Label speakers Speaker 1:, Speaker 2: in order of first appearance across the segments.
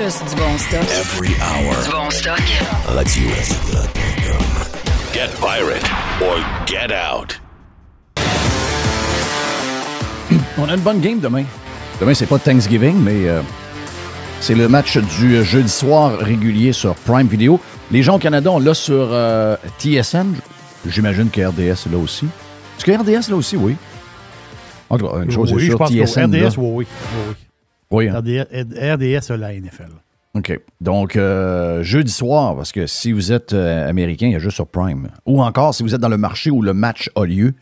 Speaker 1: Juste du bon stock.
Speaker 2: Every hour.
Speaker 1: Du bon stock.
Speaker 2: Radio. Get pirate or get out.
Speaker 3: On a une bonne game demain. Demain, c'est pas Thanksgiving, mais c'est le match du jeudi soir régulier sur Prime Video. Les gens au Canada, on l'a sur TSN. J'imagine que RDS est là aussi. Est-ce que RDS est là aussi? Oui. En tout cas, une chose
Speaker 4: oui,
Speaker 3: est
Speaker 4: je
Speaker 3: sûre,
Speaker 4: pense que
Speaker 3: TSN,
Speaker 4: RDS,
Speaker 3: là.
Speaker 4: oui.
Speaker 3: Oui, hein?
Speaker 4: RDS a la NFL.
Speaker 3: OK. Donc, jeudi soir, parce que si vous êtes américain, il y a juste sur Prime. Ou encore, si vous êtes dans le marché où le match a lieu,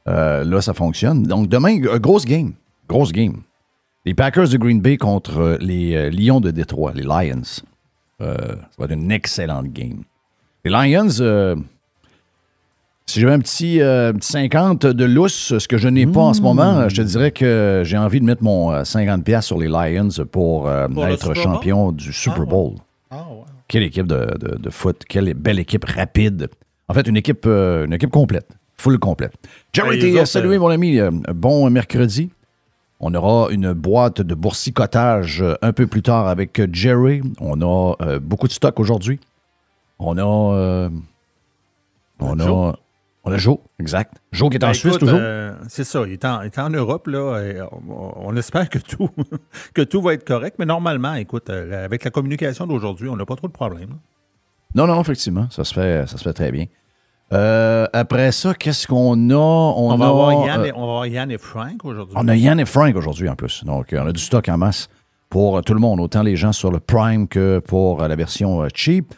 Speaker 3: là, ça fonctionne. Donc, demain, grosse game. Grosse game. Les Packers de Green Bay contre les Lions de Détroit, les Lions. Ça va être une excellente game. Les Lions, si j'avais un petit 50 de lousse, ce que je n'ai pas en ce moment, je te dirais que j'ai envie de mettre mon 50$ sur les Lions pour être champion du Super Bowl.
Speaker 4: Ah, ouais.
Speaker 3: Quelle équipe de foot, quelle belle équipe rapide. En fait, une équipe complète, full complète. Jerry, t'es salué, mon ami. Bon mercredi. On aura une boîte de boursicotage un peu plus tard avec Jerry. On a beaucoup de stock aujourd'hui. On a Joe, exact. Joe qui est en Suisse toujours.
Speaker 5: C'est ça, il est en Europe, là. Et on espère que tout va être correct, mais normalement, écoute, avec la communication d'aujourd'hui, on n'a pas trop de problèmes.
Speaker 3: Non, effectivement, ça se fait très bien. Après ça, qu'est-ce qu'on a? On va
Speaker 5: avoir Yann et Frank aujourd'hui.
Speaker 3: On a Yann et Frank aujourd'hui en plus. Donc, on a du stock en masse pour tout le monde, autant les gens sur le Prime que pour la version cheap.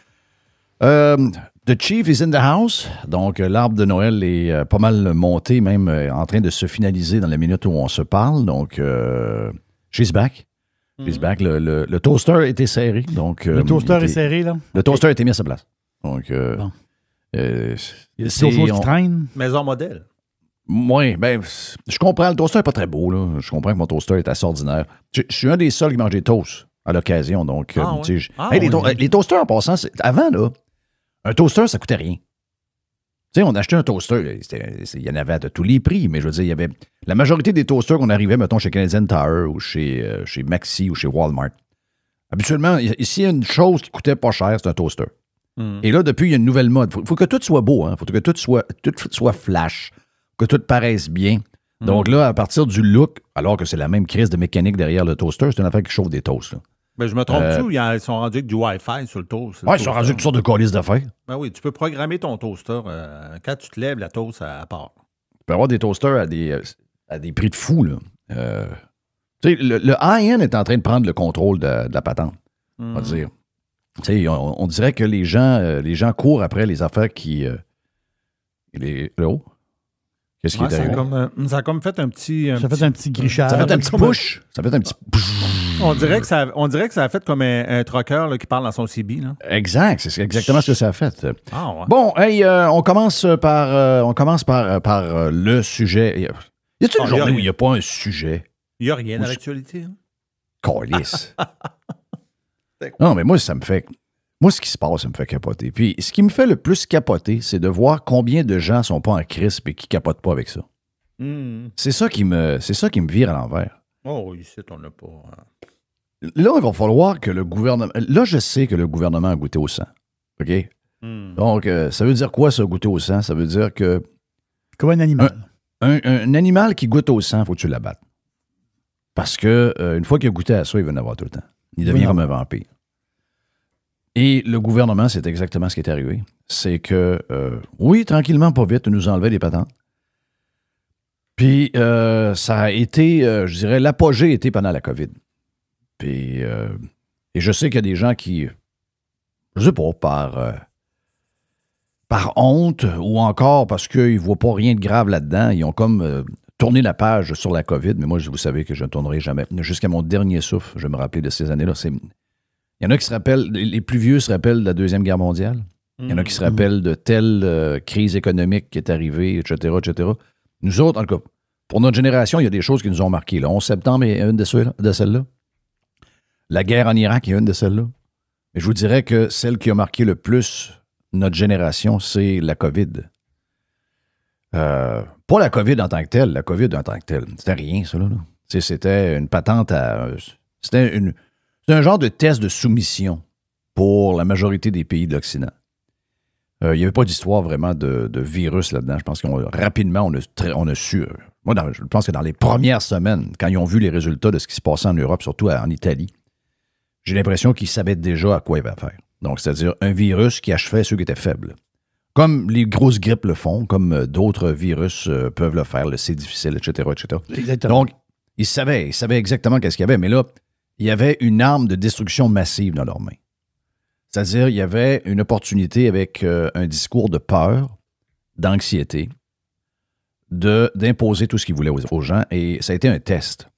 Speaker 3: The Chief is in the house. Donc, l'arbre de Noël est pas mal monté, même en train de se finaliser dans la minute où on se parle. Donc, she's back. She's back. Le toaster était serré. Donc,
Speaker 4: le toaster est serré, là?
Speaker 3: Le toaster a été mis à sa place. Donc,
Speaker 4: bon.
Speaker 3: il
Speaker 4: y a des choses qui traînent.
Speaker 5: Maison modèle.
Speaker 3: Oui, ben, je comprends. Le toaster n'est pas très beau, là. Je comprends que mon toaster est assez ordinaire. Je suis un des seuls qui mange des toasts à l'occasion. Donc, les toasters, en passant, avant, là, un toaster, ça coûtait rien. Tu sais, on achetait un toaster, il y en avait à tous les prix, mais je veux dire, il y avait la majorité des toasters qu'on arrivait, mettons, chez Canadian Tire ou chez Maxi ou chez Walmart. Habituellement, ici, il y a une chose qui coûtait pas cher, c'est un toaster. Et là, depuis, il y a une nouvelle mode. Il faut que tout soit beau, il faut que tout soit flash, que tout paraisse bien. Donc là, à partir du look, alors que c'est la même crise de mécanique derrière le toaster, c'est une affaire qui chauffe des toasts. Là.
Speaker 5: Ben, je me trompe-tu, ils sont rendus avec du Wi-Fi sur le toast?
Speaker 3: Oui, ils sont rendus avec toutes sortes de colis d'affaires.
Speaker 5: Ben oui, tu peux programmer ton toaster. Quand tu te lèves, la toast, elle part.
Speaker 3: Tu peux avoir des toasters à des prix de fou. Là. Tu sais, le high-end est en train de prendre le contrôle de la patente, on va dire. Tu sais, on dirait que les gens courent après les affaires qui... Qu'est-ce qui est arrivé?
Speaker 5: Ça a comme fait un petit...
Speaker 4: Ça a fait un petit grichage.
Speaker 3: Ça a fait un petit push. Ça a fait un petit...
Speaker 5: On dirait que ça a fait comme un trucker là, qui parle dans son CB. Là.
Speaker 3: Exact. C'est exactement ce que ça a fait.
Speaker 5: Ah, ouais.
Speaker 3: Bon, hey, on commence par le sujet. Y a-t-il une journée où il n'y a pas un sujet?
Speaker 5: Il n'y a rien à l'actualité. Hein?
Speaker 3: Câlisse. Non, mais moi, ça me fait... Moi, ce qui se passe, ça me fait capoter. Puis, ce qui me fait le plus capoter, c'est de voir combien de gens sont pas en crisp et qui capotent pas avec ça. C'est ça qui me vire à l'envers.
Speaker 5: Oh, ici, on n'a pas...
Speaker 3: Là, il va falloir que le gouvernement... Là, je sais que le gouvernement a goûté au sang. OK? Donc, ça veut dire quoi, ça, goûter au sang? Ça veut dire que...
Speaker 4: Comme un animal.
Speaker 3: Un animal qui goûte au sang, il faut que tu l'abattes. Parce que une fois qu'il a goûté à ça, il va en avoir tout le temps. Il devient comme un vampire. Et le gouvernement, c'est exactement ce qui est arrivé. C'est que, oui, tranquillement, pas vite, nous enlevait des patentes. Puis, ça a été, je dirais, l'apogée était pendant la COVID. Puis, et je sais qu'il y a des gens qui, je sais pas, par honte ou encore parce qu'ils ne voient pas rien de grave là-dedans, ils ont comme tourné la page sur la COVID. Mais moi, vous savez que je ne tournerai jamais. Jusqu'à mon dernier souffle, je vais me rappeler de ces années-là. Il y en a qui se rappellent, les plus vieux se rappellent de la Deuxième Guerre mondiale. Il y en a qui se rappellent de telle crise économique qui est arrivée, etc., etc. Nous autres, en tout cas, pour notre génération, il y a des choses qui nous ont marqué. Le 11 septembre est une de celles-là. La guerre en Irak est une de celles-là. Mais je vous dirais que celle qui a marqué le plus notre génération, c'est la COVID. Pas la COVID en tant que telle. La COVID en tant que telle. C'était rien, ça, là. C'était une patente à... C'était C'est un genre de test de soumission pour la majorité des pays de l'Occident. Il n'y avait pas d'histoire vraiment de virus là-dedans. Je pense rapidement, on a su. Moi, je pense que dans les premières semaines, quand ils ont vu les résultats de ce qui se passait en Europe, surtout en Italie, j'ai l'impression qu'ils savaient déjà à quoi ils avaient affaire. Donc, c'est-à-dire un virus qui achevait ceux qui étaient faibles. Comme les grosses grippes le font, comme d'autres virus peuvent le faire, le C difficile, etc., etc.
Speaker 4: Exactement.
Speaker 3: Donc, ils savaient exactement qu'est-ce qu'il y avait. Mais là, il y avait une arme de destruction massive dans leurs mains. C'est-à-dire, il y avait une opportunité avec un discours de peur, d'anxiété, d'imposer tout ce qu'ils voulaient aux gens. Et ça a été un test.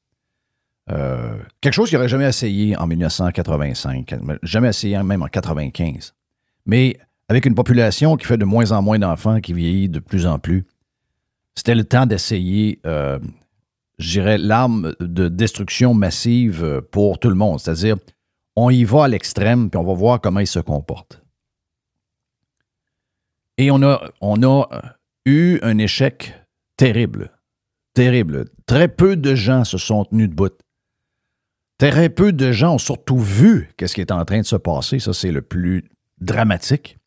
Speaker 3: Quelque chose qu'ils n'auraient jamais essayé en 1985, jamais essayé même en 1995. Mais avec une population qui fait de moins en moins d'enfants, qui vieillit de plus en plus, c'était le temps d'essayer, je dirais, l'arme de destruction massive pour tout le monde. C'est-à-dire, on y va à l'extrême, puis on va voir comment ils se comportent. Et on a eu un échec terrible. Terrible. Très peu de gens se sont tenus debout. Très peu de gens ont surtout vu ce qui est en train de se passer. Ça, c'est le plus dramatique.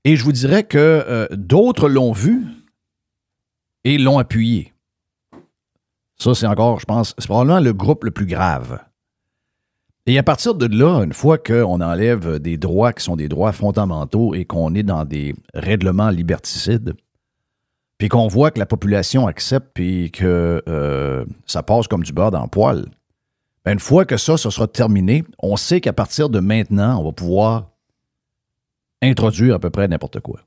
Speaker 3: Et je vous dirais que d'autres l'ont vu et l'ont appuyé. Ça, c'est encore, je pense, c'est probablement le groupe le plus grave. Et à partir de là, une fois qu'on enlève des droits qui sont des droits fondamentaux et qu'on est dans des règlements liberticides, puis qu'on voit que la population accepte puis que ça passe comme du beurre dans le poêle, bien, une fois que ça sera terminé, on sait qu'à partir de maintenant, on va pouvoir introduire à peu près n'importe quoi.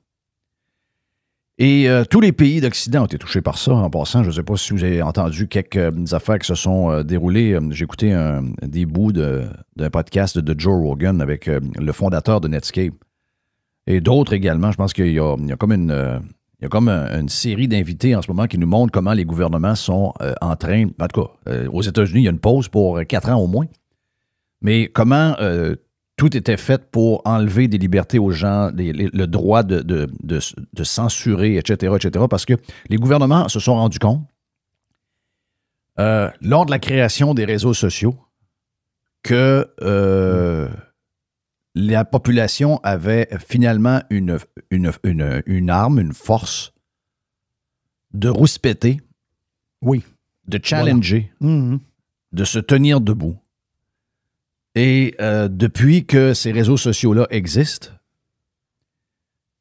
Speaker 3: Et tous les pays d'Occident ont été touchés par ça. En passant, je ne sais pas si vous avez entendu quelques affaires qui se sont déroulées. J'ai écouté des bouts d'un podcast de Joe Rogan avec le fondateur de Netscape. Et d'autres également. Je pense qu'il y a comme une série d'invités en ce moment qui nous montrent comment les gouvernements sont en train... En tout cas, aux États-Unis, il y a une pause pour 4 ans au moins. Mais comment... tout était fait pour enlever des libertés aux gens, le droit de censurer, etc., parce que les gouvernements se sont rendus compte, lors de la création des réseaux sociaux, que la population avait finalement une arme, une force de rouspéter,
Speaker 4: oui,
Speaker 3: de challenger,
Speaker 4: voilà.
Speaker 3: de se tenir debout. Et depuis que ces réseaux sociaux-là existent,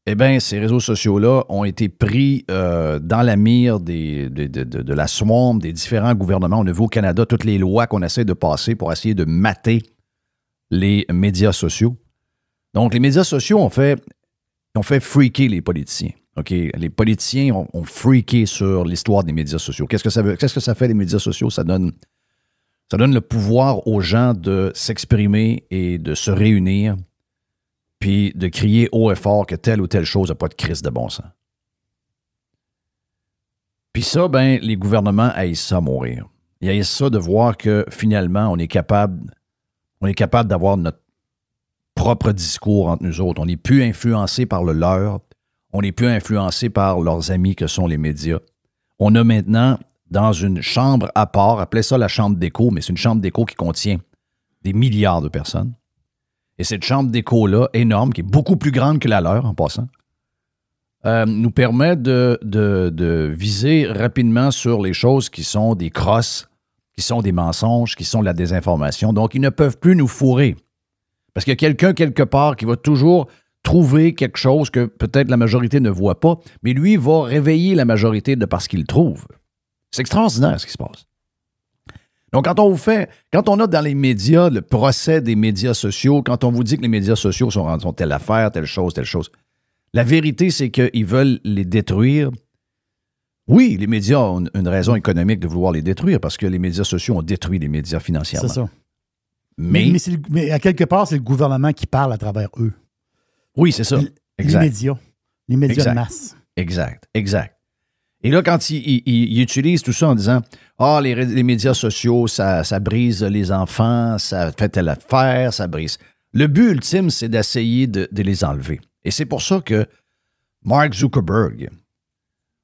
Speaker 3: eh bien, ces réseaux sociaux-là ont été pris dans la mire de la swamp des différents gouvernements. On a vu au Canada toutes les lois qu'on essaie de passer pour essayer de mater les médias sociaux. Donc, les médias sociaux ont fait freaker les politiciens. Okay? Les politiciens ont freaké sur l'histoire des médias sociaux. Qu'est-ce que ça fait, les médias sociaux? Ça donne le pouvoir aux gens de s'exprimer et de se réunir, puis de crier haut et fort que telle ou telle chose n'a pas de crise de bon sens. Puis ça, ben, les gouvernements haïssent ça à mourir. Ils haïssent ça de voir que finalement, on est capable d'avoir notre propre discours entre nous autres. On n'est plus influencé par le leur. On n'est plus influencé par leurs amis que sont les médias. On a maintenant... dans une chambre à part, appelez ça la chambre d'écho, mais c'est une chambre d'écho qui contient des milliards de personnes. Et cette chambre d'écho-là, énorme, qui est beaucoup plus grande que la leur, en passant, nous permet de viser rapidement sur les choses qui sont des crosses, qui sont des mensonges, qui sont de la désinformation. Donc, ils ne peuvent plus nous fourrer. Parce qu'il y a quelqu'un, quelque part, qui va toujours trouver quelque chose que peut-être la majorité ne voit pas, mais lui va réveiller la majorité de parce qu'il trouve. C'est extraordinaire ce qui se passe. Donc, quand on a dans les médias le procès des médias sociaux, quand on vous dit que les médias sociaux sont telle affaire, telle chose, la vérité, c'est qu'ils veulent les détruire. Oui, les médias ont une raison économique de vouloir les détruire parce que les médias sociaux ont détruit les médias financièrement.
Speaker 4: C'est ça.
Speaker 3: Mais
Speaker 4: à quelque part, c'est le gouvernement qui parle à travers eux.
Speaker 3: Oui, c'est ça.
Speaker 4: Exact. Les médias
Speaker 3: exact.
Speaker 4: de masse.
Speaker 3: Exact. Et là, quand ils utilisent tout ça en disant « Ah, les médias sociaux, ça brise les enfants, ça fait telle affaire, ça brise... » Le but ultime, c'est d'essayer de les enlever. Et c'est pour ça que Mark Zuckerberg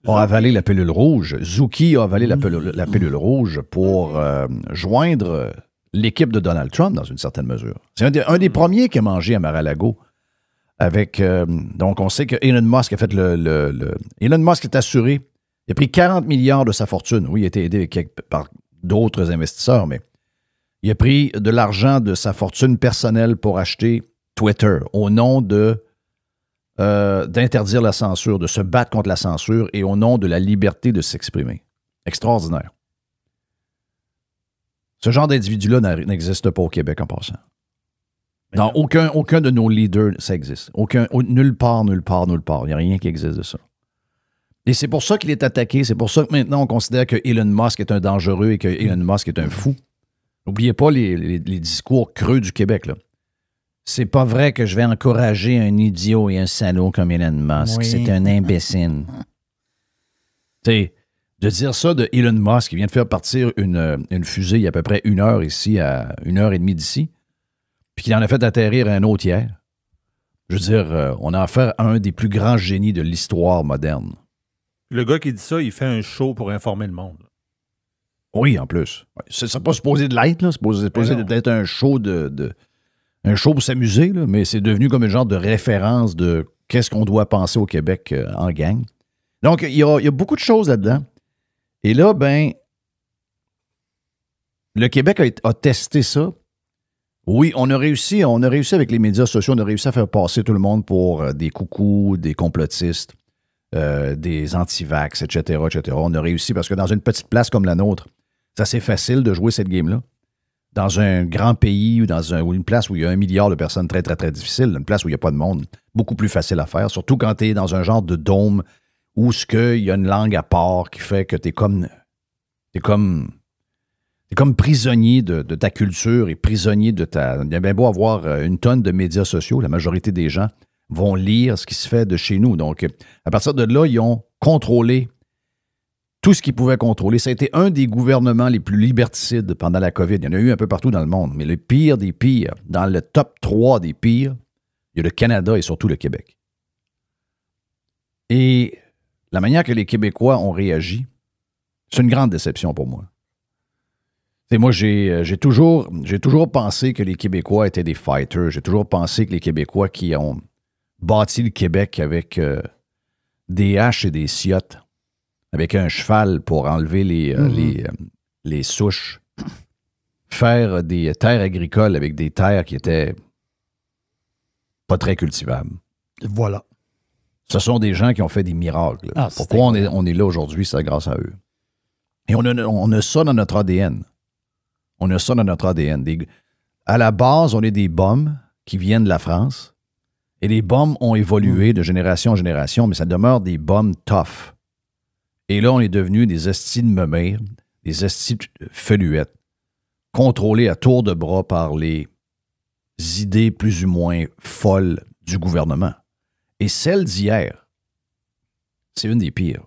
Speaker 3: a avalé la pilule rouge. Zuki a avalé la pilule rouge pour joindre l'équipe de Donald Trump, dans une certaine mesure. C'est un des premiers qui a mangé à Mar-a-Lago avec... donc, on sait que Elon Musk a fait Elon Musk est assuré. Il a pris 40 milliards de sa fortune. Oui, il a été aidé par d'autres investisseurs, mais il a pris de l'argent de sa fortune personnelle pour acheter Twitter au nom d'interdire la censure, de se battre contre la censure et au nom de la liberté de s'exprimer. Extraordinaire. Ce genre d'individu-là n'existe pas au Québec en passant. Dans aucun de nos leaders, ça existe. Nulle part. Il n'y a rien qui existe de ça. Et c'est pour ça qu'il est attaqué. C'est pour ça que maintenant, on considère que Elon Musk est un dangereux et que Elon Musk est un fou. N'oubliez pas les discours creux du Québec, là. C'est pas vrai que je vais encourager un idiot et un salaud comme Elon Musk. Oui. C'est un imbécile. Tu sais, de dire ça de Elon Musk, qui vient de faire partir une fusée il y a à peu près 1 heure ici, à 1h30 d'ici, puis qu'il en a fait atterrir un autre hier. Je veux dire, on a affaire à un des plus grands génies de l'histoire moderne.
Speaker 5: Le gars qui dit ça, il fait un show pour informer le monde.
Speaker 3: Oui, en plus. C'est pas supposé de l'être, là. C'est supposé d'être un show un show pour s'amuser, là, mais c'est devenu comme un genre de référence de qu'est-ce qu'on doit penser au Québec en gang. Donc, il y a beaucoup de choses là-dedans. Et là, ben, le Québec a testé ça. Oui, on a réussi avec les médias sociaux, on a réussi à faire passer tout le monde pour des coucous, des complotistes, des anti-vax, etc., etc. On a réussi parce que dans une petite place comme la nôtre, c'est assez facile de jouer cette game-là. Dans un grand pays ou une place où il y a 1 milliard de personnes, très, très, très difficile, une place où il n'y a pas de monde, beaucoup plus facile à faire, surtout quand tu es dans un genre de dôme où il y a une langue à part qui fait que tu es comme prisonnier de ta culture et prisonnier de ta... Il y a bien beau avoir une tonne de médias sociaux, la majorité des gens vont lire ce qui se fait de chez nous. Donc, à partir de là, ils ont contrôlé tout ce qu'ils pouvaient contrôler. Ça a été un des gouvernements les plus liberticides pendant la COVID. Il y en a eu un peu partout dans le monde, mais le pire des pires, dans le top 3 des pires, il y a le Canada et surtout le Québec. Et la manière que les Québécois ont réagi, c'est une grande déception pour moi. T'sais, moi, j'ai toujours pensé que les Québécois étaient des fighters. J'ai toujours pensé que les Québécois qui ont bâti le Québec avec des haches et des sciates, avec un cheval pour enlever les souches, faire des terres agricoles avec des terres qui étaient pas très cultivables.
Speaker 4: Voilà.
Speaker 3: Ce sont des gens qui ont fait des miracles. Pourquoi on est là aujourd'hui, c'est grâce à eux. Et on a ça dans notre ADN. On a ça dans notre ADN. À la base, on est des bums qui viennent de la France. Et les bums ont évolué de génération en génération, mais ça demeure des bums tough. Et là, on est devenus des estis de meumères, des estis feluettes, contrôlés à tour de bras par les idées plus ou moins folles du gouvernement. Et celle d'hier, c'est une des pires.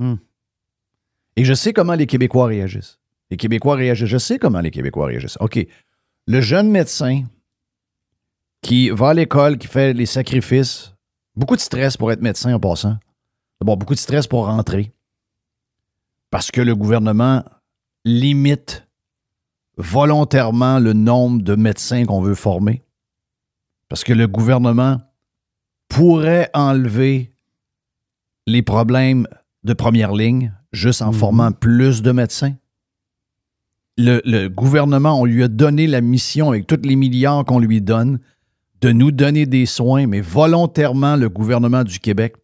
Speaker 3: Et je sais comment les Québécois réagissent. Je sais comment les Québécois réagissent. OK, le jeune médecin qui va à l'école, qui fait les sacrifices, beaucoup de stress pour être médecin en passant. D'abord, beaucoup de stress pour rentrer. Parce que le gouvernement limite volontairement le nombre de médecins qu'on veut former. Parce que le gouvernement pourrait enlever les problèmes de première ligne juste en formant plus de médecins. Le gouvernement, on lui a donné la mission, avec tous les milliards qu'on lui donne, de nous donner des soins, mais volontairement, le gouvernement du Québec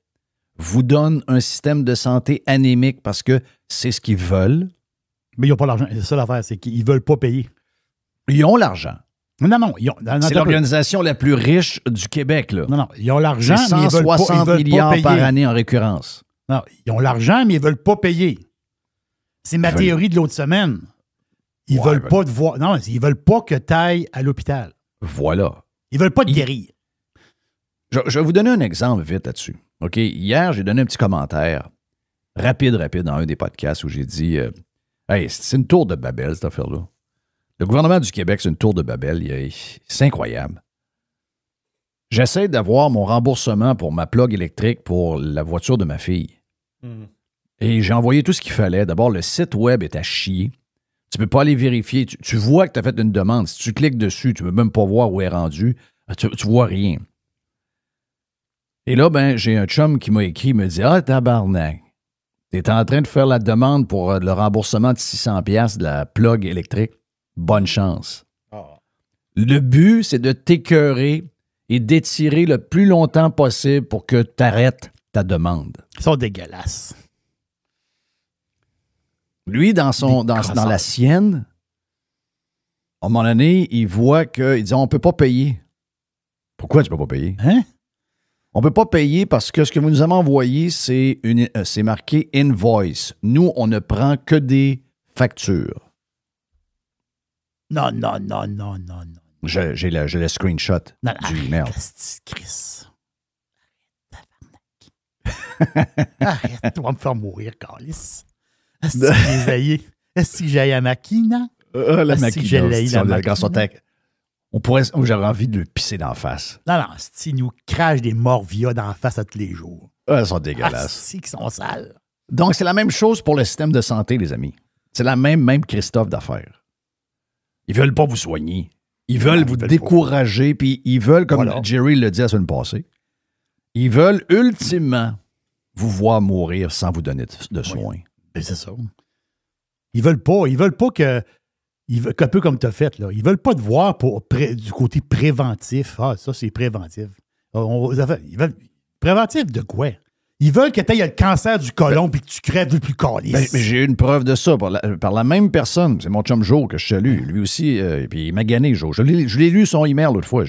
Speaker 3: vous donne un système de santé anémique parce que c'est ce qu'ils veulent.
Speaker 4: Mais ils n'ont pas l'argent. C'est ça l'affaire, c'est qu'ils ne veulent pas payer.
Speaker 3: Ils ont l'argent.
Speaker 4: Non.
Speaker 3: C'est l'organisation la plus riche du Québec, là.
Speaker 4: Non, ils ont l'argent,
Speaker 3: mais ils veulent pas payer. 160 milliards par année en récurrence.
Speaker 4: Non, ils ont l'argent, mais ils ne veulent pas payer. C'est ma théorie de l'autre semaine. Ils veulent pas te voir. Non, ils veulent pas que tu ailles à l'hôpital.
Speaker 3: Voilà.
Speaker 4: Ils veulent pas te guérir.
Speaker 3: Je vais vous donner un exemple vite là-dessus. OK? Hier, j'ai donné un petit commentaire rapide dans un des podcasts où j'ai dit hey, c'est une tour de Babel, cette affaire-là. Le gouvernement du Québec, c'est une tour de Babel. C'est incroyable. J'essaie d'avoir mon remboursement pour ma plug électrique pour la voiture de ma fille. Et j'ai envoyé tout ce qu'il fallait. D'abord, le site web est à chier. Tu ne peux pas aller vérifier. Tu vois que tu as fait une demande. Si tu cliques dessus, tu ne peux même pas voir où elle est rendue. Tu vois rien. Et là, ben, j'ai un chum qui m'a écrit, il me dit « Ah, tabarnak, t'es en train de faire la demande pour le remboursement de 600$ de la plug électrique. Bonne chance. Oh. » Le but, c'est de t'écœurer et d'étirer le plus longtemps possible pour que tu arrêtes ta demande.
Speaker 4: Ils sont dégueulasses.
Speaker 3: Lui, dans la sienne, à un moment donné, il voit qu'il dit « On ne peut pas payer. » Pourquoi tu ne peux pas payer?
Speaker 4: Hein?
Speaker 3: On ne peut pas payer parce que ce que vous nous avez envoyé, c'est marqué « invoice ». Nous, on ne prend que des factures.
Speaker 4: Non.
Speaker 3: J'ai le screenshot du email.
Speaker 4: Chris. Arrête, tu vas me faire mourir, Carlis. Est-ce que j'ai à Makina?
Speaker 3: La Makina. J'aurais envie de le pisser d'en face.
Speaker 4: Non, il nous crache des morvia d'en face à tous les jours.
Speaker 3: Elles sont dégueulasses.
Speaker 4: C'est qu'ils sont sales.
Speaker 3: Donc, c'est la même chose pour le système de santé, les amis. C'est la même Christophe d'affaires. Ils veulent pas vous soigner. Ils veulent vous décourager, puis ils veulent, comme Jerry le dit la semaine passée, ils veulent ultimement vous voir mourir sans vous donner de soins.
Speaker 4: Oui. C'est ça. Ils veulent pas que... un peu comme tu as fait, là. Ils veulent pas te voir du côté préventif. Ah, ça, c'est préventif. Ils veulent préventif de quoi? Ils veulent que tu aies le cancer du côlon puis que tu crèves le plus calice.
Speaker 3: Mais j'ai eu une preuve de ça par la même personne. C'est mon chum Joe que je salue. Lui aussi, puis il m'a gagné, Joe. Je l'ai lu son email l'autre fois.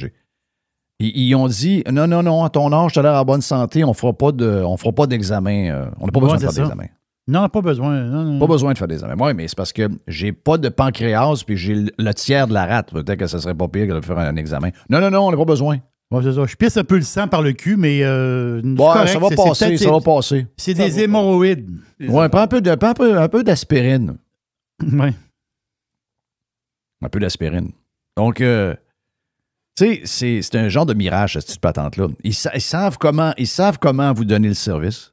Speaker 3: Ils ont dit non, à ton âge, tu as l'air en bonne santé, on fera pas d'examen. On n'a pas besoin de faire d'examen.
Speaker 4: Non, pas besoin. Non.
Speaker 3: Pas besoin de faire des examens. Oui, mais c'est parce que j'ai pas de pancréas puis j'ai le tiers de la rate. Peut-être que ça serait pas pire que de faire un examen. Non, on n'a pas besoin.
Speaker 4: Ouais, c'est ça. Je pisse un peu le sang par le cul, mais
Speaker 3: correct, ça va passer.
Speaker 4: C'est des hémorroïdes.
Speaker 3: Ouais, prends un peu d'aspirine.
Speaker 4: Oui.
Speaker 3: Un peu d'aspirine. Donc, tu sais, c'est un genre de mirage, cette petite patente-là. Ils savent comment vous donner le service.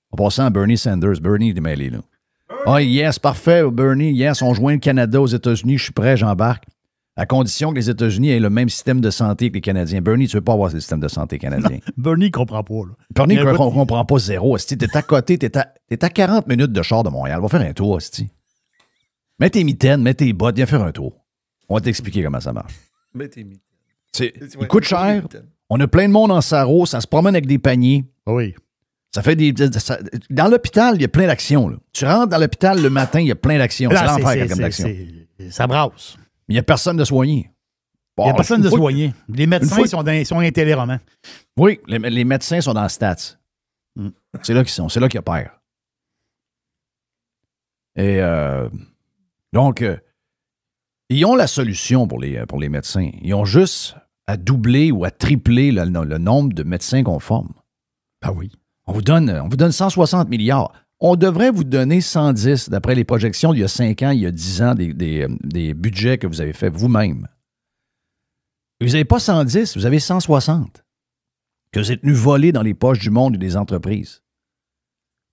Speaker 3: En passant à Bernie Sanders. Bernie est démêlé, là. Ah, yes, parfait, Bernie. Yes, on joint le Canada aux États-Unis. Je suis prêt, j'embarque. À condition que les États-Unis aient le même système de santé que les Canadiens. Bernie, tu ne veux pas avoir ce système de santé canadien.
Speaker 4: Non, Bernie ne comprend pas, là.
Speaker 3: Bernie ne comprend pas zéro. Tu es à côté, tu es à 40 minutes de char de Montréal. Va faire un tour, asti. Mets tes mitaines, mets tes bottes, viens faire un tour. On va t'expliquer comment ça marche.
Speaker 5: Mets tes mitaines.
Speaker 3: Il coûte cher. On a plein de monde en sarreau. Ça se promène avec des paniers.
Speaker 4: Oui.
Speaker 3: Ça fait dans l'hôpital, il y a plein d'actions. Là. Tu rentres dans l'hôpital le matin, il y a plein d'actions. C'est l'enfer comme d'action.
Speaker 4: Ça brasse.
Speaker 3: Il n'y a personne de soigné.
Speaker 4: Il n'y a personne de soigné. Les médecins sont intolérants.
Speaker 3: Oui, les médecins sont dans Stats. C'est là qu'ils sont. C'est là qu'ils opèrent. Et donc, ils ont la solution pour les médecins. Ils ont juste à doubler ou à tripler le nombre de médecins qu'on forme.
Speaker 4: Ah oui.
Speaker 3: On vous donne 160 milliards. On devrait vous donner 110, d'après les projections d'il y a 5 ans, il y a 10 ans, des budgets que vous avez faits vous-même. Vous n'avez pas 110, vous avez 160 que vous êtes venus voler dans les poches du monde et des entreprises.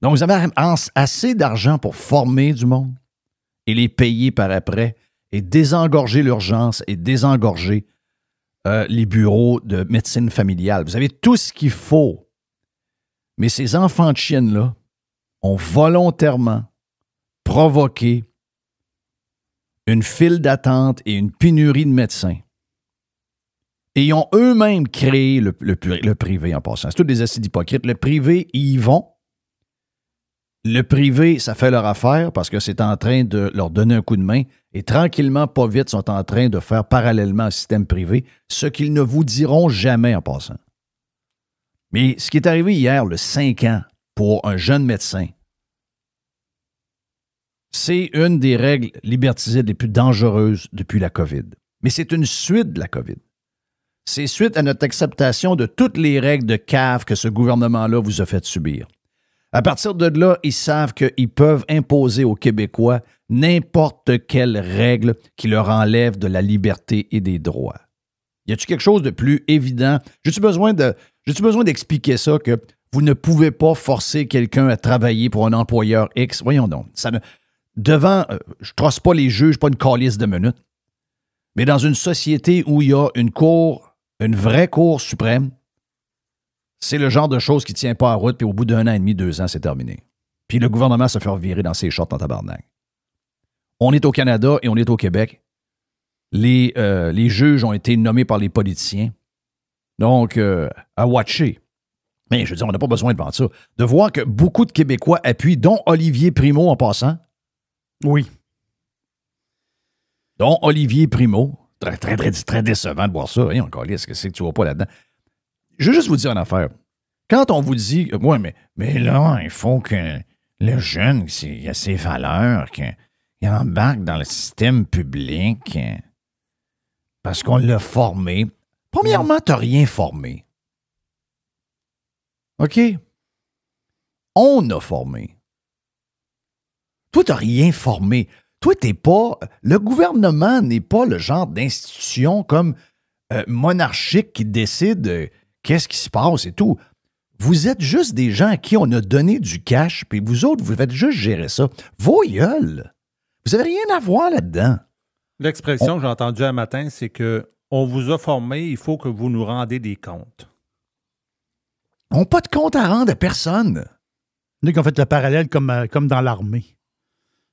Speaker 3: Donc, vous avez assez d'argent pour former du monde et les payer par après et désengorger l'urgence et désengorger les bureaux de médecine familiale. Vous avez tout ce qu'il faut. Mais ces enfants de chiennes-là ont volontairement provoqué une file d'attente et une pénurie de médecins. Et ils ont eux-mêmes créé le privé en passant. C'est tous des acides hypocrites. Le privé, ils y vont. Le privé, ça fait leur affaire parce que c'est en train de leur donner un coup de main. Et tranquillement, pas vite, sont en train de faire parallèlement un système privé, ce qu'ils ne vous diront jamais en passant. Mais ce qui est arrivé hier, le 5 ans, pour un jeune médecin, c'est une des règles liberticides les plus dangereuses depuis la COVID. Mais c'est une suite de la COVID. C'est suite à notre acceptation de toutes les règles de cave que ce gouvernement-là vous a fait subir. À partir de là, ils savent qu'ils peuvent imposer aux Québécois n'importe quelle règle qui leur enlève de la liberté et des droits. Y a-t-il quelque chose de plus évident? J'ai-tu besoin d'expliquer ça, que vous ne pouvez pas forcer quelqu'un à travailler pour un employeur X? Voyons donc. devant, je trosse pas les juges, pas une calice de minutes, mais dans une société où il y a une cour, une vraie cour suprême, c'est le genre de choses qui ne tient pas à route, puis au bout d'1 an et demi, 2 ans, c'est terminé. Puis le gouvernement se fait revirer dans ses shorts en tabarnak. On est au Canada et on est au Québec. Les juges ont été nommés par les politiciens. Donc, à watcher. Mais je veux dire, on n'a pas besoin de vendre ça. De voir que beaucoup de Québécois appuient, dont Olivier Primo en passant.
Speaker 4: Oui.
Speaker 3: Dont Olivier Primo. Très, très, très, très décevant de voir ça. Hey, encore là, qu'est-ce que tu vois pas là-dedans? Je veux juste vous dire une affaire. Quand on vous dit, ouais, mais là, il faut que le jeune, il a ses valeurs, qu'il embarque dans le système public parce qu'on l'a formé. Premièrement, tu n'as rien formé. OK? On a formé. Toi, tu n'as rien formé. Toi, t'es pas. Le gouvernement n'est pas le genre d'institution comme monarchique qui décide qu'est-ce qui se passe et tout. Vous êtes juste des gens à qui on a donné du cash, puis vous autres, vous faites juste gérer ça. Vos gueules! Vous n'avez rien à voir là-dedans.
Speaker 5: L'expression que j'ai entendue un matin, c'est que on vous a formé, il faut que vous nous rendez des comptes.
Speaker 3: On n'a pas de compte à rendre à personne.
Speaker 4: Nous qui ont fait le parallèle comme dans l'armée.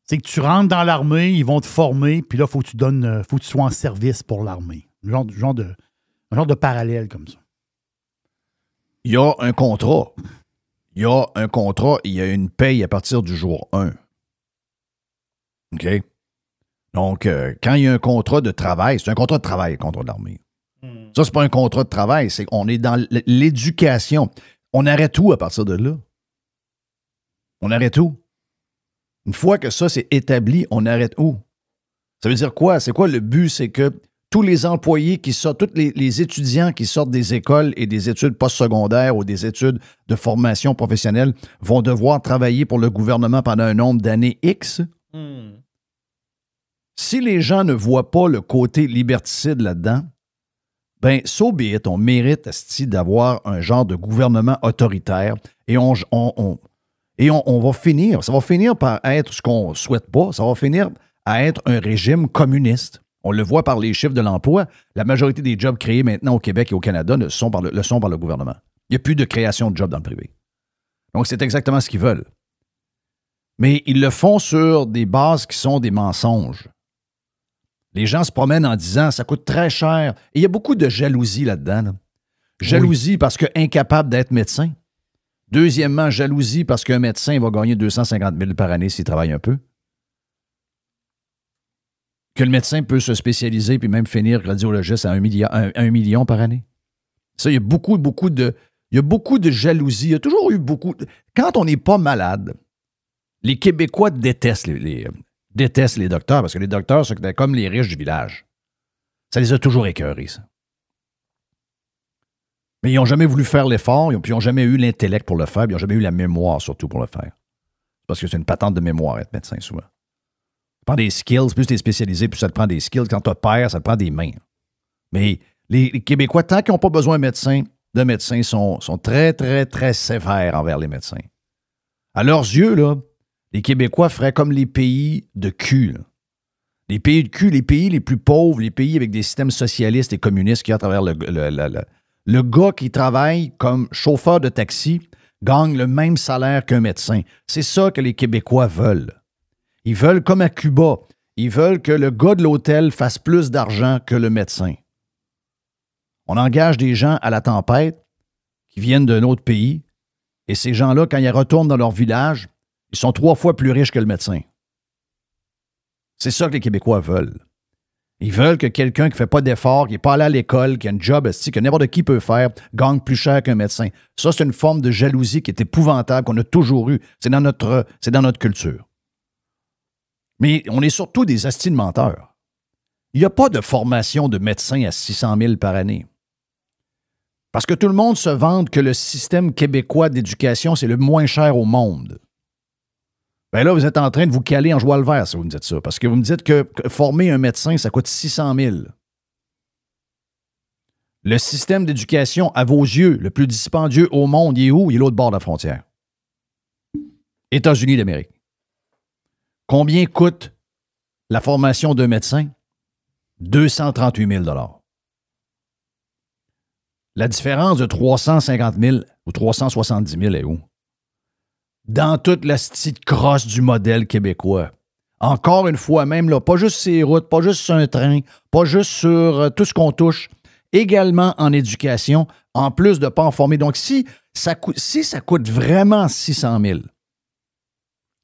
Speaker 4: C'est que tu rentres dans l'armée, ils vont te former, puis là, il faut que tu sois en service pour l'armée. Un genre de parallèle comme ça.
Speaker 3: Il y a un contrat. Il y a une paye à partir du jour 1. OK? Donc, quand il y a un contrat de travail, c'est un contrat de travail, le contrat de l'armée. Ça, c'est pas un contrat de travail, c'est qu'on est dans l'éducation. On arrête tout à partir de là. On arrête tout. Une fois que ça, c'est établi, on arrête où? Ça veut dire quoi? C'est quoi le but? C'est que tous les employés qui sortent, tous les étudiants qui sortent des écoles et des études postsecondaires ou des études de formation professionnelle vont devoir travailler pour le gouvernement pendant un nombre d'années X. Si les gens ne voient pas le côté liberticide là-dedans, ben, so be it, on mérite d'avoir un genre de gouvernement autoritaire et on va finir, ça va finir par être ce qu'on ne souhaite pas, ça va finir à être un régime communiste. On le voit par les chiffres de l'emploi. La majorité des jobs créés maintenant au Québec et au Canada le sont par le gouvernement. Il n'y a plus de création de jobs dans le privé. Donc, c'est exactement ce qu'ils veulent. Mais ils le font sur des bases qui sont des mensonges. Les gens se promènent en disant « ça coûte très cher ». Et il y a beaucoup de jalousie là-dedans. Là. Jalousie parce que incapable d'être médecin. Deuxièmement, jalousie parce qu'un médecin va gagner 250 000 par année s'il travaille un peu. Que le médecin peut se spécialiser puis même finir radiologiste à 1 million par année. Ça, il y a beaucoup de jalousie. Il y a toujours eu beaucoup... Quand on n'est pas malade, les Québécois détestent les docteurs parce que les docteurs, c'est comme les riches du village. Ça les a toujours écœurés, ça. Mais ils n'ont jamais voulu faire l'effort, puis ils n'ont jamais eu l'intellect pour le faire, puis ils n'ont jamais eu la mémoire surtout pour le faire. Parce que c'est une patente de mémoire être médecin souvent. Ça prend des skills, plus tu es spécialisé, plus ça te prend des skills. Quand tu opères, ça te prend des mains. Mais les Québécois, tant qu'ils n'ont pas besoin de médecins sont très, très, très sévères envers les médecins. À leurs yeux, là, les Québécois feraient comme les pays de cul. Là. Les pays de cul, les pays les plus pauvres, les pays avec des systèmes socialistes et communistes qu'il y a à travers le gars qui travaille comme chauffeur de taxi gagne le même salaire qu'un médecin. C'est ça que les Québécois veulent. Ils veulent, comme à Cuba, ils veulent que le gars de l'hôtel fasse plus d'argent que le médecin. On engage des gens à la tempête qui viennent d'un autre pays et ces gens-là, quand ils retournent dans leur village, ils sont 3 fois plus riches que le médecin. C'est ça que les Québécois veulent. Ils veulent que quelqu'un qui ne fait pas d'efforts, qui n'est pas allé à l'école, qui a un job que n'importe qui peut faire, gagne plus cher qu'un médecin. Ça, c'est une forme de jalousie qui est épouvantable, qu'on a toujours eue. C'est dans notre culture. Mais on est surtout des astis de menteurs. Il n'y a pas de formation de médecin à 600 000 par année. Parce que tout le monde se vante que le système québécois d'éducation, c'est le moins cher au monde. Bien là, vous êtes en train de vous caler en joie le vert si vous me dites ça. Parce que vous me dites que former un médecin, ça coûte 600 000. Le système d'éducation, à vos yeux, le plus dispendieux au monde, il est où? Il est l'autre bord de la frontière. États-Unis d'Amérique. Combien coûte la formation d'un médecin? 238 000 $. La différence de 350 000 ou 370 000 est où? Dans toute la petite crosse du modèle québécois. Encore une fois, même là, pas juste sur les routes, pas juste sur un train, pas juste sur tout ce qu'on touche, également en éducation, en plus de ne pas en former. Donc, si ça coûte vraiment 600 000,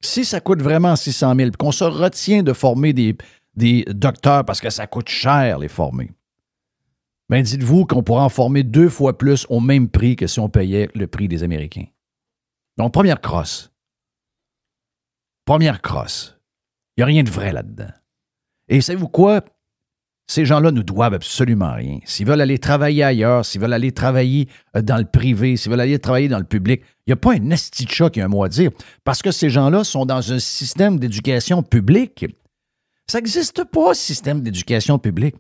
Speaker 3: si ça coûte vraiment 600 000, puis qu'on se retient de former des docteurs parce que ça coûte cher les former, bien, dites-vous qu'on pourrait en former 2 fois plus au même prix que si on payait le prix des Américains. Donc, première crosse. Première crosse. Il n'y a rien de vrai là-dedans. Et savez-vous quoi? Ces gens-là nous doivent absolument rien. S'ils veulent aller travailler ailleurs, s'ils veulent aller travailler dans le privé, s'ils veulent aller travailler dans le public, il n'y a pas un esti de chat qui a un mot à dire. Parce que ces gens-là sont dans un système d'éducation publique. Ça n'existe pas, ce système d'éducation publique.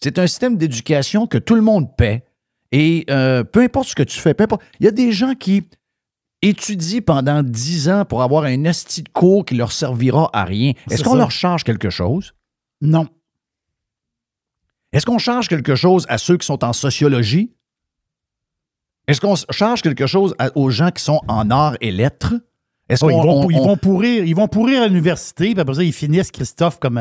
Speaker 3: C'est un système d'éducation que tout le monde paie. Et peu importe ce que tu fais, peu importe. Il y a des gens qui étudient pendant 10 ans pour avoir un esti de cours qui leur servira à rien. Est-ce qu'on leur charge quelque chose?
Speaker 4: Non.
Speaker 3: Est-ce qu'on charge quelque chose à ceux qui sont en sociologie? Est-ce qu'on charge quelque chose aux gens qui sont en arts et lettres?
Speaker 4: Ils vont pourrir à l'université, puis après ça, ils finissent, Christophe, comme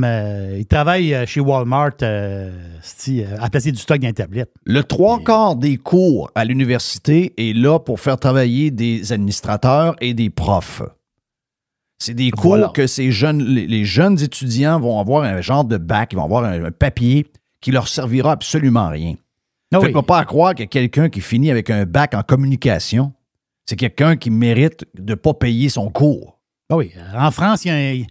Speaker 4: ils travaillent chez Walmart à placer du stock dans les tablettes.
Speaker 3: Le 3/4 des cours à l'université est là pour faire travailler des administrateurs et des profs. C'est des cours que les jeunes étudiants vont avoir un genre de bac, ils vont avoir un papier qui leur servira absolument à rien. Faites-moi pas à croire que quelqu'un qui finit avec un bac en communication, c'est quelqu'un qui mérite de ne pas payer son cours.
Speaker 4: Ah oui. En France, il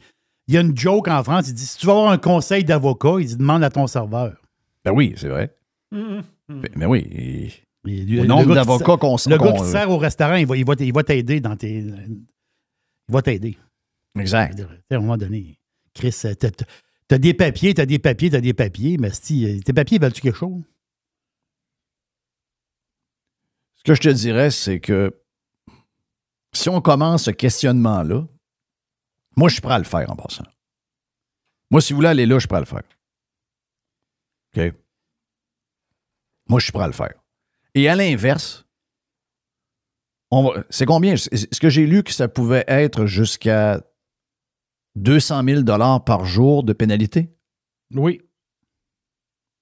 Speaker 4: y a une joke en France. Il dit, si tu veux avoir un conseil d'avocat, il dit, demande à ton serveur.
Speaker 3: Ben oui, c'est vrai. Mais oui.
Speaker 4: Le
Speaker 3: nombre d'avocats
Speaker 4: Le gars qui te sert au restaurant, il va t'aider dans tes... Il va t'aider.
Speaker 3: Exact.
Speaker 4: À un moment donné, Chris, t'as des papiers, mais si tes papiers valent-tu quelque chose?
Speaker 3: Ce que je te dirais, c'est que si on commence ce questionnement-là, moi, je suis prêt à le faire en passant. Moi, si vous voulez aller là, je suis prêt à le faire. OK? Moi, je suis prêt à le faire. Et à l'inverse, c'est combien? Est-ce que j'ai lu que ça pouvait être jusqu'à 200 000 $ par jour de pénalité?
Speaker 4: Oui.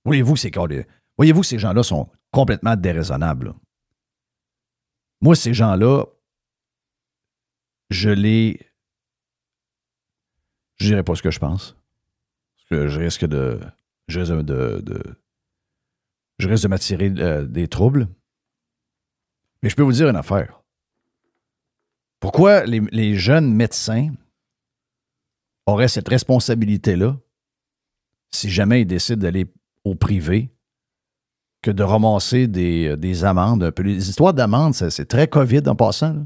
Speaker 3: Voyez-vous que ces gens-là sont complètement déraisonnables. Là. Moi, ces gens-là, je dirais pas ce que je pense. Parce que je risque de m'attirer des troubles. Mais je peux vous dire une affaire. Pourquoi les jeunes médecins auraient cette responsabilité-là si jamais ils décident d'aller au privé que de ramasser des amendes un peu. Les histoires d'amendes, c'est très COVID en passant. Là.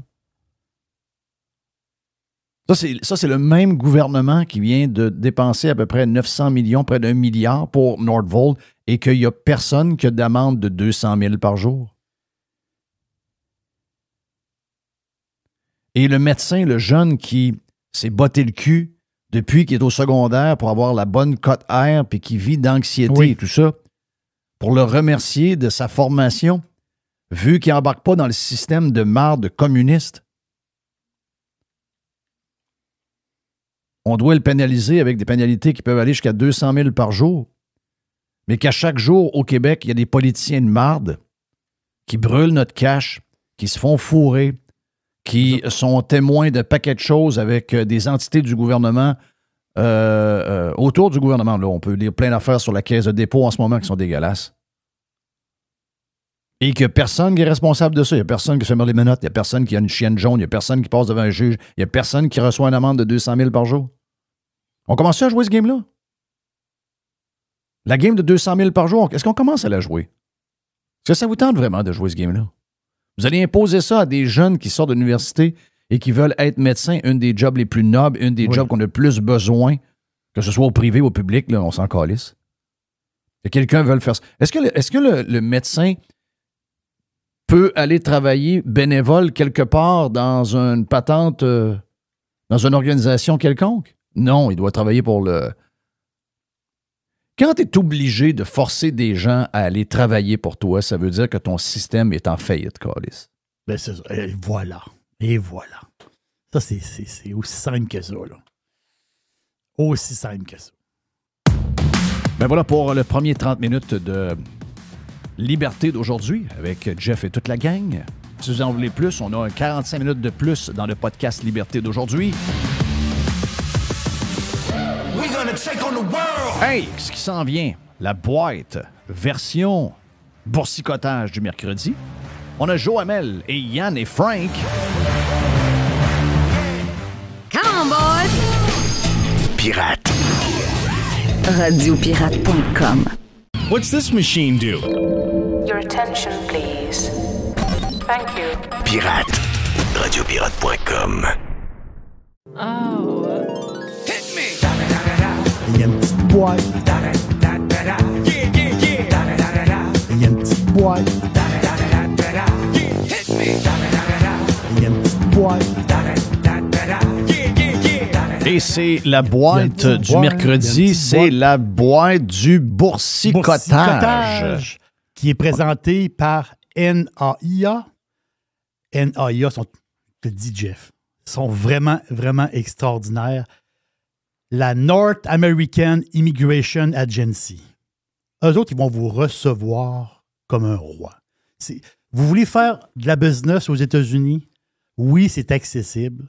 Speaker 3: Ça, c'est le même gouvernement qui vient de dépenser à peu près 900 millions, près d'1 milliard pour Nordvolt et qu'il n'y a personne qui a d'amende de 200 000 par jour. Et le médecin, le jeune qui s'est botté le cul depuis qu'il est au secondaire pour avoir la bonne cote R puis qui vit d'anxiété et tout ça, pour le remercier de sa formation, vu qu'il n'embarque pas dans le système de marde communiste, on doit le pénaliser avec des pénalités qui peuvent aller jusqu'à 200 000 par jour. Mais qu'à chaque jour, au Québec, il y a des politiciens de marde qui brûlent notre cash, qui se font fourrer, qui sont témoins de paquets de choses avec des entités du gouvernement, autour du gouvernement. Là, on peut lire plein d'affaires sur la caisse de dépôt en ce moment qui sont dégueulasses. Et qu'il n'y a personne qui est responsable de ça. Il n'y a personne qui se met les menottes. Il n'y a personne qui a une chienne jaune. Il n'y a personne qui passe devant un juge. Il n'y a personne qui reçoit une amende de 200 000 par jour. On commence à jouer ce game-là? La game de 200 000 par jour, est-ce qu'on commence à la jouer? Est-ce que ça vous tente vraiment de jouer ce game-là? Vous allez imposer ça à des jeunes qui sortent de l'université et qui veulent être médecins, une des jobs les plus nobles, une des jobs qu'on a le plus besoin, que ce soit au privé ou au public, là, on s'en calisse. Et quelqu'un veut le faire. Est-ce que le médecin peut aller travailler bénévole quelque part dans une patente Dans une organisation quelconque? Non, il doit travailler pour le... Quand tu es obligé de forcer des gens à aller travailler pour toi, ça veut dire que ton système est en faillite, Carlis.
Speaker 4: Ben, c'est ça. Et voilà. Et voilà. Ça, c'est aussi simple que ça, là. Aussi simple que ça.
Speaker 3: Ben voilà pour le premier 30 minutes de Liberté d'aujourd'hui avec Jeff et toute la gang. Si vous en voulez plus, on a 45 minutes de plus dans le podcast Liberté d'aujourd'hui. Hey, ce qui s'en vient, la boîte, version boursicotage du mercredi. On a Joe Hamel et Yann et Frank.
Speaker 1: Come on, boys!
Speaker 2: Pirate.
Speaker 1: Radiopirate.com.
Speaker 2: What's this machine do?
Speaker 6: Your attention, please. Thank you.
Speaker 2: Pirate. Radiopirate.com.
Speaker 6: Oh.
Speaker 4: Il y a une petite boîte. Il y a une petite boîte. Il y a une petite boîte.
Speaker 3: Et c'est la boîte du mercredi, c'est la boîte du boursicotage.
Speaker 4: Qui est présentée par NAIA. NAIA, je te dis, Jeff, sont vraiment, vraiment extraordinaires. La North American Immigration Agency. Eux autres, ils vont vous recevoir comme un roi. Vous voulez faire de la business aux États-Unis? Oui, c'est accessible.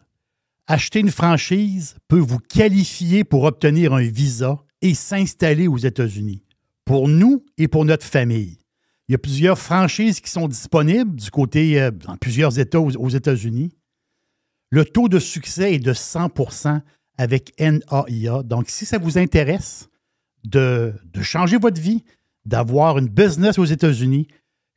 Speaker 4: Acheter une franchise peut vous qualifier pour obtenir un visa et s'installer aux États-Unis. Pour nous et pour notre famille. Il y a plusieurs franchises qui sont disponibles du côté, dans plusieurs États aux États-Unis. Le taux de succès est de 100% avec NAIA. Donc, si ça vous intéresse de changer votre vie, d'avoir une business aux États-Unis,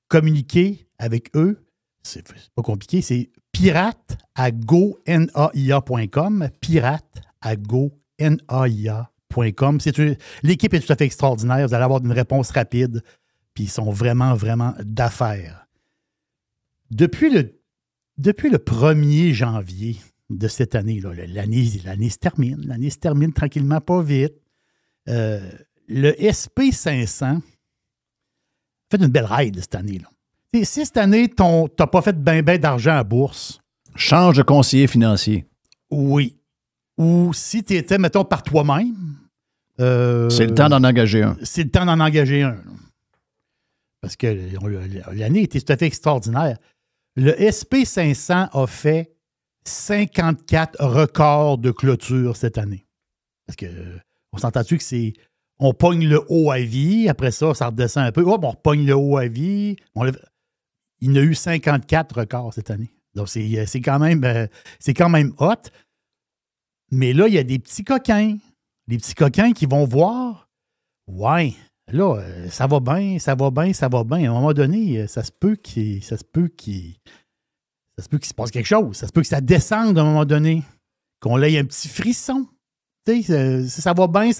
Speaker 4: communiquez avec eux. C'est pas compliqué, c'est pirate@gonaia.com. Pirate@gonaia.com. L'équipe est tout à fait extraordinaire. Vous allez avoir une réponse rapide. Puis ils sont vraiment, vraiment d'affaires. Depuis le 1er janvier de cette année, là, l'année se termine. L'année se termine tranquillement, pas vite. Le SP500 fait une belle ride cette année. Là. Si cette année, tu n'as pas fait ben d'argent à bourse.
Speaker 3: Change de conseiller financier.
Speaker 4: Oui. Ou si tu étais, mettons, par toi-même.
Speaker 3: C'est le temps d'en engager un.
Speaker 4: C'est le temps d'en engager un. Là. Parce que l'année était tout à fait extraordinaire. Le SP500 a fait 54 records de clôture cette année. Parce que on s'entend-tu que c'est... On pogne le haut à vie, après ça, ça redescend un peu. Hop, on repogne le haut à vie. Il y en a eu 54 records cette année. Donc, c'est quand même hot. Mais là, il y a des petits coquins. Des petits coquins qui vont voir. Ouais, là, ça va bien. À un moment donné, ça se peut qu'il se passe quelque chose. Ça se peut que ça descende à un moment donné. Qu'on ait un petit frisson. Ça va bien.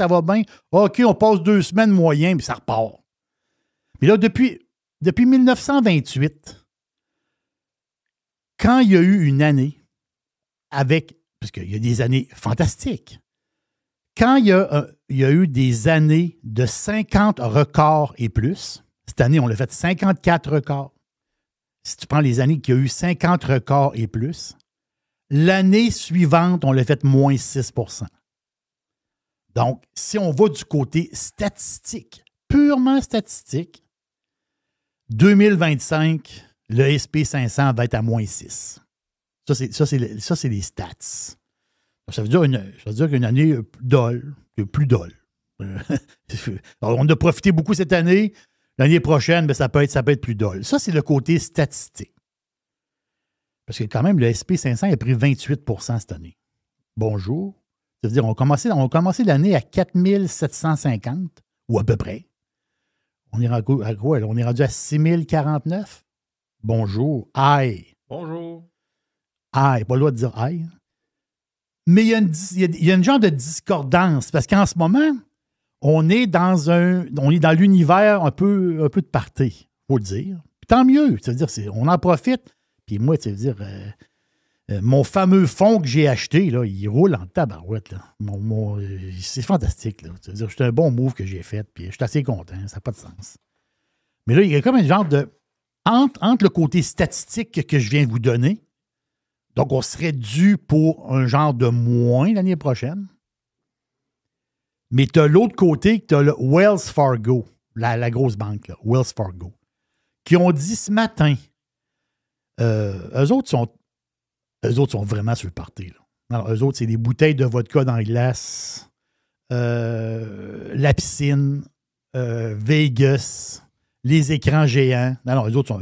Speaker 4: OK, on passe 2 semaines moyen, puis ça repart. Mais là, depuis 1928, quand il y a eu une année parce qu'il y a des années fantastiques, quand il y a eu des années de 50 records et plus, cette année, on l'a fait 54 records. Si tu prends les années qui a eu 50 records et plus, l'année suivante, on l'a fait moins 6%. Donc, si on va du côté statistique, purement statistique, 2025, le SP500 va être à moins 6. Ça, c'est les stats. Ça veut dire qu'une année plus dolle. Alors, on a profité beaucoup cette année. L'année prochaine, bien, ça peut être plus dolle. Ça, c'est le côté statistique. Parce que quand même, le SP500 a pris 28% cette année. Bonjour. Ça veut dire qu'on a commencé l'année à 4750, ou à peu près. On est rendu à quoi? On est rendu à 6049. Bonjour. Aïe.
Speaker 5: Bonjour.
Speaker 4: Aïe. Pas le droit de dire aïe. Mais il y a une genre de discordance, parce qu'en ce moment, on est dans l'univers un peu de party, il faut le dire. Puis tant mieux. Ça veut dire, on en profite. Puis moi, ça veut dire... Mon fameux fonds que j'ai acheté, là, il roule en tabarouette. Là. C'est fantastique. Là. C'est-à-dire, c'est un bon move que j'ai fait, puis je suis assez content. Ça n'a pas de sens. Mais là, il y a comme un genre de... Entre le côté statistique que je viens de vous donner, donc on serait dû pour un genre de moins l'année prochaine, mais tu as l'autre côté, tu as le Wells Fargo, la grosse banque, là, Wells Fargo, qui ont dit ce matin, eux autres sont vraiment sur le party. Là. Alors, eux autres, c'est des bouteilles de vodka dans la glace, la piscine, Vegas, les écrans géants. Non, eux autres,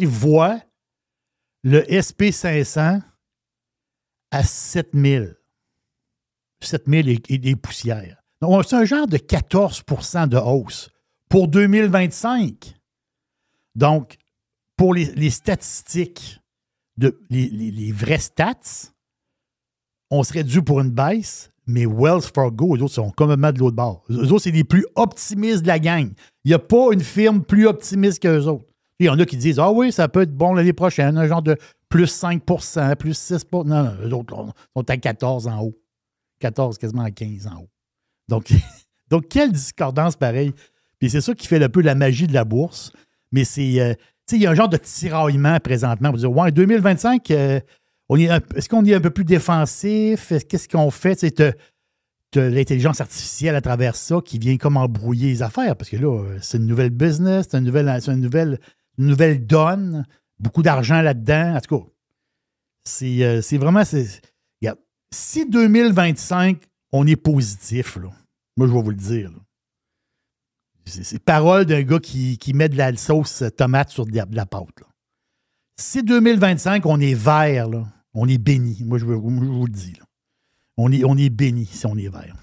Speaker 4: ils voient le SP500 à 7000. 7000 et des poussières. Donc, c'est un genre de 14 % de hausse pour 2025. Donc, pour les statistiques, les vrais stats, on serait dû pour une baisse, mais Wells Fargo, eux autres, sont complètement de l'autre bord. Eux autres, c'est les plus optimistes de la gang. Il n'y a pas une firme plus optimiste qu'eux autres. Il y en a qui disent « Ah oui, ça peut être bon l'année prochaine, un genre de plus 5 %, plus 6 %. » Non, eux autres sont à 14 en haut. 14, quasiment à 15 en haut. Donc quelle discordance pareille. Puis c'est ça qui fait un peu la magie de la bourse. Mais c'est... il y a un genre de tiraillement présentement pour dire « Ouais, 2025... est-ce qu'on est un peu plus défensif? Qu'est-ce qu'on fait? Tu as l'intelligence artificielle à travers ça qui vient comme embrouiller les affaires parce que là, c'est une nouvelle business, c'est une nouvelle donne, beaucoup d'argent là-dedans. En tout cas, c'est vraiment... Regarde, si 2025, on est positif, là, moi, je vais vous le dire. Là, c'est parole d'un gars qui met de la sauce tomate sur de la pâte. Là. Si 2025, on est vert, là, on est béni. Moi, je vous le dis. Là. On est béni si on est vert.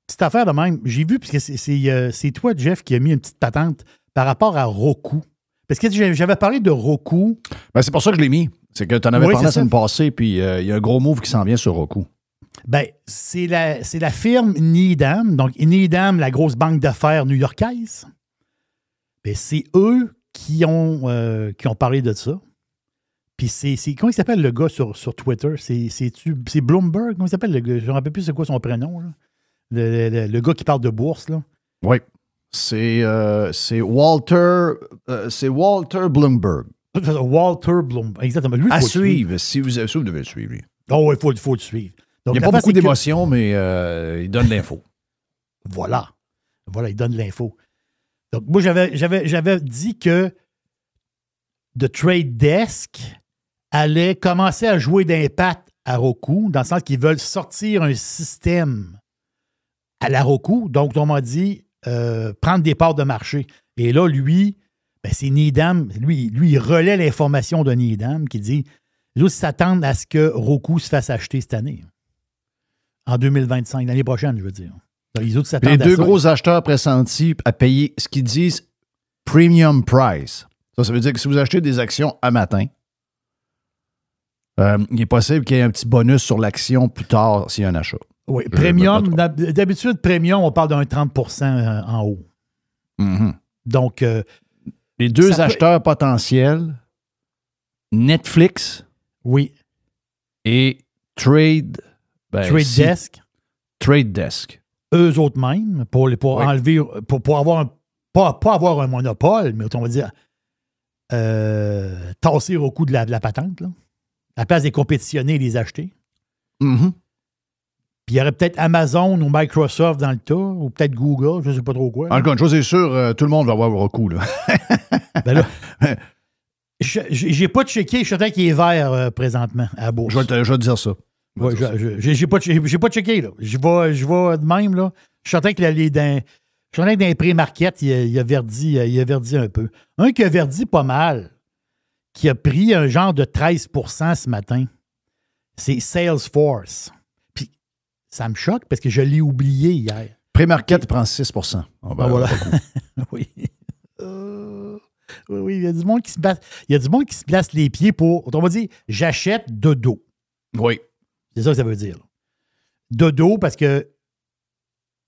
Speaker 4: Petite affaire de même, j'ai vu, parce que c'est toi, Jeff, qui a mis une petite patente par rapport à Roku. Parce que j'avais parlé de Roku.
Speaker 3: Ben, c'est pour ça que je l'ai mis. C'est que tu en avais parlé la semaine passée, puis il y a un gros move qui s'en vient sur Roku.
Speaker 4: Ben, c'est la firme Needham. Donc, Needham, la grosse banque d'affaires new-yorkaise. Ben, c'est eux qui ont parlé de ça. Puis comment il s'appelle le gars sur Twitter? C'est Bloomberg? Comment il s'appelle le gars? Je ne me rappelle plus c'est quoi son prénom. Là. Le gars qui parle de bourse. Là.
Speaker 3: Oui. C'est Walter Bloomberg.
Speaker 4: Walter Bloomberg. Exactement. Lui,
Speaker 3: à suivre, si vous devez le suivre.
Speaker 4: Oh, il faut le suivre. Donc,
Speaker 3: il n'y a pas beaucoup d'émotions, mais il donne l'info.
Speaker 4: Voilà, il donne l'info. Donc, moi, j'avais dit que The Trade Desk allait commencer à jouer d'impact à Roku, dans le sens qu'ils veulent sortir un système à la Roku. Donc, on m'a dit prendre des parts de marché. Et là, lui, ben, c'est Needham. Lui, il relaie l'information de Needham qui dit les autres s'attendent à ce que Roku se fasse acheter cette année. En 2025, l'année prochaine, je veux dire. Donc, les autres s'attendent à ça.
Speaker 3: Les deux gros acheteurs pressentis à payer ce qu'ils disent premium price. Ça veut dire que si vous achetez des actions à matin, il est possible qu'il y ait un petit bonus sur l'action plus tard s'il y a un achat.
Speaker 4: Oui, premium. D'habitude, premium, on parle d'un 30 % en haut.
Speaker 3: Mm-hmm.
Speaker 4: Donc,
Speaker 3: les deux acheteurs potentiels, Netflix et Trade
Speaker 4: Desk.
Speaker 3: Trade Desk.
Speaker 4: Eux autres mêmes, pour enlever, pour avoir pas avoir un monopole, mais on va dire tasser au coup de la patente, là, à la place de les compétitionner et les acheter.
Speaker 3: Mm-hmm.
Speaker 4: Puis il y aurait peut-être Amazon ou Microsoft dans le tas, ou peut-être Google, je ne sais pas trop quoi.
Speaker 3: En tout cas, une chose est sûre, tout le monde va avoir Roku. Là.
Speaker 4: Ben là, j'ai pas checké, je suis certain qu'il est vert présentement à la bourse.
Speaker 3: Je vais te dire ça.
Speaker 4: Ouais, j'ai pas checké, là. Je vais de même, là. Je suis certain que dans les pré-market, il a verdi un peu. Un qui a verdi pas mal, qui a pris un genre de 13 % ce matin, c'est Salesforce. Puis ça me choque parce que je l'ai oublié hier.
Speaker 3: Pré-market, il prend 6 %. Oh, ben,
Speaker 4: voilà. Oui. Oui, il y a du monde qui se place. Il y a du monde qui se place les pieds pour. On va dire, j'achète de dos.
Speaker 3: Oui.
Speaker 4: C'est ça que ça veut dire. De dos, parce que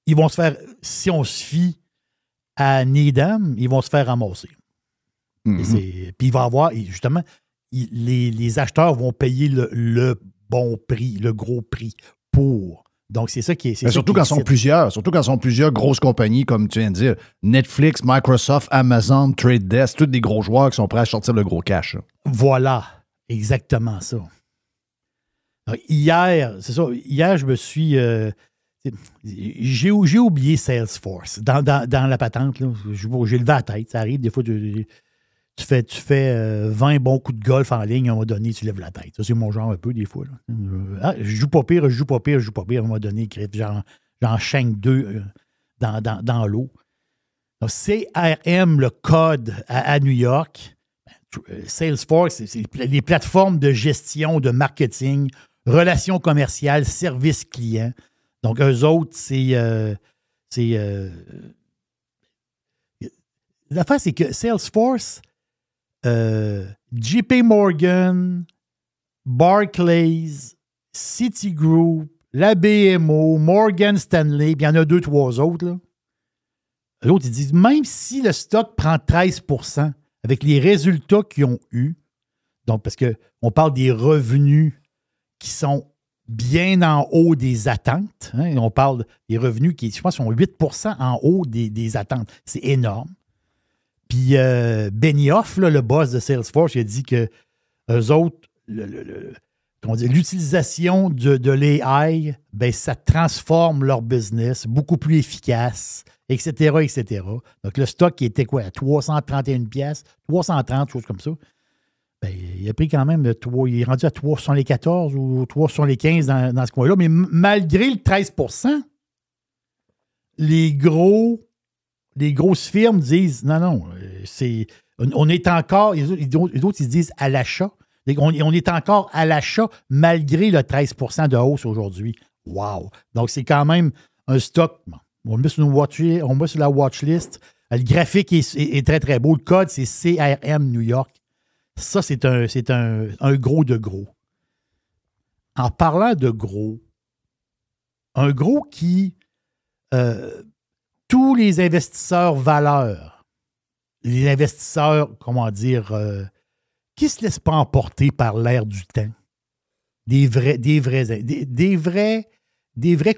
Speaker 4: ils vont se faire, si on se fie à Needham, ils vont se faire ramasser.
Speaker 3: Mm-hmm.
Speaker 4: Puis il va avoir, justement, les acheteurs vont payer le bon prix, le gros prix pour. Donc, c'est ça qui est.
Speaker 3: Surtout quand sont plusieurs grosses compagnies, comme tu viens de dire, Netflix, Microsoft, Amazon, Trade Desk, tous des gros joueurs qui sont prêts à sortir le gros cash. Là.
Speaker 4: Voilà, exactement ça. Alors, hier, je me suis. J'ai oublié Salesforce dans la patente. Là. J'ai levé la tête. Ça arrive, des fois, tu fais 20 bons coups de golf en ligne, à un moment donné, tu lèves la tête. Ça, c'est mon genre un peu, des fois. Là. Je joue pas pire. À un moment donné, j'en chaîne 2 dans l'eau. Donc, CRM, le code à New York. Salesforce, c'est les plateformes de gestion, de marketing, relations commerciales, services clients. Donc, eux autres, l'affaire, c'est que Salesforce, JP Morgan, Barclays, Citigroup, la BMO, Morgan Stanley, puis il y en a 2-3 autres. Là. L'autre, ils disent, même si le stock prend 13% avec les résultats qu'ils ont eus, donc parce qu'on parle des revenus qui sont bien en haut des attentes, hein, on parle des revenus qui, je pense, sont 8% en haut des attentes. C'est énorme. Puis Benioff, là, le boss de Salesforce, il a dit que eux autres, l'utilisation de l'AI, ben, ça transforme leur business, beaucoup plus efficace, etc., etc. Donc, le stock qui était quoi, à 331 pièces, 330, choses comme ça, ben, il a pris quand même, il est rendu à 374 ou 375 dans ce coin-là. Mais malgré le 13%, les grosses firmes disent non, on est encore, les autres, ils disent à l'achat. On est encore à l'achat malgré le 13% de hausse aujourd'hui. Wow! Donc, c'est quand même un stock. On le met sur la watch list. Le graphique est très, très beau. Le code, c'est CRM New York. Ça, c'est un gros de gros. En parlant de gros, un gros qui... tous les investisseurs valeurs, les investisseurs, qui ne se laissent pas emporter par l'air du temps, des vrais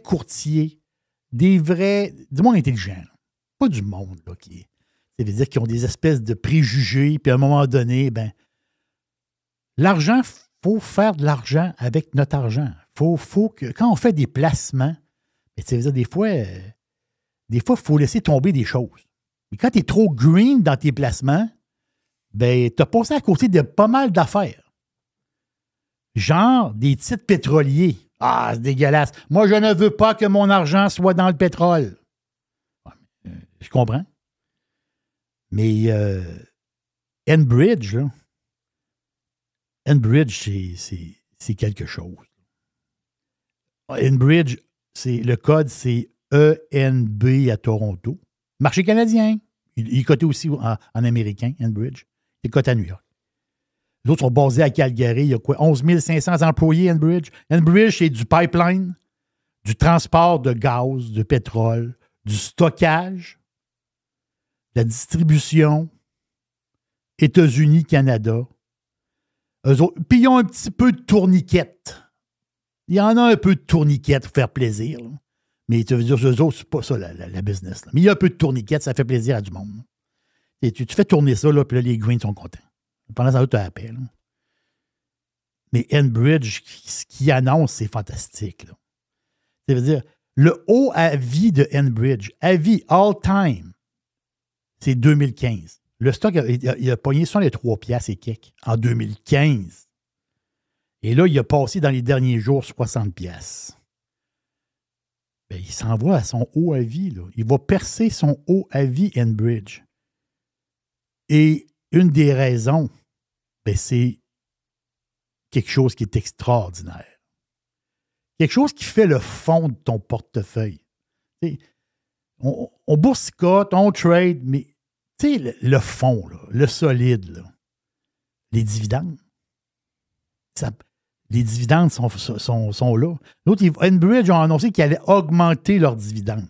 Speaker 4: courtiers, du monde intelligent, pas du monde là, ça veut dire qu'ils ont des espèces de préjugés, puis à un moment donné, ben, l'argent, il faut faire de l'argent avec notre argent. Faut que, quand on fait des placements, ben, ça veut dire des fois, il faut laisser tomber des choses. Mais quand tu es trop green dans tes placements, ben, tu as passé à côté de pas mal d'affaires. Genre des titres pétroliers. Ah, c'est dégueulasse. Moi, je ne veux pas que mon argent soit dans le pétrole. Je comprends. Mais Enbridge, là, c'est quelque chose. Enbridge, le code, c'est ENB à Toronto. Marché canadien. Il est coté aussi en américain, Enbridge. Il est coté à New York. Les autres sont basés à Calgary. Il y a quoi? 11 500 employés, Enbridge. Enbridge, c'est du pipeline, du transport de gaz, de pétrole, du stockage, de la distribution, États-Unis, Canada. Eux autres, puis ils ont un petit peu de tourniquette. Il y en a un peu de tourniquette pour faire plaisir. Là. Mais tu veux dire, eux autres, c'est pas ça la business. Là. Mais il y a un peu de tourniquette, ça fait plaisir à du monde. Et tu fais tourner ça, là, puis là, les Greens sont contents. Pendant ça, tu as appel. Mais Enbridge, ce qu'il annonce, c'est fantastique. Là. Ça veut dire, le haut à vie de Enbridge, à vie, all time, c'est 2015. Le stock, il a pogné sur les 3 piastres et quelques en 2015. Et là, il a passé dans les derniers jours 60 piastres. Ben, il s'en va à son haut à vie. Là. Il va percer son haut à vie, Enbridge. Et une des raisons, ben, c'est quelque chose qui est extraordinaire. Quelque chose qui fait le fond de ton portefeuille. T'sais, on boursicote, on trade, mais le fond, là, le solide, là, les dividendes, les dividendes sont là. L'autre, Enbridge a annoncé qu'ils allaient augmenter leurs dividendes.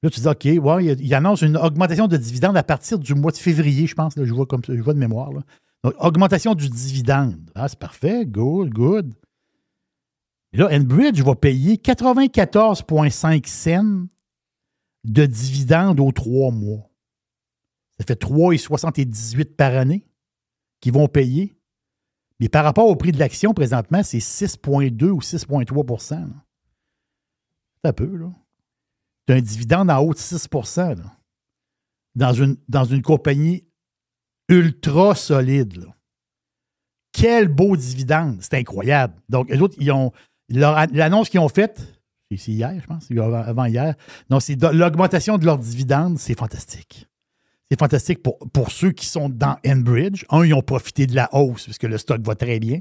Speaker 4: Là, tu dis, OK, ouais, il annonce une augmentation de dividendes à partir du mois de février, je pense. Là, je vois de mémoire. Là. Donc, augmentation du dividende. Ah, c'est parfait. Good, good. Et là, Enbridge va payer 94,5 cents de dividendes aux 3 mois. Ça fait 3,78 par année qu'ils vont payer. Mais par rapport au prix de l'action, présentement, c'est 6,2 ou 6,3 %. C'est un peu, là. Tu as un dividende en haut de 6 % là, dans une compagnie ultra solide. Là. Quel beau dividende! C'est incroyable. Donc, les autres, l'annonce qu'ils ont faite, c'est hier, je pense, avant-hier. Donc, c'est l'augmentation de leur dividende, c'est fantastique. C'est fantastique pour ceux qui sont dans Enbridge. Ils ont profité de la hausse, parce que le stock va très bien.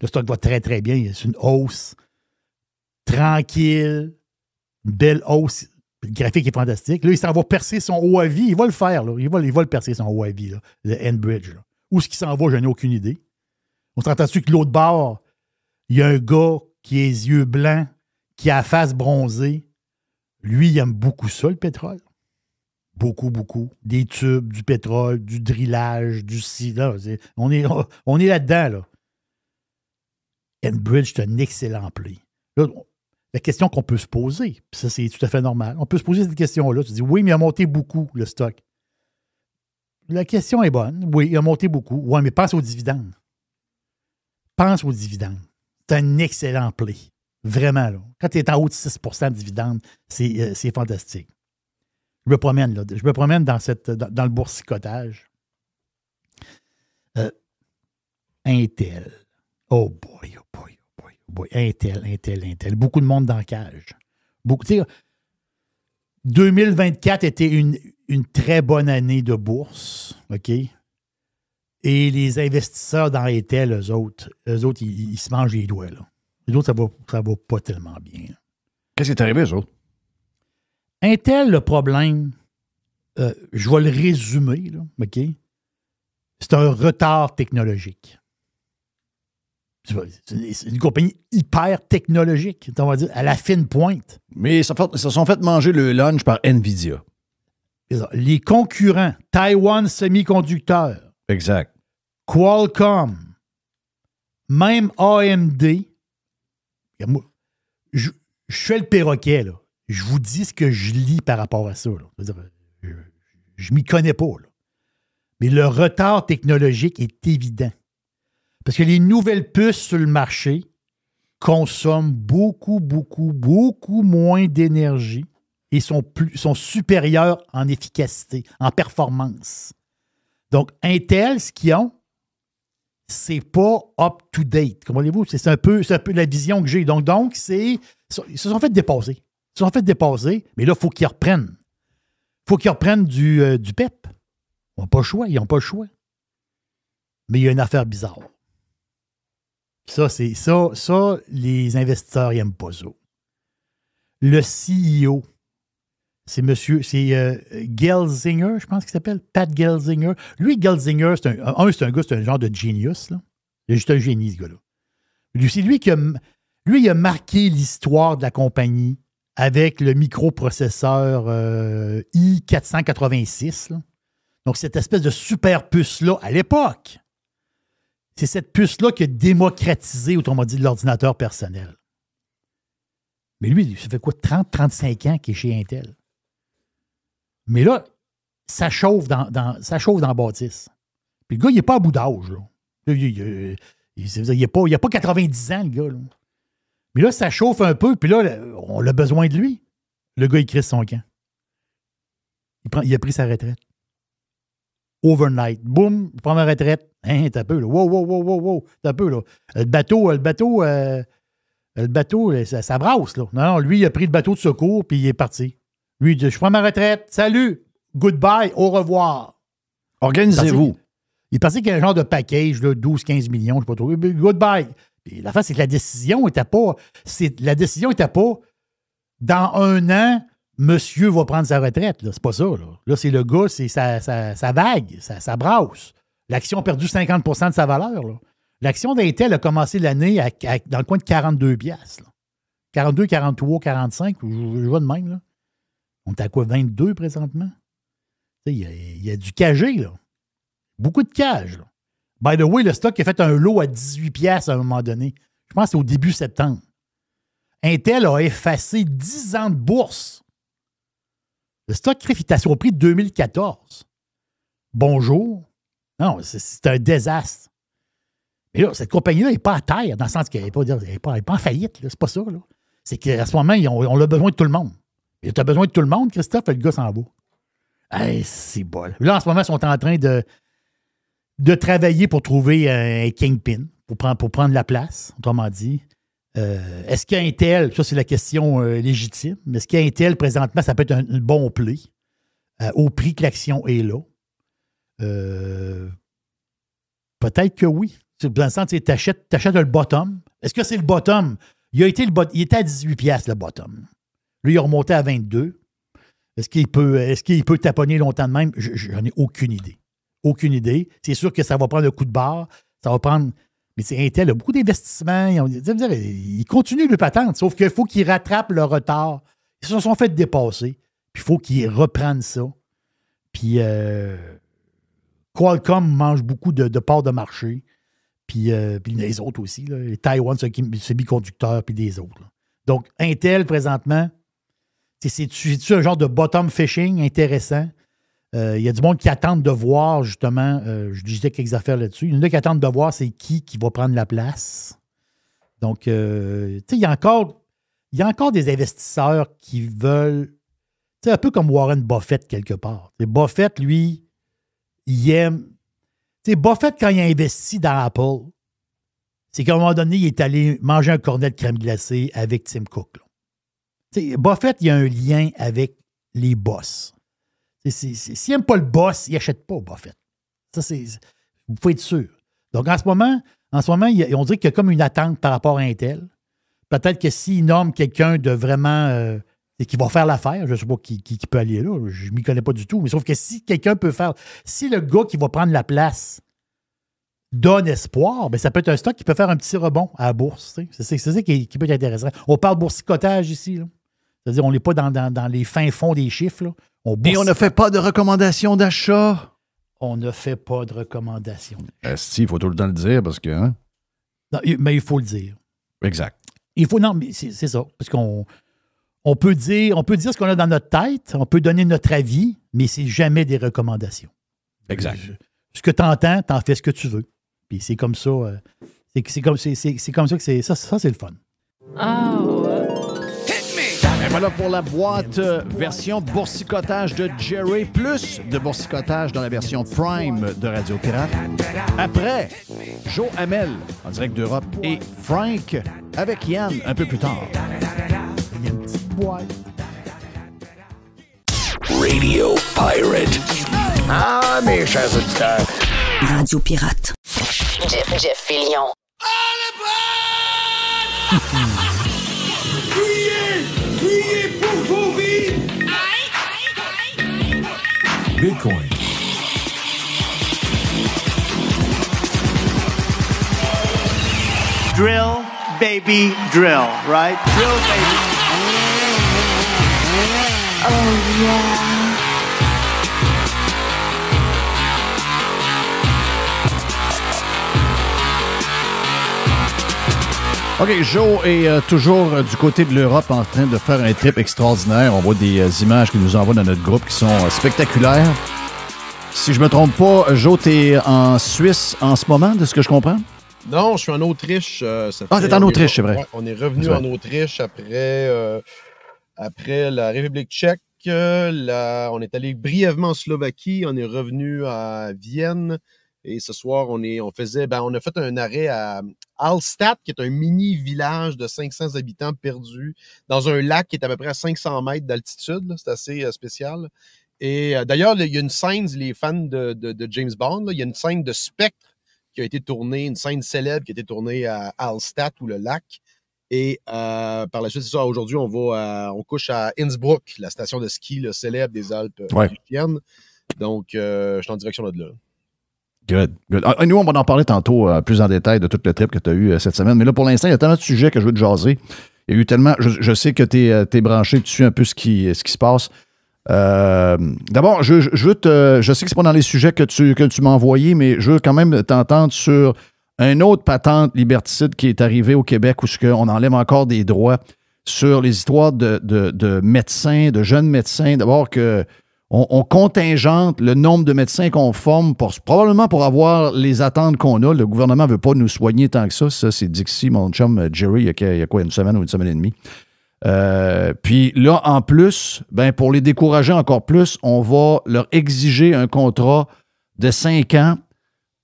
Speaker 4: Le stock va très, très bien. C'est une hausse tranquille, une belle hausse. Le graphique est fantastique. Là, il s'en va percer son haut à vie. Il va le faire, là. Il va le percer, son haut à vie, là, le Enbridge. Là. Où est-ce qu'il s'en va, je n'ai aucune idée. On s'entend-tu que l'autre bord, il y a un gars qui a les yeux blancs, qui a la face bronzée. Lui, il aime beaucoup ça, le pétrole. Beaucoup, beaucoup. Des tubes, du pétrole, du drillage, du sida. On est là-dedans, là. Enbridge, c'est un excellent play. Là, la question qu'on peut se poser, puis ça, c'est tout à fait normal. On peut se poser cette question-là. Tu dis, oui, mais il a monté beaucoup, le stock. La question est bonne. Oui, il a monté beaucoup. Oui, mais pense aux dividendes. Pense aux dividendes. C'est un excellent play. Vraiment, là. Quand tu es en haut de 6 % de dividendes, c'est fantastique. Je me promène, là. Je me promène dans le boursicotage. Intel. Oh boy, oh boy, oh boy, oh boy. Intel. Beaucoup de monde dans la cage. 2024 était une très bonne année de bourse, OK? Et les investisseurs dans Intel, eux autres, ils se mangent les doigts, là. Les autres, ça va pas tellement bien.
Speaker 3: Qu'est-ce qui est arrivé, eux autres?
Speaker 4: Intel, le problème, je vais le résumer, là, OK? C'est un retard technologique. C'est une compagnie hyper technologique, on va dire, à la fine pointe.
Speaker 3: Mais ils se sont fait manger le lunch par NVIDIA.
Speaker 4: Les concurrents, Taiwan Semiconductor,
Speaker 3: Exact.
Speaker 4: Qualcomm, même AMD. Moi, je fais le perroquet, là. Je vous dis ce que je lis par rapport à ça. Là. Je m'y connais pas. Là. Mais le retard technologique est évident. Parce que les nouvelles puces sur le marché consomment beaucoup, beaucoup, beaucoup moins d'énergie et sont supérieures en efficacité, en performance. Donc, Intel, ce qu'ils ont, c'est pas up-to-date. Comprenez-vous? C'est un peu la vision que j'ai. Donc ils se sont fait dépasser. Ils se sont fait dépasser, mais là, il faut qu'ils reprennent. Il faut qu'ils reprennent du PEP. Ils n'ont pas le choix. Mais il y a une affaire bizarre. Ça, les investisseurs n'aiment pas ça. Le CEO, c'est Gelsinger, je pense qu'il s'appelle, Pat Gelsinger. Lui, Gelsinger, c'est un genre de genius. Là. Il est juste un génie, ce gars-là. C'est lui il a marqué l'histoire de la compagnie avec le microprocesseur i486. Là. Donc, cette espèce de super puce-là, à l'époque, c'est cette puce-là qui a démocratisé, autrement dit, l'ordinateur personnel. Mais lui, ça fait quoi, 30-35 ans qu'il est chez Intel? Mais là, ça chauffe dans la bâtisse. Puis le gars, il n'est pas à bout d'âge. Il n'a pas 90 ans, le gars. Là. Mais là, ça chauffe un peu, puis là, on a besoin de lui. Le gars, il crisse son camp. Il a pris sa retraite. Overnight. Boum, il prend ma retraite. Hein, t'as peu, là. Wow. T'as peu, là. Le bateau, ça brasse, là. Non, lui, il a pris le bateau de secours, puis il est parti. Lui, il dit, je prends ma retraite. Salut. Goodbye. Au revoir.
Speaker 3: Organisez-vous.
Speaker 4: Il est parti qu'il y a un genre de package, 12-15 millions, je ne sais pas trop. Goodbye. Puis la fin, c'est que la décision n'était pas. Dans un an, monsieur va prendre sa retraite. Là. C'est pas ça. Là, c'est le gars, c'est sa vague, ça brasse. L'action a perdu 50 % de sa valeur. Là. L'action d'Intel a commencé l'année dans le coin de 42 piastres. 42, 43, 45, je vois de même. Là. On est à quoi, 22 présentement? Il y a du cagé, là. Beaucoup de cash, là. By the way, le stock a fait un lot à 18$ à un moment donné. Je pense que c'est au début septembre. Intel a effacé 10 ans de bourse. Le stock CRIF est au prix de 2014. Bonjour. Non, c'est un désastre. Mais là, cette compagnie-là n'est pas à terre, dans le sens qu'elle n'est pas en faillite. C'est pas ça. Là. C'est qu'à ce moment, on a besoin de tout le monde. Et tu as besoin de tout le monde, Christophe, et le gars s'en va. Hey, c'est bol. Là, en ce moment, ils sont en train de travailler pour trouver un kingpin, pour prendre la place, autrement dit. Est-ce qu'Intel, ça c'est la question légitime, mais est-ce qu'Intel, présentement, ça peut être un bon play au prix que l'action est là? Peut-être que oui. Dans le sens, tu achètes le bottom. Est-ce que c'est le bottom? Il était à 18$ le bottom. Lui, il a remonté à 22. Est-ce qu'il peut taponner longtemps de même? J'en ai aucune idée. Aucune idée. C'est sûr que ça va prendre un coup de barre. Ça va prendre... Mais Intel a beaucoup d'investissements. Ils continuent de patente, sauf qu'il faut qu'ils rattrapent le retard. Ils se sont fait dépasser. Puis il faut qu'ils reprennent ça. Puis Qualcomm mange beaucoup de parts de marché. Puis les autres aussi. Là, les Taiwan semi-conducteurs, puis des autres. Là. Donc, Intel, présentement, c'est-tu un genre de bottom fishing intéressant? Il y a du monde qui attend de voir, justement, je disais quelques affaires là-dessus. Il y en a qui attendent de voir c'est qui va prendre la place. Donc, il y a encore des investisseurs qui veulent, un peu comme Warren Buffett quelque part. Buffett, lui, il aime... Buffett, quand il a investi dans Apple, c'est qu'à un moment donné, il est allé manger un cornet de crème glacée avec Tim Cook. Buffett, il a un lien avec les boss. S'il n'aime pas le boss, il n'achète pas Buffett. Ça, vous pouvez être sûr. Donc, en ce moment, on dirait qu'il y a comme une attente par rapport à Intel. Peut-être que s'il nomme quelqu'un de vraiment... qui va faire l'affaire, je ne sais pas qui peut aller là, je ne m'y connais pas du tout, mais sauf que si quelqu'un peut faire... Si le gars qui va prendre la place donne espoir, bien, ça peut être un stock qui peut faire un petit rebond à la bourse. C'est ça qui peut être intéressant. On parle boursicotage ici. Là. C'est-à-dire, on n'est pas dans les fins fonds des chiffres. Là.
Speaker 3: Et on ne fait pas de recommandations d'achat.
Speaker 4: On ne fait pas de recommandations.
Speaker 3: Il faut tout le temps le dire parce que... Hein?
Speaker 4: Non, mais il faut le dire.
Speaker 3: Exact.
Speaker 4: Non, mais c'est ça. Parce qu'on peut dire ce qu'on a dans notre tête, on peut donner notre avis, mais c'est jamais des recommandations.
Speaker 3: Exact.
Speaker 4: Ce que tu entends, tu en fais ce que tu veux. Puis c'est comme ça. C'est comme ça que c'est. Ça, c'est le fun.
Speaker 6: Oh.
Speaker 3: Et voilà pour la boîte version boursicotage de Jerry, plus de boursicotage dans la version Prime de Radio Pirate. Après, Joe Hamel en direct d'Europe et Frank avec Yann un peu plus tard.
Speaker 4: Il y a une petite boîte.
Speaker 2: Radio Pirate.
Speaker 7: Ah, mes chers auditeurs.
Speaker 1: Radio Pirate.
Speaker 8: Jeff Fillion.
Speaker 7: Priez pour vos vies.
Speaker 2: Bitcoin.
Speaker 9: Drill, baby, drill, right? Drill, baby.
Speaker 1: Oh, yeah.
Speaker 3: OK, Joe est toujours du côté de l'Europe en train de faire un trip extraordinaire. On voit des images qu'il nous envoie dans notre groupe qui sont spectaculaires. Si je me trompe pas, Joe, t'es en Suisse en ce moment, de ce que je comprends?
Speaker 10: Non, je suis en Autriche.
Speaker 3: T'es en Autriche, c'est vrai.
Speaker 10: Ouais, on est revenu en Autriche après la République tchèque. On est allé brièvement en Slovaquie. On est revenu à Vienne. Et ce soir, on a fait un arrêt à Hallstatt, qui est un mini-village de 500 habitants perdus dans un lac qui est à peu près à 500 mètres d'altitude. C'est assez spécial. Et d'ailleurs, il y a une scène, les fans de James Bond, il y a une scène de Spectre qui a été tournée, une scène célèbre qui a été tournée à Hallstatt ou le lac. Et par la suite, c'est ça, aujourd'hui, on couche à Innsbruck, la station de ski célèbre des Alpes autrichiennes. Donc, je suis en direction de là.
Speaker 3: Good. Nous, on va en parler tantôt plus en détail de tout le trip que tu as eu cette semaine. Mais là, pour l'instant, il y a tellement de sujets que je veux te jaser. Il y a eu tellement... Je sais que tu es branché, tu suis un peu ce qui se passe. D'abord, je sais que c'est pas dans les sujets que tu m'as envoyés, mais je veux quand même t'entendre sur un autre patente liberticide qui est arrivé au Québec où on enlève encore des droits sur les histoires de médecins, de jeunes médecins. D'abord on contingente le nombre de médecins qu'on forme probablement pour avoir les attentes qu'on a. Le gouvernement ne veut pas nous soigner tant que ça. Ça, c'est Dixie, mon chum Jerry, il y a quoi, une semaine ou une semaine et demie. Puis là, en plus, pour les décourager encore plus, on va leur exiger un contrat de 5 ans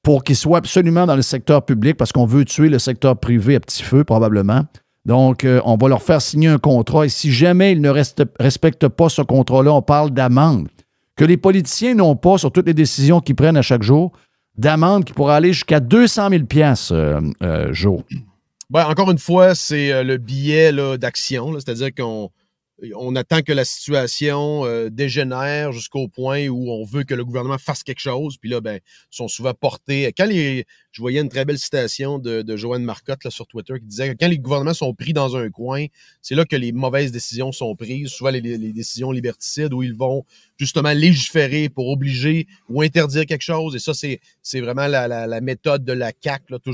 Speaker 3: pour qu'ils soient absolument dans le secteur public parce qu'on veut tuer le secteur privé à petit feu, probablement. Donc, on va leur faire signer un contrat et si jamais ils ne respectent pas ce contrat-là, on parle d'amende que les politiciens n'ont pas sur toutes les décisions qu'ils prennent à chaque jour, d'amende qui pourrait aller jusqu'à 200 000 $ jour.
Speaker 10: Encore une fois, c'est le biais d'action, c'est-à-dire qu'on attend que la situation dégénère jusqu'au point où on veut que le gouvernement fasse quelque chose, puis là, ils sont souvent portés. Je voyais une très belle citation de Joanne Marcotte là, sur Twitter qui disait que quand les gouvernements sont pris dans un coin, c'est là que les mauvaises décisions sont prises, souvent les décisions liberticides où ils vont justement légiférer pour obliger ou interdire quelque chose. Et ça, c'est vraiment la méthode de la CAQ, là, c'est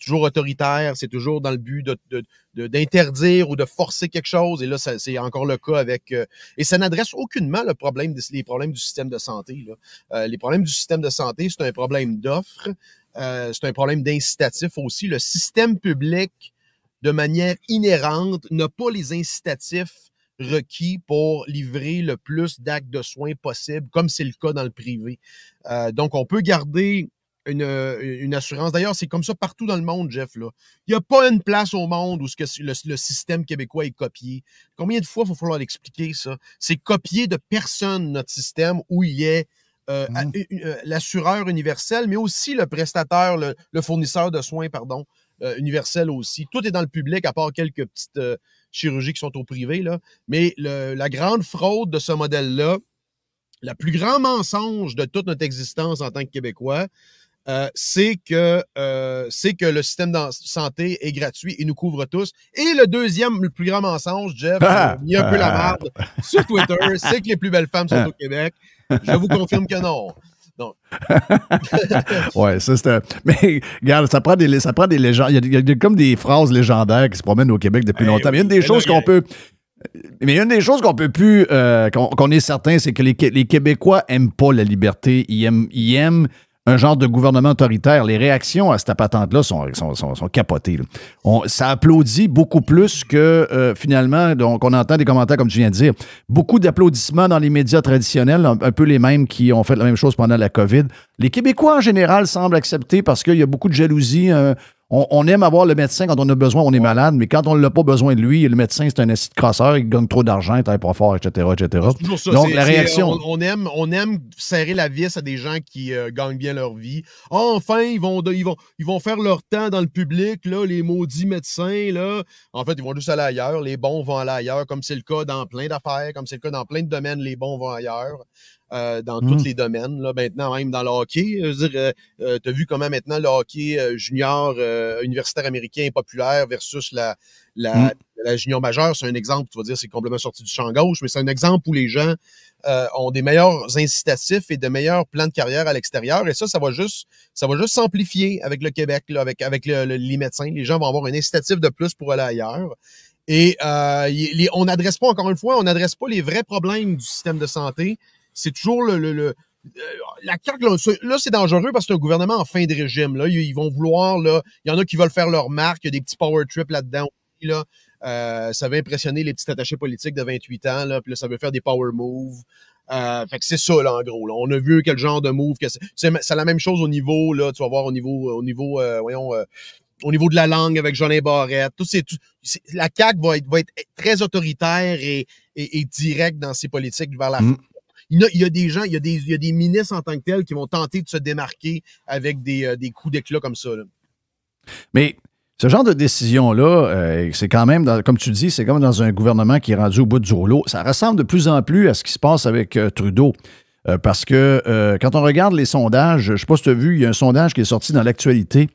Speaker 10: toujours autoritaire, c'est toujours dans le but d'interdire ou de forcer quelque chose. Et là, c'est encore le cas avec... et ça n'adresse aucunement les problèmes du système de santé. Là. Les problèmes du système de santé, c'est un problème d'offre. C'est un problème d'incitatif aussi. Le système public, de manière inhérente, n'a pas les incitatifs requis pour livrer le plus d'actes de soins possible, comme c'est le cas dans le privé. Donc, on peut garder une assurance. D'ailleurs, c'est comme ça partout dans le monde, Jeff. Là. Il n'y a pas une place au monde où le système québécois est copié. Combien de fois il va falloir l'expliquer, ça? C'est copié de personne, notre système, où il y a l'assureur universel, mais aussi le prestataire, le fournisseur de soins, universel aussi. Tout est dans le public, à part quelques petites chirurgies qui sont au privé. Là. Mais la grande fraude de ce modèle-là, le plus grand mensonge de toute notre existence en tant que Québécois, c'est que le système de santé est gratuit et nous couvre tous. Et le plus grand mensonge, Jeff, il y a un peu la merde sur Twitter, c'est que les plus belles femmes sont au Québec. Je vous confirme que non.
Speaker 3: Ouais, ça c'était. Mais regarde, ça prend des légendes. Il y a comme des phrases légendaires qui se promènent au Québec depuis longtemps. Mais une des choses qu'on peut. Mais une des choses qu'on peut plus, qu'on est certain, c'est que les Québécois n'aiment pas la liberté. Ils aiment un genre de gouvernement autoritaire. Les réactions à cette patente-là sont capotées. Là. Ça applaudit beaucoup plus que, finalement, donc on entend des commentaires, comme tu viens de dire, beaucoup d'applaudissements dans les médias traditionnels, un peu les mêmes qui ont fait la même chose pendant la COVID. Les Québécois, en général, semblent accepter parce qu'il y a beaucoup de jalousie. On aime avoir le médecin quand on a besoin, on est malade, mais quand on n'a pas besoin de lui, le médecin, c'est un assis de crasseur, il gagne trop d'argent, il travaille pas fort, etc., etc.
Speaker 10: C'est toujours ça.
Speaker 3: Donc, la réaction...
Speaker 10: On aime serrer la vis à des gens qui gagnent bien leur vie. Enfin, ils vont faire leur temps dans le public, là, les maudits médecins, là. En fait, ils vont juste aller ailleurs. Les bons vont aller ailleurs, comme c'est le cas dans plein d'affaires, comme c'est le cas dans plein de domaines, les bons vont ailleurs. Dans tous les domaines. Là, maintenant, même dans le hockey. Je veux dire, tu as vu comment maintenant le hockey junior universitaire américain est populaire versus la junior majeure. C'est un exemple, tu vas dire, c'est complètement sorti du champ gauche, mais c'est un exemple où les gens ont des meilleurs incitatifs et de meilleurs plans de carrière à l'extérieur. Et ça va juste s'amplifier avec le Québec, là, avec les médecins. Les gens vont avoir un incitatif de plus pour aller ailleurs. Et on n'adresse pas, encore une fois, les vrais problèmes du système de santé. C'est toujours la CAQ, là, c'est dangereux parce que c'est un gouvernement en fin de régime. Là. Ils vont vouloir, là, il y en a qui veulent faire leur marque, il y a des petits power trips là-dedans. Là. Ça va impressionner les petits attachés politiques de 28 ans, là, puis là, ça veut faire des power moves. Fait que c'est ça, là, en gros. Là. On a vu quel genre de move que c'est la même chose au niveau, là, tu vas voir au niveau de la langue avec Jolin Barrette. La CAQ va être très autoritaire et direct dans ses politiques vers la fin. Il y a des gens, il y a des ministres en tant que tels qui vont tenter de se démarquer avec des coups d'éclat comme ça. Là.
Speaker 3: Mais ce genre de décision-là, c'est quand même, comme tu dis, c'est comme dans un gouvernement qui est rendu au bout du rouleau. Ça ressemble de plus en plus à ce qui se passe avec Trudeau. Parce que quand on regarde les sondages, je ne sais pas si tu as vu, il y a un sondage qui est sorti dans l'actualité.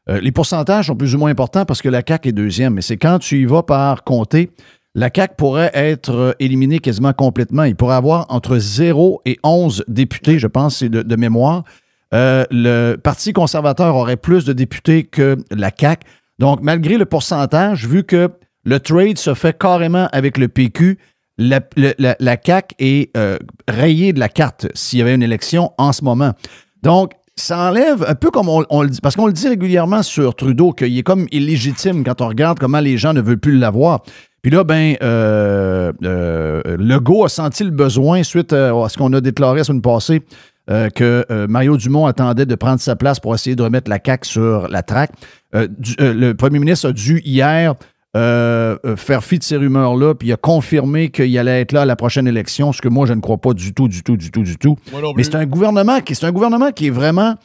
Speaker 3: Les pourcentages sont plus ou moins importants parce que la CAQ est deuxième. Mais c'est quand tu y vas par comté. la CAQ pourrait être éliminée quasiment complètement. Il pourrait avoir entre 0 et 11 députés, je pense, c'est de mémoire. Le Parti conservateur aurait plus de députés que la CAQ. Donc, malgré le pourcentage, vu que le trade se fait carrément avec le PQ, la CAQ est rayée de la carte s'il y avait une élection en ce moment. Donc, ça enlève un peu comme on le dit, parce qu'on le dit régulièrement sur Trudeau, qu'il est comme illégitime quand on regarde comment les gens ne veulent plus l'avoir. Puis là, Legault a senti le besoin, suite à ce qu'on a déclaré la semaine passée, que Mario Dumont attendait de prendre sa place pour essayer de remettre la CAQ sur la traque. Le premier ministre a dû hier faire fi de ces rumeurs-là, puis il a confirmé qu'il allait être là à la prochaine élection, ce que moi, je ne crois pas du tout. Mais c'est un gouvernement qui est vraiment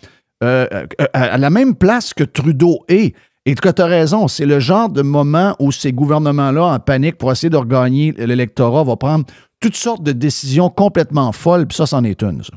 Speaker 3: à la même place que Trudeau est. Et tu as raison, c'est le genre de moment où ces gouvernements-là, en panique pour essayer de regagner l'électorat, vont prendre toutes sortes de décisions complètement folles, puis ça, c'en est une, ça.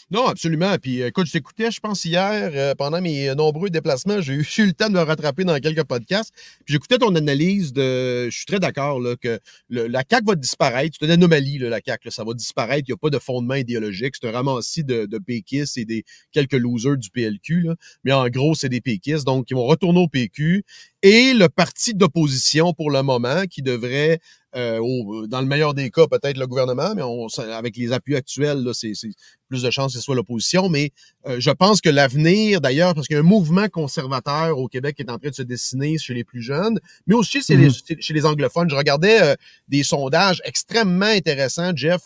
Speaker 10: Non, absolument. Puis écoute, je t'écoutais, je pense, hier, pendant mes nombreux déplacements, j'ai eu le temps de me rattraper dans quelques podcasts. Puis j'écoutais ton analyse je suis très d'accord là, que la CAQ va disparaître. C'est une anomalie, là, la CAQ. Là, ça va disparaître. Il n'y a pas de fondement idéologique. C'est un ramassis de péquistes et des quelques losers du PLQ. Là. Mais en gros, c'est des péquistes. Donc, ils vont retourner au PQ. Et le parti d'opposition, pour le moment, qui devrait... dans le meilleur des cas, peut-être le gouvernement, mais avec les appuis actuels, là, c'est plus de chances que ce soit l'opposition. Mais je pense que l'avenir, d'ailleurs, parce qu'il y a un mouvement conservateur au Québec qui est en train de se dessiner chez les plus jeunes, mais aussi chez les anglophones. Je regardais des sondages extrêmement intéressants, Jeff,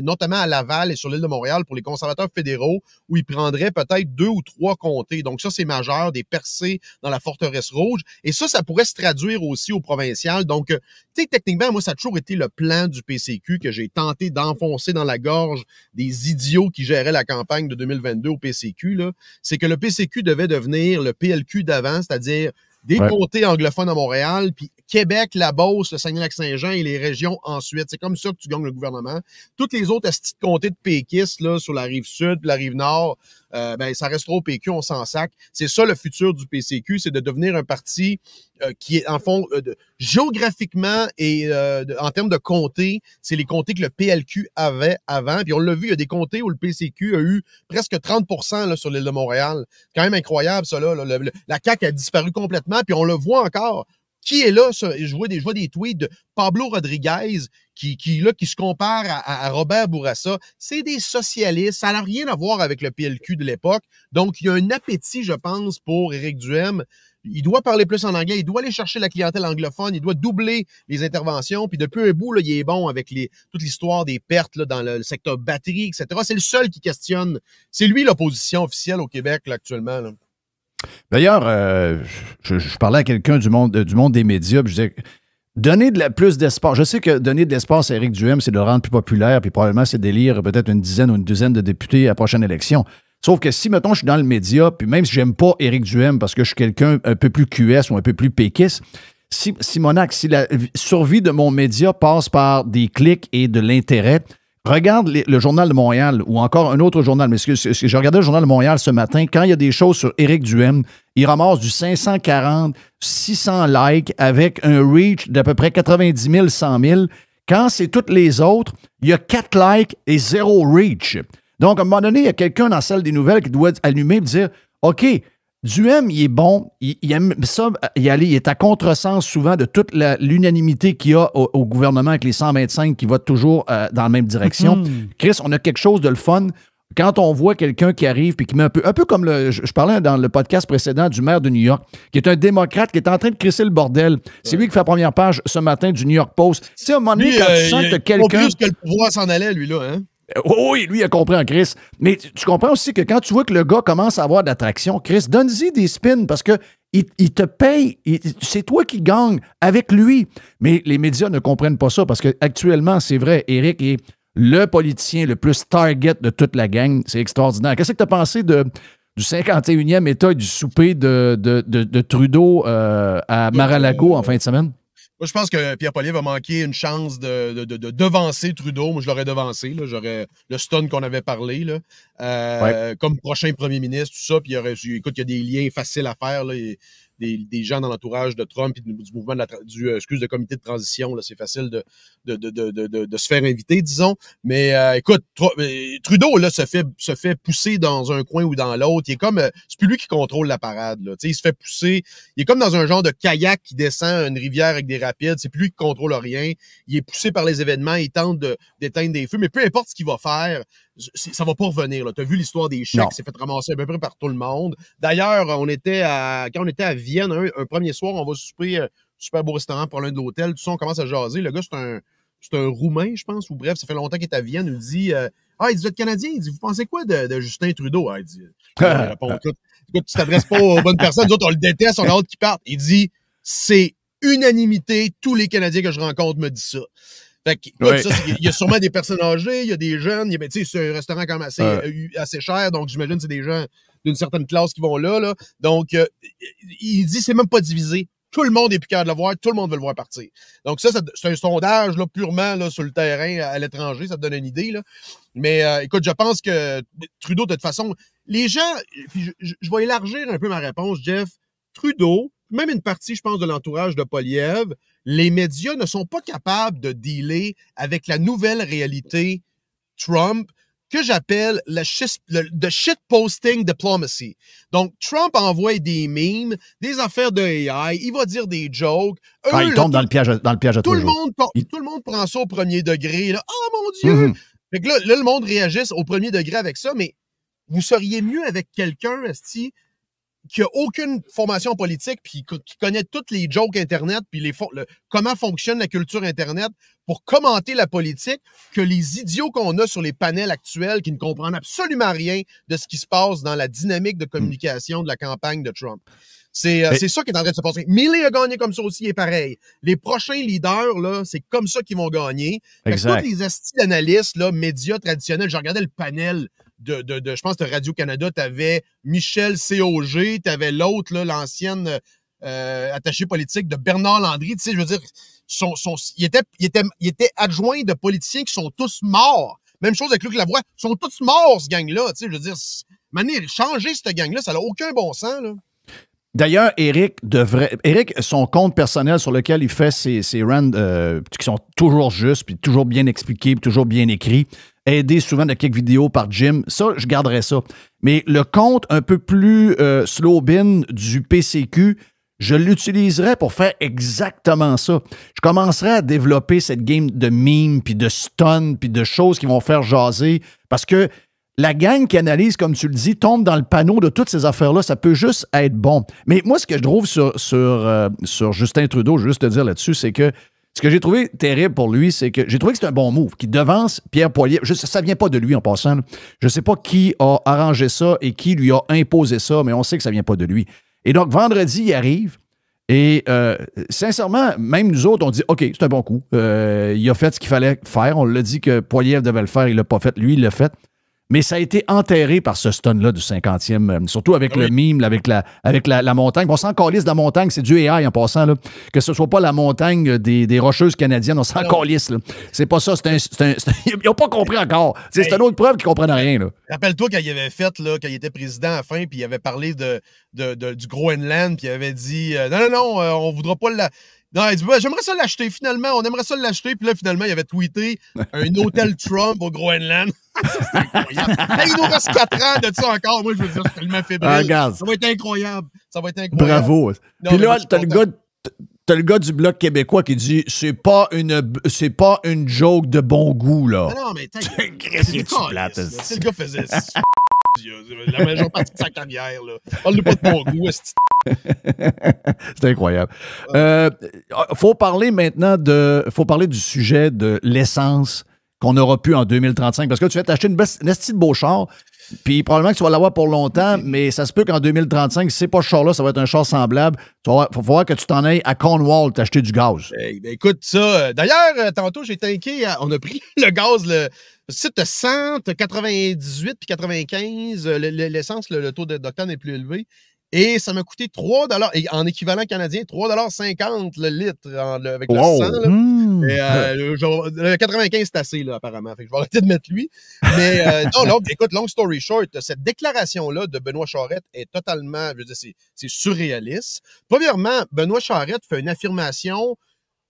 Speaker 10: notamment à Laval et sur l'île de Montréal pour les conservateurs fédéraux, où ils prendraient peut-être 2 ou 3 comtés. Donc ça, c'est majeur, des percées dans la forteresse rouge. Et ça pourrait se traduire aussi au provincial. Donc, tu sais, techniquement, moi, ça a toujours été le plan du PCQ que j'ai tenté d'enfoncer dans la gorge des idiots qui géraient la campagne de 2022 au PCQ, là. C'est que le PCQ devait devenir le PLQ d'avant, c'est-à-dire des comtés anglophones à Montréal, puis Québec, la Beauce, le Saguenay-Lac-Saint-Jean et les régions ensuite. C'est comme ça que tu gagnes le gouvernement. Toutes les autres petites comtés de péquistes là, sur la rive sud, la rive nord, ça restera au PQ, on s'en sac. C'est ça le futur du PCQ, c'est de devenir un parti qui est, en fond, géographiquement et en termes de comtés, c'est les comtés que le PLQ avait avant. Puis on l'a vu, il y a des comtés où le PCQ a eu presque 30% là, sur l'île de Montréal. C'est quand même incroyable, ça. Là. La CAQ a disparu complètement, puis on le voit encore. Qui est là? Je vois des tweets de Pablo Rodriguez qui se compare à Robert Bourassa. C'est des socialistes. Ça n'a rien à voir avec le PLQ de l'époque. Donc, il y a un appétit, je pense, pour Éric Duhaime. Il doit parler plus en anglais. Il doit aller chercher la clientèle anglophone. Il doit doubler les interventions. Puis depuis un bout, là, il est bon avec toute l'histoire des pertes là, dans le secteur batterie, etc. C'est le seul qui questionne. C'est lui l'opposition officielle au Québec là, actuellement. Là.
Speaker 3: D'ailleurs, je parlais à quelqu'un du monde des médias, puis je disais, donner plus d'espace. Je sais que donner de l'espace à Éric Duhaime, c'est de le rendre plus populaire, puis probablement c'est d'élire peut-être une dizaine ou une douzaine de députés à la prochaine élection. Sauf que si, mettons, je suis dans le média, puis même si j'aime pas Éric Duhaime parce que je suis quelqu'un un peu plus QS ou un peu plus péquiste, si la survie de mon média passe par des clics et de l'intérêt, regarde le Journal de Montréal ou encore un autre journal. Mais je regardais le Journal de Montréal ce matin. Quand il y a des choses sur Éric Duhaime, il ramasse du 540, 600 likes avec un reach d'à peu près 90 000, 100 000. Quand c'est toutes les autres, il y a 4 likes et 0 reach. Donc, à un moment donné, il y a quelqu'un dans la salle des nouvelles qui doit allumer et dire « OK, Duhaime, il est bon, il aime ça y aller, il est à contresens souvent de toute l'unanimité qu'il y a au gouvernement avec les 125 qui votent toujours dans la même direction. Chris, on a quelque chose de le fun. Quand on voit quelqu'un qui arrive et qui met un peu comme je parlais dans le podcast précédent du maire de New York, qui est un démocrate qui est en train de crisser le bordel. C'est lui qui fait la première page ce matin du New York Post. Tu sais, à un moment donné, quand tu sens que quelqu'un...
Speaker 10: plus que le pouvoir s'en allait, lui, là, hein?
Speaker 3: Oui, lui, il a compris en Chris. Mais tu comprends aussi que quand tu vois que le gars commence à avoir de l'attraction, Chris, donne-y des spins parce que il te paye. C'est toi qui gagnes avec lui. Mais les médias ne comprennent pas ça parce qu'actuellement, c'est vrai, Éric est le politicien le plus target de toute la gang. C'est extraordinaire. Qu'est-ce que tu as pensé du 51e État et du souper de Trudeau à Mar-a-Lago en fin de semaine?
Speaker 10: Moi, je pense que Pierre Poilievre va manquer une chance de devancer Trudeau. Moi, je l'aurais devancé. Là. J'aurais le stun qu'on avait parlé là, comme prochain premier ministre, tout ça. Puis, écoute, il y a des liens faciles à faire. Là, des gens dans l'entourage de Trump et du mouvement de comité de transition. Là, c'est facile de se faire inviter, disons. Mais écoute, Trudeau là, se fait pousser dans un coin ou dans l'autre. Il est comme c'est plus lui qui contrôle la parade. Là. Il se fait pousser. Il est comme dans un genre de kayak qui descend une rivière avec des rapides. C'est plus lui qui contrôle rien. Il est poussé par les événements. Il tente d'éteindre des feux. Mais peu importe ce qu'il va faire, ça va pas revenir. Tu as vu l'histoire des chèques, c'est fait ramasser à peu près par tout le monde. D'ailleurs, quand on était à Vienne, un premier soir, on va souper super beau restaurant pour l'un de l'hôtel. Tout ça, on commence à jaser. Le gars, c'est un Roumain, je pense, ou bref, ça fait longtemps qu'il est à Vienne. Il nous dit il dit, vous êtes Canadien? Il dit, vous pensez quoi de Justin Trudeau? Il dit, écoute, tu t'adresses pas aux bonnes personnes, nous autres, on le déteste, on a hâte qu'il parte. Il dit, c'est unanimité, tous les Canadiens que je rencontre me disent ça. Fait que, écoute, il y a sûrement des personnes âgées, il y a des jeunes, c'est un restaurant quand même assez cher, donc j'imagine que c'est des gens d'une certaine classe qui vont là. Donc, il dit, c'est même pas divisé. Tout le monde est plus capable de le voir, tout le monde veut le voir partir. Donc ça c'est un sondage là, purement là, sur le terrain à l'étranger, ça te donne une idée. Là. Mais écoute, je pense que Trudeau, de toute façon, les gens, puis je vais élargir un peu ma réponse, Jeff. Trudeau, même une partie, je pense, de l'entourage de Poilievre, les médias ne sont pas capables de dealer avec la nouvelle réalité Trump, que j'appelle le shitposting diplomacy. Donc, Trump envoie des memes, des affaires de AI, il va dire des jokes.
Speaker 3: Il tombe dans le piège à
Speaker 10: tout le monde prend ça au premier degré. Là. Oh mon Dieu! Fait que là, le monde réagisse au premier degré avec ça, mais vous seriez mieux avec quelqu'un, esti, qui n'a aucune formation politique, puis qui connaît toutes les jokes Internet, puis comment fonctionne la culture Internet pour commenter la politique, que les idiots qu'on a sur les panels actuels qui ne comprennent absolument rien de ce qui se passe dans la dynamique de communication de la campagne de Trump. C'est ça qui est en train de se passer. Milley a gagné comme ça aussi, et pareil. Les prochains leaders, là, c'est comme ça qu'ils vont gagner. Tous les astis d'analystes, là, médias traditionnels, je regardais le panel je pense, de Radio-Canada, tu avais Michel COG, tu avais l'autre, l'ancienne attachée politique de Bernard Landry. Tu sais, je veux dire, il était adjoint de politiciens qui sont tous morts. Même chose avec Luc Lavoie. Ils sont tous morts, ce gang-là. Tu sais, je veux dire, changer cette gang-là, ça n'a aucun bon sens, là.
Speaker 3: D'ailleurs, Éric, son compte personnel sur lequel il fait ses runs qui sont toujours justes, puis toujours bien expliqués, puis toujours bien écrits, aidé souvent de quelques vidéos par Jim, ça, je garderais ça. Mais le compte un peu plus slow-bin du PCQ, je l'utiliserais pour faire exactement ça. Je commencerais à développer cette game de memes, puis de stun, puis de choses qui vont faire jaser, parce que la gang qui analyse, comme tu le dis, tombe dans le panneau de toutes ces affaires-là. Ça peut juste être bon. Mais moi, ce que je trouve sur Justin Trudeau, je veux juste te dire là-dessus, c'est que ce que j'ai trouvé terrible pour lui, c'est que j'ai trouvé que c'est un bon move, qui devance Pierre Poilievre. Ça ne vient pas de lui en passant. Là. Je ne sais pas qui a arrangé ça et qui lui a imposé ça, mais on sait que ça ne vient pas de lui. Et donc, vendredi, il arrive. Et sincèrement, même nous autres, on dit « OK, c'est un bon coup. Il a fait ce qu'il fallait faire. On l'a dit que Poilievre devait le faire. Il ne l'a pas fait. Lui, il l'a fait. » Mais ça a été enterré par ce stun-là du 50e, surtout avec le mime, avec la montagne. On s'en calisse de la montagne, c'est du AI en passant. Là. Que ce soit pas la montagne des Rocheuses canadiennes, on s'en calisse. C'est pas ça, ils n'ont pas compris encore. C'est une autre preuve qu'ils ne comprennent rien. Là.
Speaker 10: Rappelle-toi quand il avait fait, là, quand il était président à la fin, puis il avait parlé du Groenland, puis il avait dit non, on voudra pas la... Non, il dit, j'aimerais ça l'acheter, finalement. On aimerait ça l'acheter. Puis là, finalement, il avait tweeté un hôtel Trump au Groenland. C'est incroyable. Là, il nous reste 4 ans de ça encore. Moi, je veux dire, je suis tellement fébrile. Ça va être incroyable.
Speaker 3: Bravo. Puis là, t'as le gars du Bloc québécois qui dit c'est pas une joke de bon goût, là.
Speaker 10: Non, mais c'est plate. Si le gars faisait la majeure partie de sa carrière, là. Parle-nous pas de bon goût,
Speaker 3: c'est incroyable. Faut parler maintenant faut parler du sujet de l'essence qu'on aura pu en 2035. Parce que tu vas t'acheter une petite beau char, puis probablement que tu vas l'avoir pour longtemps, mais ça se peut qu'en 2035, si c'est pas ce char-là, ça va être un char semblable. Il va falloir que tu t'en ailles à Cornwall t'acheter du gaz.
Speaker 10: Écoute, ça. D'ailleurs, tantôt, j'ai tanké. On a pris le gaz, tu as 100, tu as 98 puis 95. L'essence, le taux d'octane est plus élevé. Et ça m'a coûté 3 $, et en équivalent canadien, 3,50 $ le litre avec le
Speaker 3: Wow.
Speaker 10: sang. Là. Et, le 95, c'est assez, là, apparemment. Fait que je vais arrêter de mettre lui. Mais non, écoute, long story short, cette déclaration-là de Benoît Charette est totalement, je veux dire, c'est surréaliste. Premièrement, Benoît Charette fait une affirmation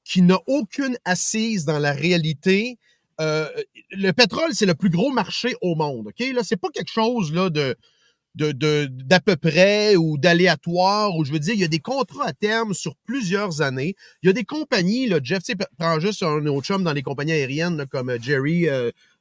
Speaker 10: qui n'a aucune assise dans la réalité. Le pétrole, c'est le plus gros marché au monde. OK? Là, c'est pas quelque chose là, d'à peu près ou d'aléatoire, où je veux dire, il y a des contrats à terme sur plusieurs années. Il y a des compagnies, là, Jeff, tu sais, prends juste un autre chum dans les compagnies aériennes, là, comme Jerry,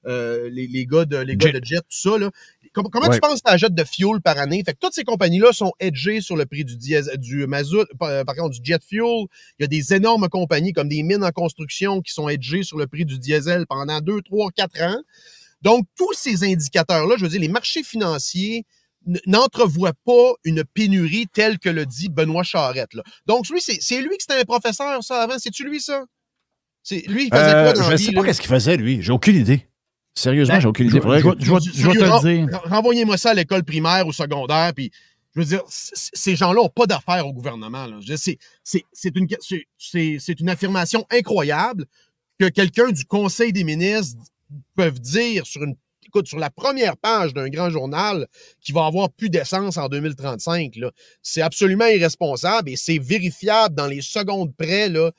Speaker 10: les gars de Jet, tout ça, là. Comment tu penses que tu achètes de fuel par année? Fait que toutes ces compagnies-là sont hedgées sur le prix du mazout, par contre, du jet fuel. Il y a des énormes compagnies comme des mines en construction qui sont hedgées sur le prix du diesel pendant 2, 3, 4 ans. Donc, tous ces indicateurs-là, je veux dire, les marchés financiers n'entrevoit pas une pénurie telle que le dit Benoît Charette. Là. Donc, lui, c'est lui qui était un professeur, ça, avant. C'est-tu lui, ça? Lui, il faisait quoi dans la vie?
Speaker 3: Je sais pas qu'est-ce qu'il faisait, lui. J'ai aucune idée. Sérieusement, j'ai aucune idée.
Speaker 4: Je vais te le dire.
Speaker 10: Renvoyez-moi ça à l'école primaire ou secondaire, puis je veux dire, ces gens-là n'ont pas d'affaires au gouvernement. Là. C'est une affirmation incroyable que quelqu'un du Conseil des ministres peut dire sur la première page d'un grand journal qui va avoir plus d'essence en 2035. C'est absolument irresponsable et c'est vérifiable dans les secondes près. Là.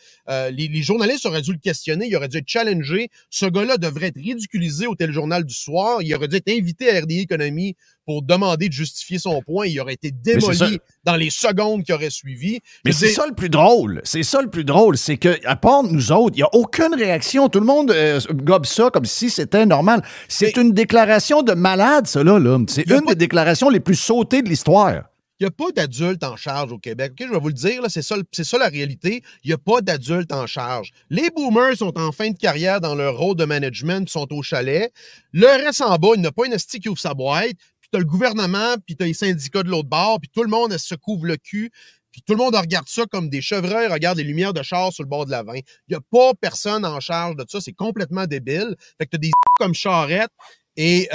Speaker 10: Les journalistes auraient dû le questionner, ils auraient dû être challengés. Ce gars-là devrait être ridiculisé au téléjournal du soir. Il aurait dû être invité à RDI Économie pour demander de justifier son point. Il aurait été démoli dans les secondes qui auraient suivi.
Speaker 3: Mais c'est ça le plus drôle. C'est ça le plus drôle. C'est qu'à part nous autres, il n'y a aucune réaction. Tout le monde gobe ça comme si c'était normal. C'est une déclaration de malade, ça, là. C'est une des déclarations les plus sautées de l'histoire.
Speaker 10: Il n'y a pas d'adulte en charge au Québec. Okay, je vais vous le dire, c'est ça la réalité. Il n'y a pas d'adulte en charge. Les boomers sont en fin de carrière dans leur rôle de management, sont au chalet. Le reste en bas, il n'a pas une esti qui ouvre sa boîte. Puis tu as le gouvernement, puis tu as les syndicats de l'autre bord, puis tout le monde se couvre le cul. Puis tout le monde regarde ça comme des chevreuils regardent les lumières de char sur le bord de la 20. Il n'y a pas personne en charge de ça. C'est complètement débile. Fait que tu as des comme Charette et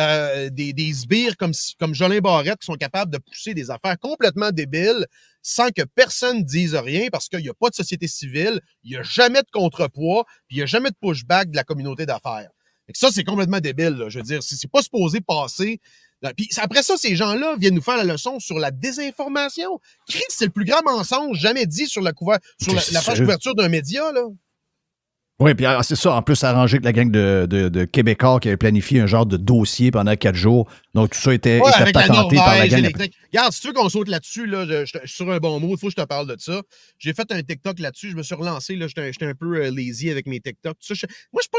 Speaker 10: des sbires comme Jolin Barrette qui sont capables de pousser des affaires complètement débiles sans que personne dise rien parce qu'il n'y a pas de société civile, il n'y a jamais de contrepoids, puis il n'y a jamais de pushback de la communauté d'affaires. Et ça, c'est complètement débile. Là. Je veux dire, c'est pas supposé passer. Puis après ça, ces gens-là viennent nous faire la leçon sur la désinformation. Christ, c'est le plus grand mensonge jamais dit sur la page couverture d'un média, là.
Speaker 3: Oui, puis c'est ça, en plus arrangé avec la gang de Québécois qui avait planifié un genre de dossier pendant 4 jours. Donc tout ça était patenté par la gang.
Speaker 10: Regarde, si tu veux qu'on saute là-dessus, là, je suis sur un bon mot, il faut que je te parle de ça. J'ai fait un TikTok là-dessus, je me suis relancé, là, j'étais un peu lazy avec mes TikTok. Tout ça,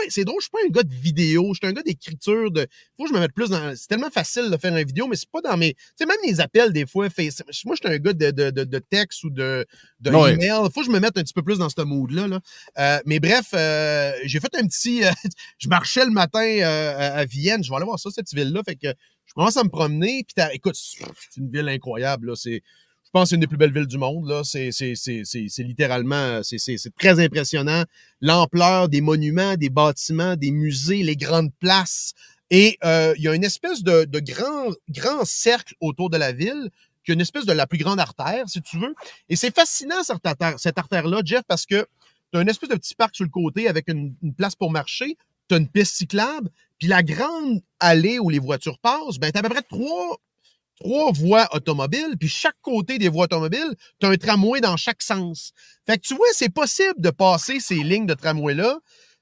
Speaker 10: c'est drôle, je suis pas un gars de vidéo, je suis un gars d'écriture. Faut que je me mette plus dans. C'est tellement facile de faire une vidéo, mais c'est pas dans mes. Tu sais, même les appels, des fois, moi, je suis un gars de texte ou de email. Faut que je me mette un petit peu plus dans ce mood-là. Là. Mais bref, j'ai fait un petit. Je marchais le matin à Vienne, je vais aller voir ça, cette ville-là. Fait que je commence à me promener. Puis écoute, c'est une ville incroyable. Là. Je pense que c'est une des plus belles villes du monde. Là. C'est littéralement. C'est très impressionnant. L'ampleur des monuments, des bâtiments, des musées, les grandes places. Et il y a une espèce de grand cercle autour de la ville, qui est une espèce de la plus grande artère, si tu veux. Et c'est fascinant, cette artère-là, Jeff, parce que tu as une espèce de petit parc sur le côté avec une place pour marcher, tu as une piste cyclable, puis la grande allée où les voitures passent, ben tu as à peu près trois voies automobiles, puis chaque côté des voies automobiles, tu as un tramway dans chaque sens. Fait que tu vois, c'est possible de passer ces lignes de tramway-là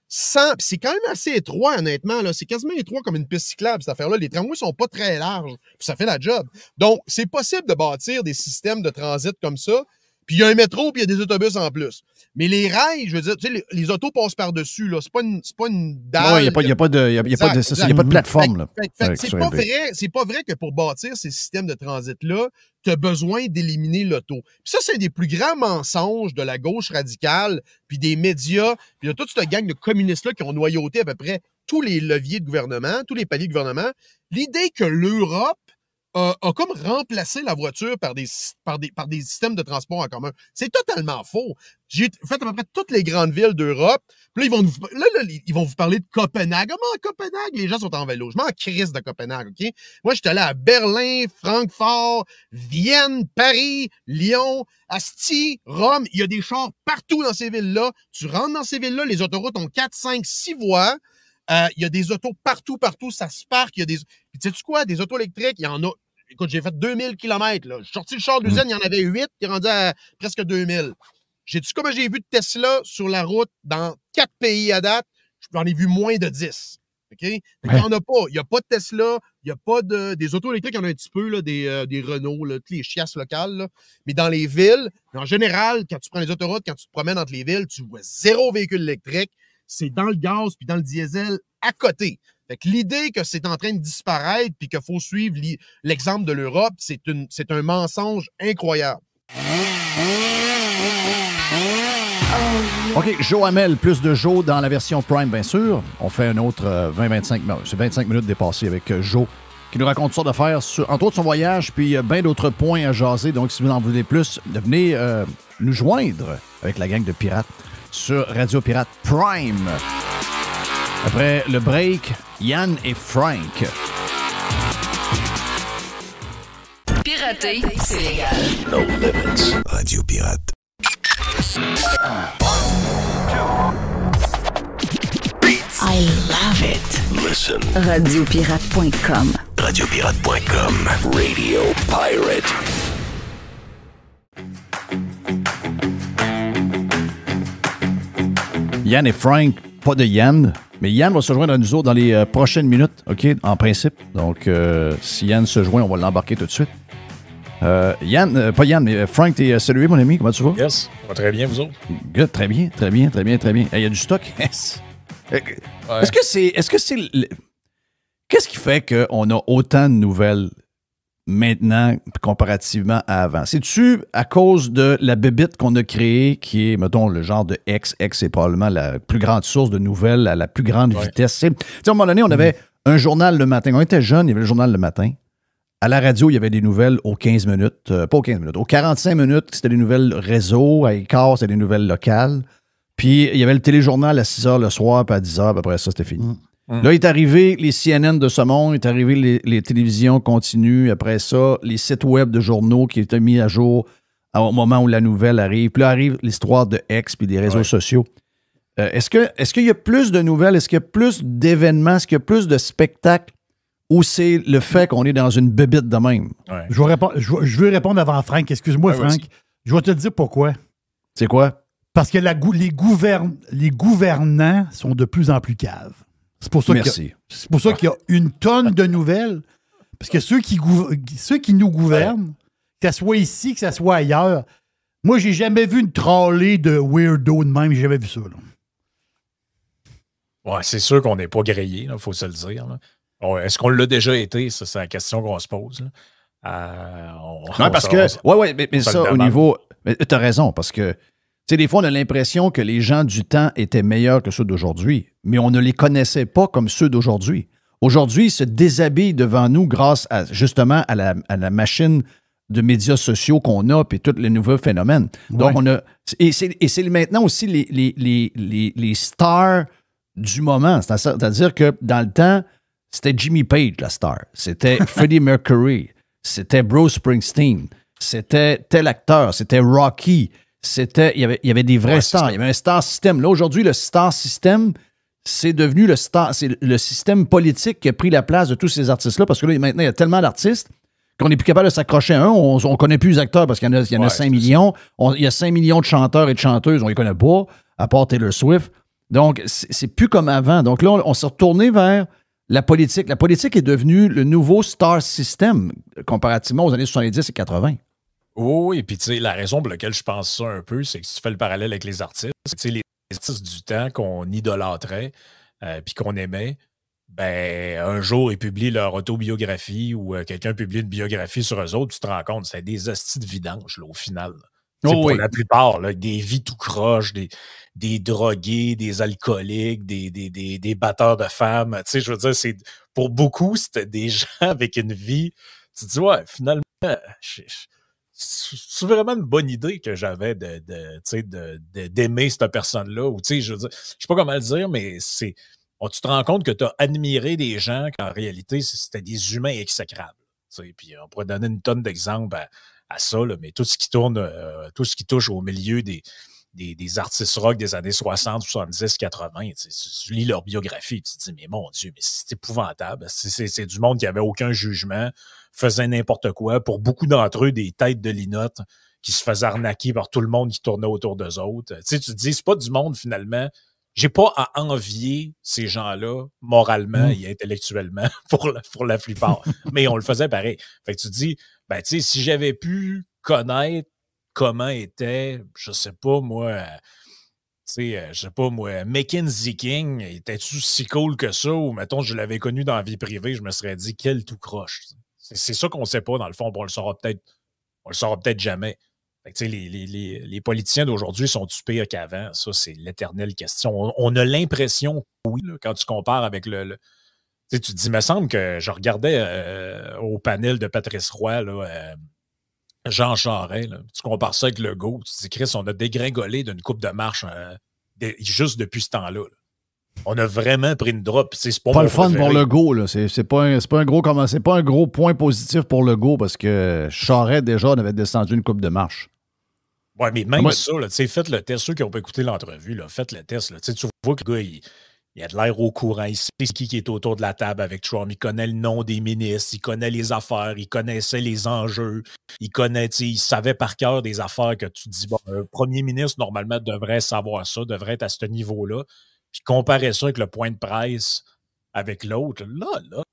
Speaker 10: sans... C'est quand même assez étroit, honnêtement. Là. C'est quasiment étroit comme une piste cyclable, cette affaire-là. Les tramways sont pas très larges, puis ça fait la job. Donc, c'est possible de bâtir des systèmes de transit comme ça. Puis il y a un métro, puis il y a des autobus en plus. Mais les rails, je veux dire, tu sais, les autos passent par-dessus, là. C'est pas une dalle.
Speaker 3: Oui, il n'y a pas de plateforme, là.
Speaker 10: C'est pas vrai que pour bâtir ces systèmes de transit-là, tu as besoin d'éliminer l'auto. Puis ça, c'est un des plus grands mensonges de la gauche radicale, puis des médias, puis de toute cette gang de communistes-là qui ont noyauté à peu près tous les leviers de gouvernement, tous les paliers de gouvernement. L'idée que l'Europe a comme remplacé la voiture par des systèmes de transport en commun. C'est totalement faux. J'ai fait à peu près toutes les grandes villes d'Europe. Puis là, ils vont vous parler de Copenhague. Comment Copenhague? Les gens sont en vélo. Je m'en crisse de Copenhague, OK? Moi, j'étais allé à Berlin, Francfort, Vienne, Paris, Lyon, Asti, Rome. Il y a des chars partout dans ces villes-là. Tu rentres dans ces villes-là, les autoroutes ont 4, 5, 6 voies. Il y a des autos partout, ça se parque. Puis sais-tu quoi? Des autos électriques, il y en a. Écoute, j'ai fait 2000 km. Là. Je suis sorti le char d'usine, il y en avait 8, il est rendu à presque 2000. Comme j'ai vu de Tesla sur la route dans 4 pays à date, j'en ai vu moins de 10. OK? Il n'y en a pas. Il n'y a pas de Tesla, il n'y a pas des autos électriques, il y en a un petit peu, là, des Renault, là, toutes les chiasses locales. Là. Mais dans les villes, en général, quand tu prends les autoroutes, quand tu te promènes entre les villes, tu vois 0 véhicule électrique. C'est dans le gaz puis dans le diesel à côté. Fait que l'idée que c'est en train de disparaître puis qu'il faut suivre l'exemple de l'Europe, c'est un mensonge incroyable.
Speaker 3: OK, Joe Hamel, plus de Joe dans la version Prime, bien sûr. On fait un autre 20-25 minutes. C'est 25 minutes dépassées avec Joe qui nous raconte toutes sortes d'affaires, entre autres son voyage, puis bien d'autres points à jaser. Donc, si vous en voulez plus, venez nous joindre avec la gang de pirates sur Radio Pirate Prime. Après le break, Yann et Frank.
Speaker 8: Pirater, c'est légal.
Speaker 2: No limits. Radio Pirate.
Speaker 1: I love it.
Speaker 2: Listen.
Speaker 1: Radiopirate.com.
Speaker 2: Radiopirate.com. Radio Pirate.
Speaker 3: Yann et Frank, pas de Yann, mais Yann va se joindre à nous autres dans les prochaines minutes, OK, en principe. Donc, si Yann se joint, on va l'embarquer tout de suite. Yann, pas Yann, mais Frank, t'es salué, mon ami, comment tu vas?
Speaker 11: Yes, ça va très bien, vous autres?
Speaker 3: Good, très bien. Il y a du stock. Yes.
Speaker 11: Ouais.
Speaker 3: Est-ce que c'est... Qu'est-ce qui fait qu'on a autant de nouvelles maintenant comparativement à avant? C'est-tu à cause de la bébite qu'on a créée qui est, mettons, le genre de X? X est probablement la plus grande source de nouvelles à la plus grande vitesse. Tu sais, à un moment donné, on avait un journal le matin. Quand on était jeune, il y avait le journal le matin. À la radio, il y avait des nouvelles aux 15 minutes. Pas aux 15 minutes. Aux 45 minutes, c'était des nouvelles réseau. À quart, c'était des nouvelles locales. Puis, il y avait le téléjournal à 6 h le soir, puis à 10 h, puis après ça, c'était fini. Là, il est arrivé les CNN de ce monde, il est arrivé les télévisions continues, après ça, les sites web de journaux qui étaient mis à jour au moment où la nouvelle arrive. Puis là, arrive l'histoire de X puis des réseaux sociaux. Est-ce qu'il y a plus de nouvelles? Est-ce qu'il y a plus d'événements? Est-ce qu'il y a plus de spectacles? Ou c'est le fait qu'on est dans une bébite de même?
Speaker 4: Ouais. Je veux répondre avant Frank. Excuse-moi, Frank.
Speaker 11: Vas-y.
Speaker 4: Je vais te dire pourquoi.
Speaker 3: C'est quoi?
Speaker 4: Parce que les gouvernants sont de plus en plus caves. C'est pour ça qu'il y a une tonne de nouvelles. Parce que ceux qui nous gouvernent, que ce soit ici, que ce soit ailleurs, moi, j'ai jamais vu une trolley de weirdo de même. J'ai jamais vu ça. Là.
Speaker 11: Ouais, c'est sûr qu'on n'est pas grillé, il faut se le dire. Là. Est-ce qu'on l'a déjà été? Ça, c'est la question qu'on se pose.
Speaker 3: Mais ça, au niveau... Mais t'as raison, parce que tu sais, des fois, on a l'impression que les gens du temps étaient meilleurs que ceux d'aujourd'hui, mais on ne les connaissait pas comme ceux d'aujourd'hui. Aujourd'hui, ils se déshabillent devant nous grâce justement à la machine de médias sociaux qu'on a et tous les nouveaux phénomènes. Donc, on a... Et c'est maintenant aussi les stars du moment. C'est-à-dire que dans le temps, c'était Jimmy Page, la star. C'était Freddie Mercury. C'était Bruce Springsteen. C'était tel acteur. C'était Rocky. Il y avait des vrais stars. Il y avait un star system. Là, aujourd'hui, le star system, c'est devenu c'est le système politique qui a pris la place de tous ces artistes-là parce que là, maintenant, il y a tellement d'artistes qu'on n'est plus capable de s'accrocher à un. On ne connaît plus les acteurs parce qu'il y en a 5 millions. Il y a 5 millions de chanteurs et de chanteuses. On ne les connaît pas, à part Taylor Swift. Donc, c'est plus comme avant. Donc là, on s'est retourné vers la politique. La politique est devenue le nouveau star system comparativement aux années 70 et 80.
Speaker 11: Oui, et puis tu sais, la raison pour laquelle je pense ça un peu, c'est que si tu fais le parallèle avec les artistes, tu sais, les artistes du temps qu'on idolâtrait puis qu'on aimait, ben un jour, ils publient leur autobiographie ou quelqu'un publie une biographie sur eux autres, tu te rends compte, c'est des hosties de vidange, là, au final. Pour la plupart, là, des vies tout croches, des drogués, des alcooliques, des batteurs de femmes. Tu sais, je veux dire, pour beaucoup, c'était des gens avec une vie Tu te dis, ouais, finalement, c'est vraiment une bonne idée que j'avais d'aimer cette personne-là. Ou, je veux dire, je sais pas comment le dire, mais tu te rends compte que tu as admiré des gens qu'en réalité, c'était des humains exécrables. Puis on pourrait donner une tonne d'exemples à ça, là, mais tout ce qui tourne, tout ce qui touche au milieu des artistes rock des années 60, 70, 80, tu lis leur biographie, tu te dis, mais mon Dieu, mais c'est épouvantable. C'est du monde qui avait aucun jugement, faisait n'importe quoi. Pour beaucoup d'entre eux, des têtes de linotte qui se faisaient arnaquer par tout le monde qui tournait autour d'eux autres. Tu te dis, c'est pas du monde, finalement. J'ai pas à envier ces gens-là moralement et intellectuellement pour la plupart. Mais on le faisait pareil. Fait que tu te dis, si j'avais pu connaître comment était, je sais pas moi, Mackenzie King, était-tu si cool que ça? Ou mettons, je l'avais connu dans la vie privée, je me serais dit, quel tout croche. C'est ça qu'on sait pas, dans le fond, on le saura peut-être jamais. Fait que, les politiciens d'aujourd'hui sont-ils pires qu'avant? Ça, c'est l'éternelle question. On a l'impression que oui, là, quand tu compares avec tu te dis, il me semble que je regardais au panel de Patrice Roy, là, Jean Charest, là, tu compares ça avec Legault, tu te dis, Chris, on a dégringolé d'une coupe de marche juste depuis ce temps-là. Là. On a vraiment pris une drop. C'est
Speaker 3: pas le fun pour Legault, là. C'est pas un gros point positif pour Legault parce que Charest, déjà, on avait descendu une coupe de marche.
Speaker 11: Oui, mais même ça, là, faites le test. Ceux qui n'ont pas écouté l'entrevue, là, faites le test. Là. Tu vois que le gars, il a de l'air au courant. Il sait qui est autour de la table avec Trump. Il connaît le nom des ministres. Il connaît les affaires. Il connaissait les enjeux. Il savait par cœur des affaires que tu dis, bon, un premier ministre, normalement, devrait savoir ça, devrait être à ce niveau-là. Puis comparer ça avec le point de presse avec l'autre. Là,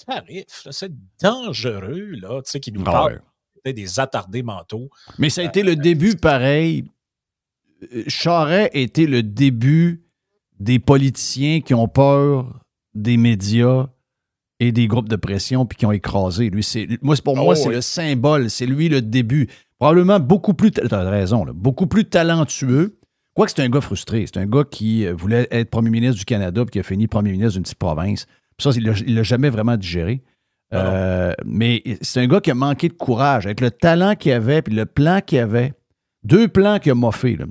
Speaker 11: tarif, là, c'est dangereux, là, tu sais, qui nous parle des attardés mentaux.
Speaker 3: Mais ça a été le début, pareil. Charest était le début des politiciens qui ont peur des médias et des groupes de pression puis qui ont écrasé. Lui, c'est le symbole. C'est lui le début. Probablement beaucoup plus, t'as raison, là, beaucoup plus talentueux. Quoique c'est un gars frustré. C'est un gars qui voulait être premier ministre du Canada puis qui a fini premier ministre d'une petite province. Puis ça, il l'a jamais vraiment digéré. Mais c'est un gars qui a manqué de courage. Avec le talent qu'il avait puis le plan qu'il avait, deux plans qu'il a moffés. Là.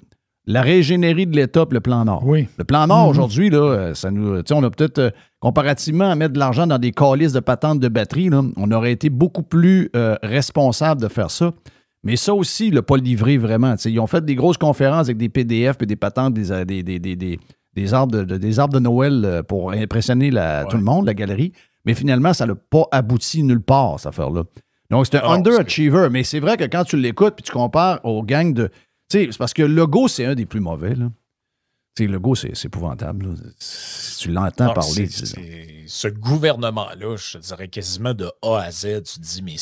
Speaker 3: La régénérie de l'État et le plan Nord. Oui. Le plan Nord, aujourd'hui, là, ça nous, on a peut-être, comparativement à mettre de l'argent dans des calices de patentes de batterie, là, on aurait été beaucoup plus responsable de faire ça. Mais ça aussi, il n'a pas livré vraiment. T'sais, ils ont fait des grosses conférences avec des PDF et des patentes, des arbres de Noël pour impressionner tout le monde, la galerie. Mais finalement, ça n'a pas abouti nulle part, cette affaire-là. Donc, c'est un underachiever. Mais c'est vrai que quand tu l'écoutes puis tu compares aux gangs de... Tu sais, c'est parce que Legault, c'est un des plus mauvais, là. Tu sais, Legault, c'est épouvantable, là. Si tu l'entends parler...
Speaker 11: Ce gouvernement-là, je te dirais quasiment de A à Z, tu te dis, mais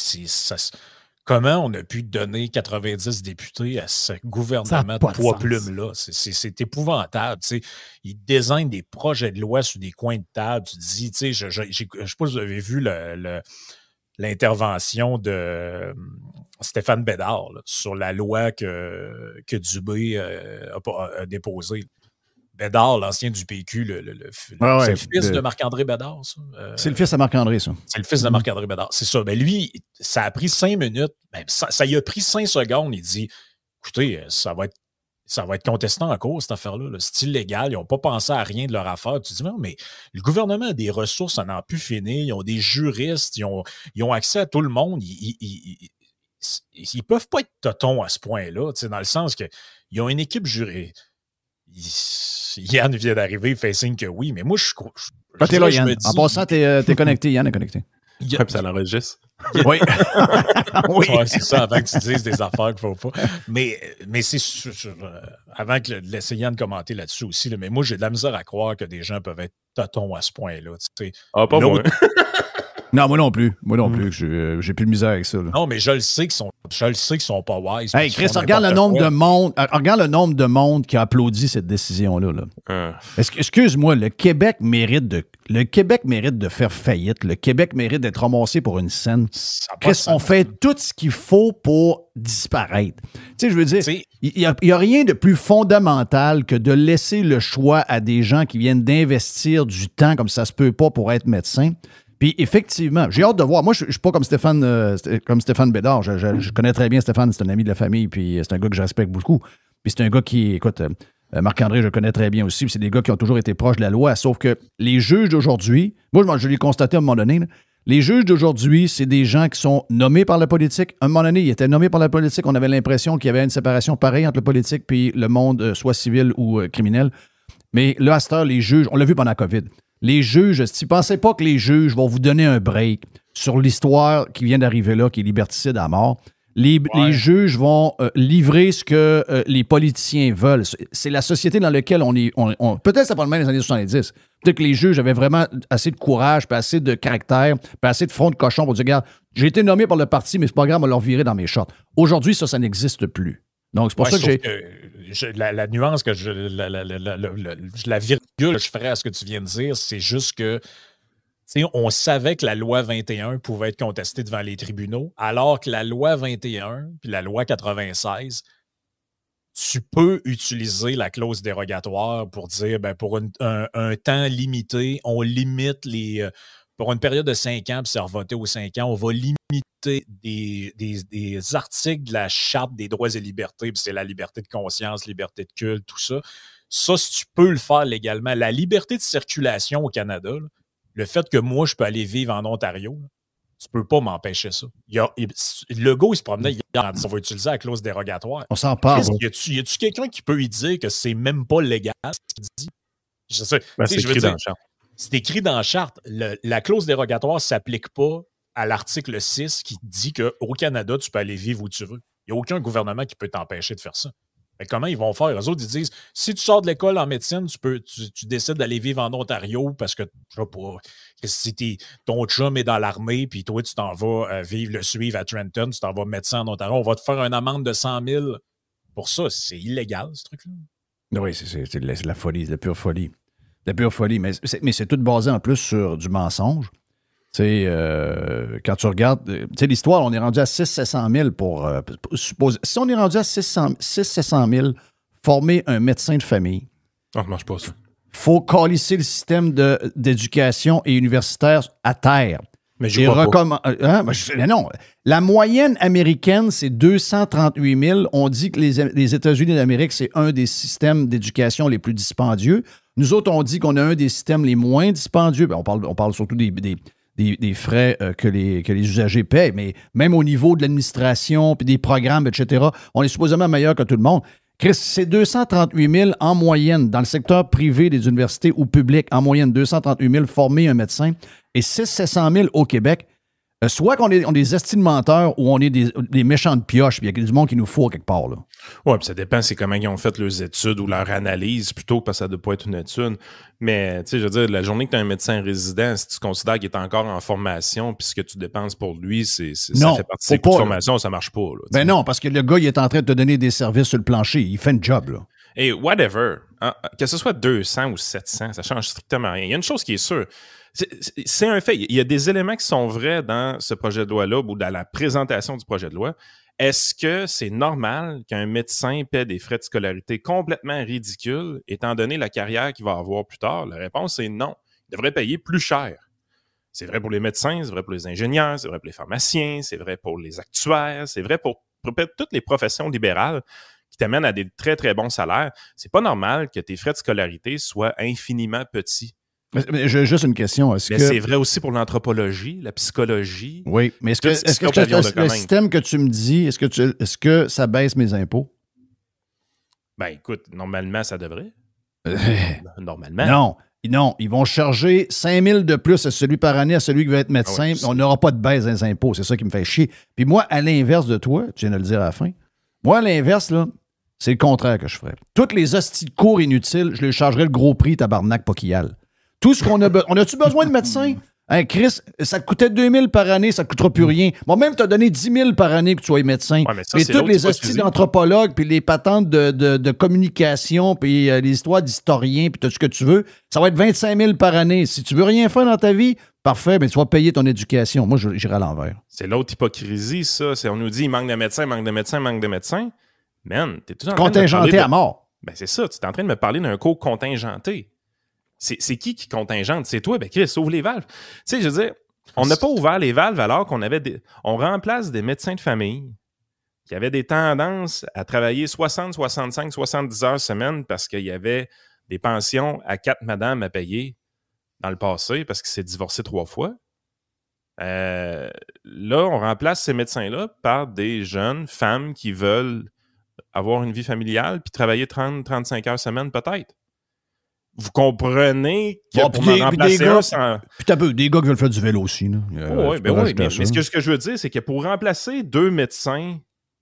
Speaker 11: comment on a pu donner 90 députés à ce gouvernement de poids plume-là? C'est épouvantable. Tu sais. Ils désignent des projets de loi sur des coins de table. Tu te dis, tu sais, je ne sais pas si vous avez vu l'intervention de Stéphane Bédard là, sur la loi que Dubé a déposée. Bédard, l'ancien du PQ, c'est le fils de Marc-André Bédard, ça?
Speaker 3: C'est le fils de Marc-André, ça.
Speaker 11: C'est le fils de Marc-André Bédard, c'est ça. Ben lui, ça a pris 5 minutes, ça y a pris 5 secondes. Il dit, écoutez, ça va être contestant en cause, cette affaire-là. Là. C'est illégal, ils n'ont pas pensé à rien de leur affaire. Tu dis, non, mais le gouvernement a des ressources à n'en plus finir, ils ont des juristes, ils ont accès à tout le monde. Ils peuvent pas être totons à ce point-là, dans le sens qu'ils ont une équipe jurée. Yann vient d'arriver, il fait signe que oui, mais moi,
Speaker 3: t'es là, Yann. En passant, t'es connecté. Yann est connecté.
Speaker 12: Ça l'enregistre.
Speaker 3: Oui.
Speaker 11: Oui. Ouais, c'est ça, avant que tu dises des affaires qu'il ne faut pas. Mais c'est avant que laisser Yann commenter là-dessus aussi, là, mais moi, j'ai de la misère à croire que des gens peuvent être totons à ce point-là.
Speaker 12: Pas moi.
Speaker 3: Non, moi non plus. J'ai plus de misère avec ça. Là.
Speaker 11: Non, mais je le sais qu'ils sont pas wise.
Speaker 3: Hey, Chris, regarde le nombre de monde qui a applaudi cette décision-là. Là. Excuse-moi, le Québec mérite de faire faillite. Le Québec mérite d'être ramassé pour une scène. Chris, on fait tout ce qu'il faut pour disparaître. Tu sais, je veux dire, il n'y a rien de plus fondamental que de laisser le choix à des gens qui viennent d'investir du temps comme ça se peut pas pour être médecin. Puis effectivement, j'ai hâte de voir. Moi, je ne suis pas comme Stéphane Bédard. Je connais très bien Stéphane, c'est un ami de la famille, puis c'est un gars que je respecte beaucoup. Puis c'est un gars qui, écoute, Marc-André, je le connais très bien aussi, puis c'est des gars qui ont toujours été proches de la loi, sauf que les juges d'aujourd'hui, moi, je l'ai constaté à un moment donné, là, les juges d'aujourd'hui, c'est des gens qui sont nommés par la politique. À un moment donné, ils étaient nommés par la politique. On avait l'impression qu'il y avait une séparation pareille entre le politique puis le monde, soit civil ou criminel. Mais là, à cette heure, les juges, on l'a vu pendant la COVID, les juges, si vous ne pensez pas que les juges vont vous donner un break sur l'histoire qui vient d'arriver là, qui est liberticide à mort, les juges vont livrer ce que les politiciens veulent. C'est la société dans laquelle on est. Peut-être que c'est pas le même des années 70. Peut-être que les juges avaient vraiment assez de courage, puis assez de caractère, puis assez de front de cochon pour dire, regarde, j'ai été nommé par le parti, mais c'est pas grave, on va leur virer dans mes shorts. Aujourd'hui, ça n'existe plus. Donc, c'est pour ça que
Speaker 11: la nuance que la virgule que je ferais à ce que tu viens de dire, c'est juste que on savait que la loi 21 pouvait être contestée devant les tribunaux, alors que la loi 21 puis la loi 96, tu peux utiliser la clause dérogatoire pour dire, pour un temps limité, on limite pour une période de 5 ans, puis c'est revoté aux 5 ans, on va limiter des articles de la Charte des droits et libertés, puis c'est la liberté de conscience, liberté de culte, tout ça. Ça, si tu peux le faire légalement, la liberté de circulation au Canada, là, le fait que moi, je peux aller vivre en Ontario, là, tu peux pas m'empêcher ça. Legault, il se promenait hier en disant on va utiliser la clause dérogatoire.
Speaker 3: On s'en parle.
Speaker 11: Y a-tu quelqu'un qui peut lui dire que c'est même pas légal ce qu'il dit?
Speaker 12: C'est écrit dans la charte.
Speaker 11: C'est écrit dans la charte. La clause dérogatoire ne s'applique pas à l'article 6 qui dit qu'au Canada, tu peux aller vivre où tu veux. Il n'y a aucun gouvernement qui peut t'empêcher de faire ça. Mais comment ils vont faire? Eux autres, ils disent, si tu sors de l'école en médecine, tu décides d'aller vivre en Ontario parce que, je sais pas, si ton chum est dans l'armée, puis toi, tu t'en vas suivre à Trenton, tu t'en vas médecin en Ontario, on va te faire une amende de 100 000 pour ça. C'est illégal, ce truc-là.
Speaker 3: Oui, c'est de la folie, de la pure folie. De la pure folie, mais c'est tout basé en plus sur du mensonge. Quand tu regardes, l'histoire, on est rendu à 600-700 000 pour supposer. Si on est rendu à 600-700 000, former un médecin de famille.
Speaker 12: Ça ne marche pas, ça.
Speaker 3: Il faut calisser le système d'éducation et universitaire à terre.
Speaker 12: Mais je crois pas.
Speaker 3: Non. La moyenne américaine, c'est 238 000. On dit que les États-Unis d'Amérique, c'est un des systèmes d'éducation les plus dispendieux. Nous autres, on dit qu'on a un des systèmes les moins dispendieux. On parle surtout des frais que les usagers paient, mais même au niveau de l'administration, puis des programmes, etc., on est supposément meilleur que tout le monde. Chris, c'est 238 000 en moyenne dans le secteur privé des universités ou public, en moyenne 238 000 former un médecin et 600 000 au Québec. Soit qu'on est des estimes menteurs ou on est des méchants de pioches, puis il y a du monde qui nous faut quelque part.
Speaker 12: Oui, puis ça dépend, c'est comment ils ont fait leurs études ou leur analyse, plutôt parce que ça ne doit pas être une étude. Mais, tu sais, je veux dire, la journée que tu as un médecin résident, si tu considères qu'il est encore en formation, puis ce que tu dépenses pour lui, ça fait partie de ses coûts de formation, ça ne marche pas.
Speaker 3: Ben non, parce que le gars, il est en train de te donner des services sur le plancher. Il fait un job, là.
Speaker 12: Et whatever, hein, que ce soit 200 ou 700, ça change strictement rien. Il y a une chose qui est sûre. C'est un fait. Il y a des éléments qui sont vrais dans ce projet de loi-là ou dans la présentation du projet de loi. Est-ce que c'est normal qu'un médecin paie des frais de scolarité complètement ridicules, étant donné la carrière qu'il va avoir plus tard? La réponse est non. Il devrait payer plus cher. C'est vrai pour les médecins, c'est vrai pour les ingénieurs, c'est vrai pour les pharmaciens, c'est vrai pour les actuaires, c'est vrai pour toutes les professions libérales qui t'amènent à des très, très bons salaires. C'est pas normal que tes frais de scolarité soient infiniment petits.
Speaker 3: Mais j'ai juste une question.
Speaker 12: C'est vrai aussi pour l'anthropologie, la psychologie.
Speaker 3: Oui, mais est-ce que le système que tu me dis, est-ce que ça baisse mes impôts?
Speaker 12: Ben écoute, normalement, ça devrait. Normalement.
Speaker 3: Non, ils vont charger 5 000 de plus à celui par année, à celui qui va être médecin. On n'aura pas de baisse des impôts. C'est ça qui me fait chier. Puis moi, à l'inverse de toi, tu viens de le dire à la fin, moi, à l'inverse, là, c'est le contraire que je ferais. Toutes les hosties de cours inutiles, je les chargerais le gros prix, tabarnak, pas qu'il y a. Tout ce qu'on a besoin. On a-tu besoin de médecins? Hein, Chris, ça te coûtait 2 000 par année, ça ne coûtera plus rien. Moi, même, tu as donné 10 000 par année que tu sois médecin.
Speaker 12: Ouais,
Speaker 3: mais toutes les hosties d'anthropologues, puis les patentes de communication, puis les histoires d'historiens, puis tout ce que tu veux, ça va être 25 000 par année. Si tu veux rien faire dans ta vie, parfait, mais tu vas payer ton éducation. Moi, j'irai à l'envers.
Speaker 12: C'est l'autre hypocrisie, ça. On nous dit, il manque de médecins, manque de médecins, manque de médecins. Man, t'es tout en train
Speaker 3: contingenté à mort.
Speaker 12: Ben, c'est ça. Tu es en train de me parler d'un cours contingenté. C'est qui contingente? C'est toi? Ben, Chris, ouvre les valves. Tu sais, je veux dire, On n'a pas ouvert les valves alors qu'on on remplace des médecins de famille qui avaient des tendances à travailler 60, 65, 70 heures semaine parce qu'il y avait des pensions à 4 madames à payer dans le passé parce qu'il s'est divorcé 3 fois. Là, on remplace ces médecins-là par des jeunes femmes qui veulent avoir une vie familiale puis travailler 30-35 heures semaine peut-être. Vous comprenez que pour m'en remplacer un sans...
Speaker 3: Puis t'as des gars qui veulent faire du vélo aussi. Là.
Speaker 12: Oui, mais ce que je veux dire, c'est que pour remplacer 2 médecins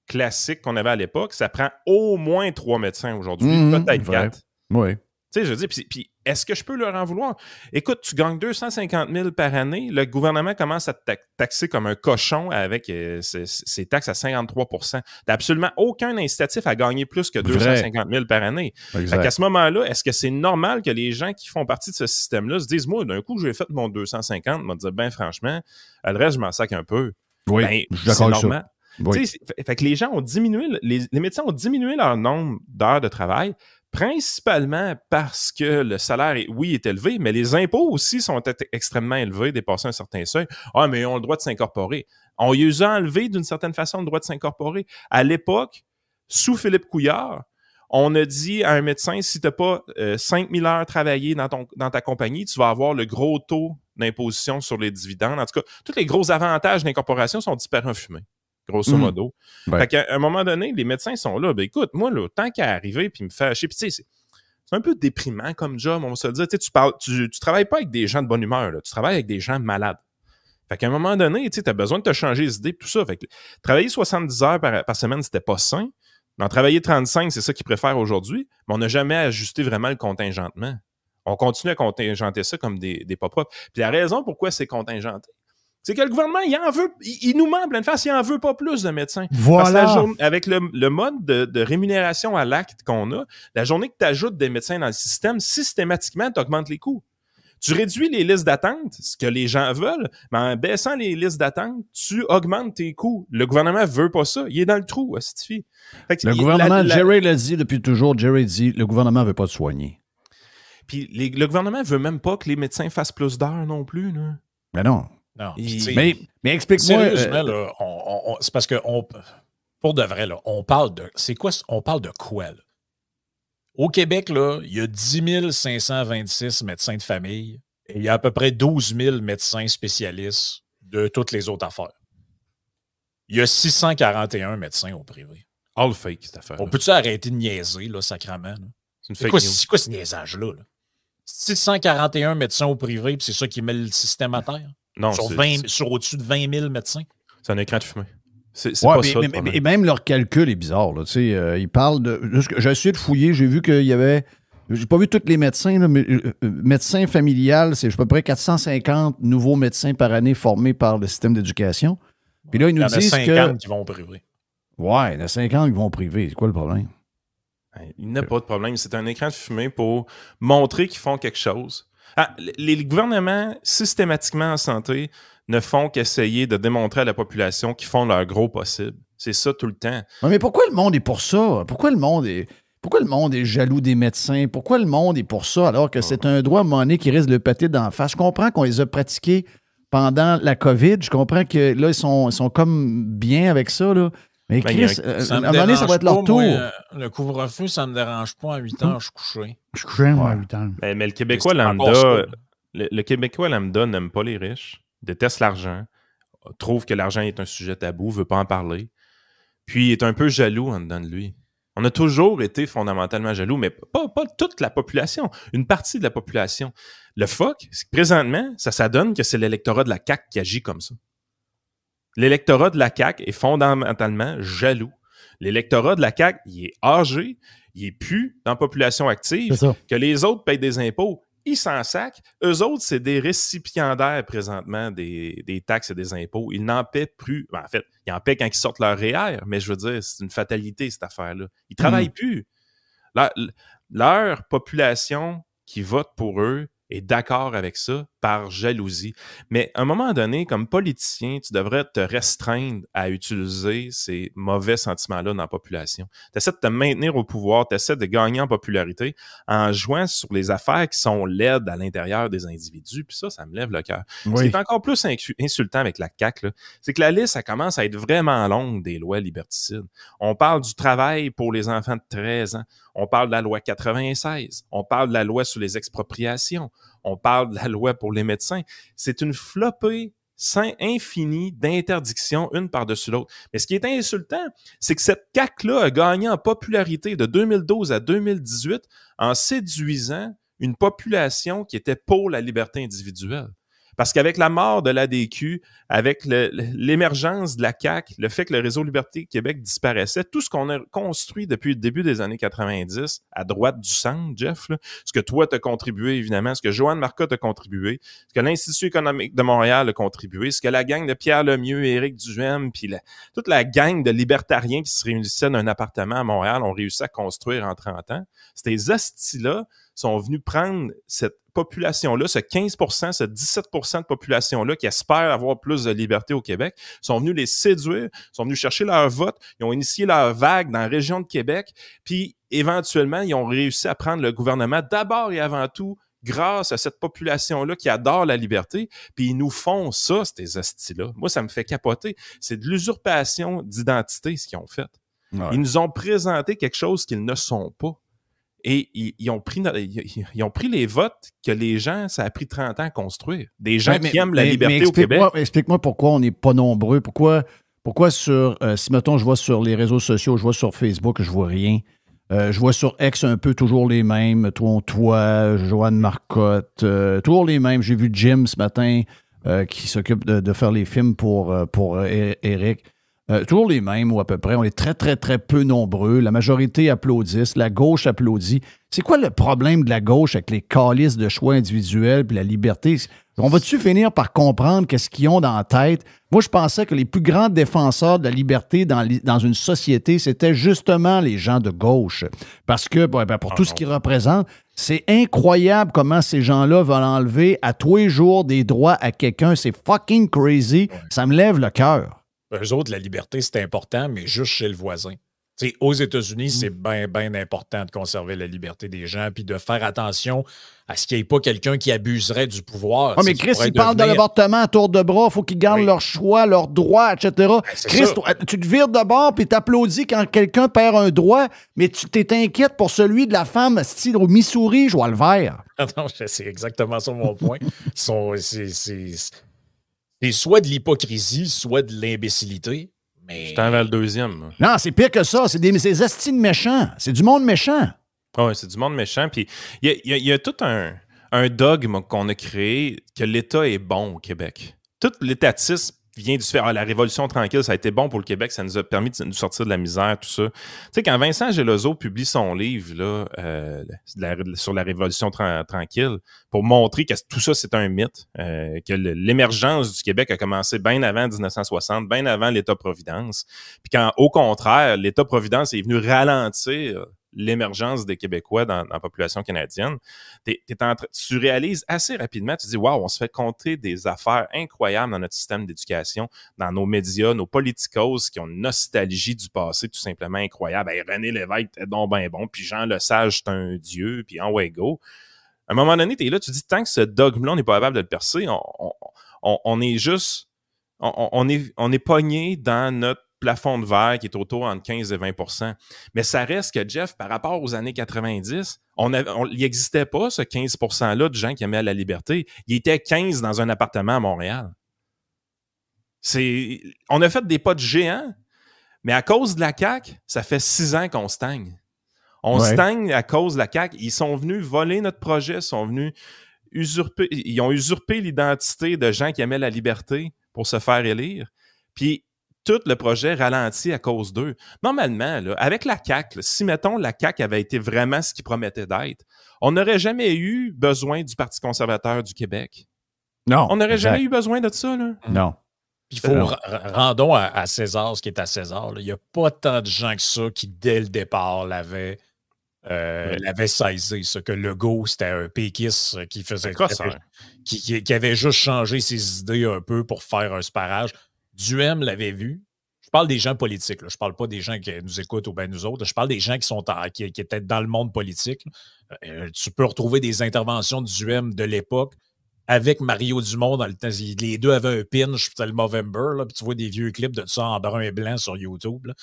Speaker 12: classiques qu'on avait à l'époque, ça prend au moins 3 médecins aujourd'hui, peut-être 4.
Speaker 3: Oui.
Speaker 12: Tu sais, je veux dire, puis est-ce que je peux leur en vouloir? Écoute, tu gagnes 250 000 par année, le gouvernement commence à te taxer comme un cochon avec ses taxes à 53 %. Tu n'as absolument aucun incitatif à gagner plus que 250 000 par année. À ce moment-là, est-ce que c'est normal que les gens qui font partie de ce système-là se disent, moi, d'un coup, j'ai fait mon 250, je me dire, ben franchement, le reste, je m'en sac un peu.
Speaker 3: Oui,
Speaker 12: ben,
Speaker 3: je suis d'accord avec ça.
Speaker 12: Oui. Fait que les gens ont diminué, les médecins ont diminué leur nombre d'heures de travail, principalement parce que le salaire, est élevé, mais les impôts aussi sont extrêmement élevés, dépassant un certain seuil. Ah, mais ils ont le droit de s'incorporer. On les a enlevés d'une certaine façon le droit de s'incorporer. À l'époque, sous Philippe Couillard, on a dit à un médecin, si tu n'as pas 5000 heures travaillées dans ta compagnie, tu vas avoir le gros taux d'imposition sur les dividendes. En tout cas, tous les gros avantages d'incorporation sont disparus en fumée. Grosso modo.
Speaker 3: Ouais.
Speaker 12: Fait qu'à un moment donné, les médecins sont là. Ben écoute, moi, là, tant qu'à arriver puis me faire chier, puis tu sais, c'est un peu déprimant comme job, on va se le dire. Tu travailles pas avec des gens de bonne humeur, là. Tu travailles avec des gens malades. Fait qu'à un moment donné, tu as besoin de te changer les idées et tout ça. Fait que travailler 70 heures par semaine, c'était pas sain. En travailler 35, c'est ça qu'ils préfèrent aujourd'hui, mais on n'a jamais ajusté vraiment le contingentement. On continue à contingenter ça comme des pas propres. Puis la raison pourquoi c'est contingenté, c'est que le gouvernement, il nous ment en pleine face, il n'en veut pas plus de médecins.
Speaker 4: Voilà.
Speaker 12: Parce que avec le mode de rémunération à l'acte qu'on a, la journée que tu ajoutes des médecins dans le système, systématiquement, tu augmentes les coûts. Tu réduis les listes d'attente, ce que les gens veulent, mais en baissant les listes d'attente, tu augmentes tes coûts. Le gouvernement ne veut pas ça. Il est dans le trou, Stifi.
Speaker 3: Le gouvernement, Jerry l'a dit depuis toujours, Jerry dit, le gouvernement ne veut pas te soigner.
Speaker 12: Puis le gouvernement ne veut même pas que les médecins fassent plus d'heures non plus. Là.
Speaker 3: Mais non.
Speaker 11: Non.
Speaker 3: Mais explique-moi.
Speaker 11: Sérieusement, là, c'est parce que pour de vrai, là, on parle de. C'est quoi? On parle de quoi, là? Au Québec, là, il y a 10 526 médecins de famille et il y a à peu près 12 000 médecins spécialistes de toutes les autres affaires. Il y a 641 médecins au privé.
Speaker 12: All fake, cette affaire.
Speaker 11: On peut-tu arrêter de niaiser, là, sacrément? Là? C'est quoi ce niaisage-là? Là? 641 médecins au privé, puis c'est ça qui met le système à terre?
Speaker 12: Non,
Speaker 11: sur au-dessus de 20 000 médecins?
Speaker 12: C'est un écran de fumée. C'est
Speaker 3: pas
Speaker 12: ça.
Speaker 3: Et même leur calcul est bizarre. Là, ils parlent de... J'ai essayé de fouiller, j'ai vu qu'il y avait... J'ai pas vu tous les médecins, là, mais médecin familial, c'est à peu près 450 nouveaux médecins par année formés par le système d'éducation. Puis là, ils nous disent que...
Speaker 11: Il y en a 50 qui vont au privé.
Speaker 3: Ouais, il y en a 50 qui vont au privé. C'est quoi le problème?
Speaker 12: Il n'y a pas de problème. C'est un écran de fumée pour montrer qu'ils font quelque chose. Les gouvernements, systématiquement en santé, ne font qu'essayer de démontrer à la population qu'ils font leur gros possible. C'est ça tout le temps.
Speaker 3: Ouais, mais pourquoi le monde est pour ça? Pourquoi le monde est jaloux des médecins? Pourquoi le monde est pour ça alors que c'est un droit à un moment donné qui risque de le péter d'en face? Je comprends qu'on les a pratiqués pendant la COVID. Je comprends que là, ils sont comme bien avec ça, là. Mais Chris, à un moment donné, ça va être leur tour.
Speaker 11: Le couvre-feu, ça ne me dérange pas. À 8 ans, je suis couché.
Speaker 4: Je suis couché, moi, à 8 ans.
Speaker 12: Mais le Québécois lambda, le Québécois lambda n'aime pas les riches, déteste l'argent, trouve que l'argent est un sujet tabou, ne veut pas en parler, puis est un peu jaloux en dedans de lui. On a toujours été fondamentalement jaloux, mais pas toute la population, une partie de la population. Le fuck, c'est que présentement, ça donne que c'est l'électorat de la CAQ qui agit comme ça. L'électorat de la CAQ est fondamentalement jaloux. L'électorat de la CAQ, il est âgé, il n'est plus dans la population active, que les autres payent des impôts, ils s'en sacent. Eux autres, c'est des récipiendaires présentement des taxes et des impôts. Ils n'en paient plus. Ben, en fait, ils en paient quand ils sortent leur REER, mais je veux dire, c'est une fatalité, cette affaire-là. Ils ne travaillent plus. Leur population qui vote pour eux est d'accord avec ça, par jalousie. Mais à un moment donné, comme politicien, tu devrais te restreindre à utiliser ces mauvais sentiments-là dans la population. Tu essaies de te maintenir au pouvoir, tu essaies de gagner en popularité en jouant sur les affaires qui sont laides à l'intérieur des individus. Puis ça me lève le cœur. Oui. Ce qui est encore plus insultant avec la CAQ, là, c'est que la liste, ça commence à être vraiment longue des lois liberticides. On parle du travail pour les enfants de 13 ans. On parle de la loi 96. On parle de la loi sur les expropriations. On parle de la loi pour les médecins. C'est une flopée infinie d'interdictions, une par-dessus l'autre. Mais ce qui est insultant, c'est que cette CAQ-là a gagné en popularité de 2012 à 2018 en séduisant une population qui était pour la liberté individuelle. Parce qu'avec la mort de l'ADQ, avec l'émergence de la CAQ, le fait que le réseau Liberté Québec disparaissait, tout ce qu'on a construit depuis le début des années 90, à droite du centre, Jeff, là, ce que toi t'as contribué, évidemment, ce que Joanne Marcotte a contribué, ce que l'Institut économique de Montréal a contribué, ce que la gang de Pierre Lemieux, Éric Duhaime, puis toute la gang de libertariens qui se réunissaient dans un appartement à Montréal ont réussi à construire en 30 ans. Ces hosties-là sont venus prendre cette population-là, ce 15%, ce 17% de population-là qui espère avoir plus de liberté au Québec, sont venus les séduire, sont venus chercher leur vote, ils ont initié leur vague dans la région de Québec, puis éventuellement, ils ont réussi à prendre le gouvernement d'abord et avant tout grâce à cette population-là qui adore la liberté, puis ils nous font ça, ces hosties-là. Moi, ça me fait capoter. C'est de l'usurpation d'identité, ce qu'ils ont fait. Ouais. Ils nous ont présenté quelque chose qu'ils ne sont pas. Et ils ont pris les votes que les gens, ça a pris 30 ans à construire. Des gens qui aiment la liberté au Québec.
Speaker 3: Explique-moi pourquoi on n'est pas nombreux. Pourquoi sur, si mettons, je vois sur les réseaux sociaux, je vois sur Facebook, je vois rien. Je vois sur X un peu toujours les mêmes. Toi, Joanne Marcotte, toujours les mêmes. J'ai vu Jim ce matin qui s'occupe de faire les films pour Eric. Toujours les mêmes ou à peu près. On est très, très, très peu nombreux. La majorité applaudissent. La gauche applaudit. C'est quoi le problème de la gauche avec les calices de choix individuels et la liberté? On va-tu finir par comprendre qu'est-ce qu'ils ont dans la tête? Moi, je pensais que les plus grands défenseurs de la liberté dans une société, c'était justement les gens de gauche. Parce que, pour tout ce qu'ils représentent, c'est incroyable comment ces gens-là veulent enlever à tous les jours des droits à quelqu'un. C'est fucking crazy. Ouais. Ça me lève le cœur.
Speaker 11: Eux autres, la liberté, c'est important, mais juste chez le voisin. T'sais, aux États-Unis, c'est bien important de conserver la liberté des gens puis de faire attention à ce qu'il n'y ait pas quelqu'un qui abuserait du pouvoir.
Speaker 3: Oh, mais Chris, ils parlent de l'avortement à tour de bras. Il faut qu'ils gardent leur choix, leurs droits, etc. Ben, Chris, tu te vires de bord puis t'applaudis quand quelqu'un perd un droit, mais tu t'es inquiète pour celui de la femme style au Missouri, je vois le vert.
Speaker 11: Non, c'est exactement ça mon point. C'est soit de l'hypocrisie, soit de l'imbécilité. Mais...
Speaker 12: Je t'en vais le deuxième.
Speaker 3: Non, c'est pire que ça. C'est des estimes méchants. C'est du monde méchant.
Speaker 12: Oui, c'est du monde méchant. Puis il y a tout un dogme qu'on a créé que l'État est bon au Québec. Tout l'étatisme vient du fait, la Révolution tranquille, ça a été bon pour le Québec, ça nous a permis de nous sortir de la misère, tout ça. Tu sais, quand Vincent Gelozo publie son livre là, sur la Révolution tranquille, pour montrer que tout ça, c'est un mythe, que l'émergence du Québec a commencé bien avant 1960, bien avant l'État-providence, puis quand, au contraire, l'État-providence est venu ralentir l'émergence des Québécois dans la population canadienne, tu réalises assez rapidement, tu dis « Wow, on se fait compter des affaires incroyables dans notre système d'éducation, dans nos médias, nos politicos qui ont une nostalgie du passé tout simplement incroyable. Hey, René Lévesque était donc ben bon, puis Jean Lesage, c'est un dieu, puis en way go. » À un moment donné, tu es là, tu dis « Tant que ce dogme-là, on n'est pas capable de le percer, on est juste... On est pogné dans notre plafond de verre qui est autour entre 15 et 20%. Mais ça reste que, Jeff, par rapport aux années 90, il n'existait pas ce 15%-là de gens qui aimaient la liberté. Il était 15 dans un appartement à Montréal. On a fait des pas de géants, mais à cause de la CAQ, ça fait 6 ans qu'on stagne. On stagne à cause de la CAQ. Ils sont venus voler notre projet, sont venus ils ont usurpé l'identité de gens qui aimaient la liberté pour se faire élire. Puis, tout le projet ralentit à cause d'eux. Normalement, là, avec la CAQ, si, mettons, la CAQ avait été vraiment ce qu'il promettait d'être, on n'aurait jamais eu besoin du Parti conservateur du Québec.
Speaker 3: Non.
Speaker 12: On n'aurait jamais eu besoin de ça, là.
Speaker 3: Non.
Speaker 11: Il faut rendons à César ce qui est à César. Il n'y a pas tant de gens que ça qui, dès le départ, l'avaient l'avait saisi, ce que Legault, c'était un péquiste qui faisait... Qui avait juste changé ses idées un peu pour faire un sparage. Duhem l'avait vu. Je parle des gens politiques, là. Je parle pas des gens qui nous écoutent ou bien nous autres. Je parle des gens qui étaient dans le monde politique. Tu peux retrouver des interventions de Duhem de l'époque avec Mario Dumont dans le temps. Les deux avaient un pinch, c'était le Movember, là, puis tu vois des vieux clips de ça en brun et blanc sur YouTube. Là.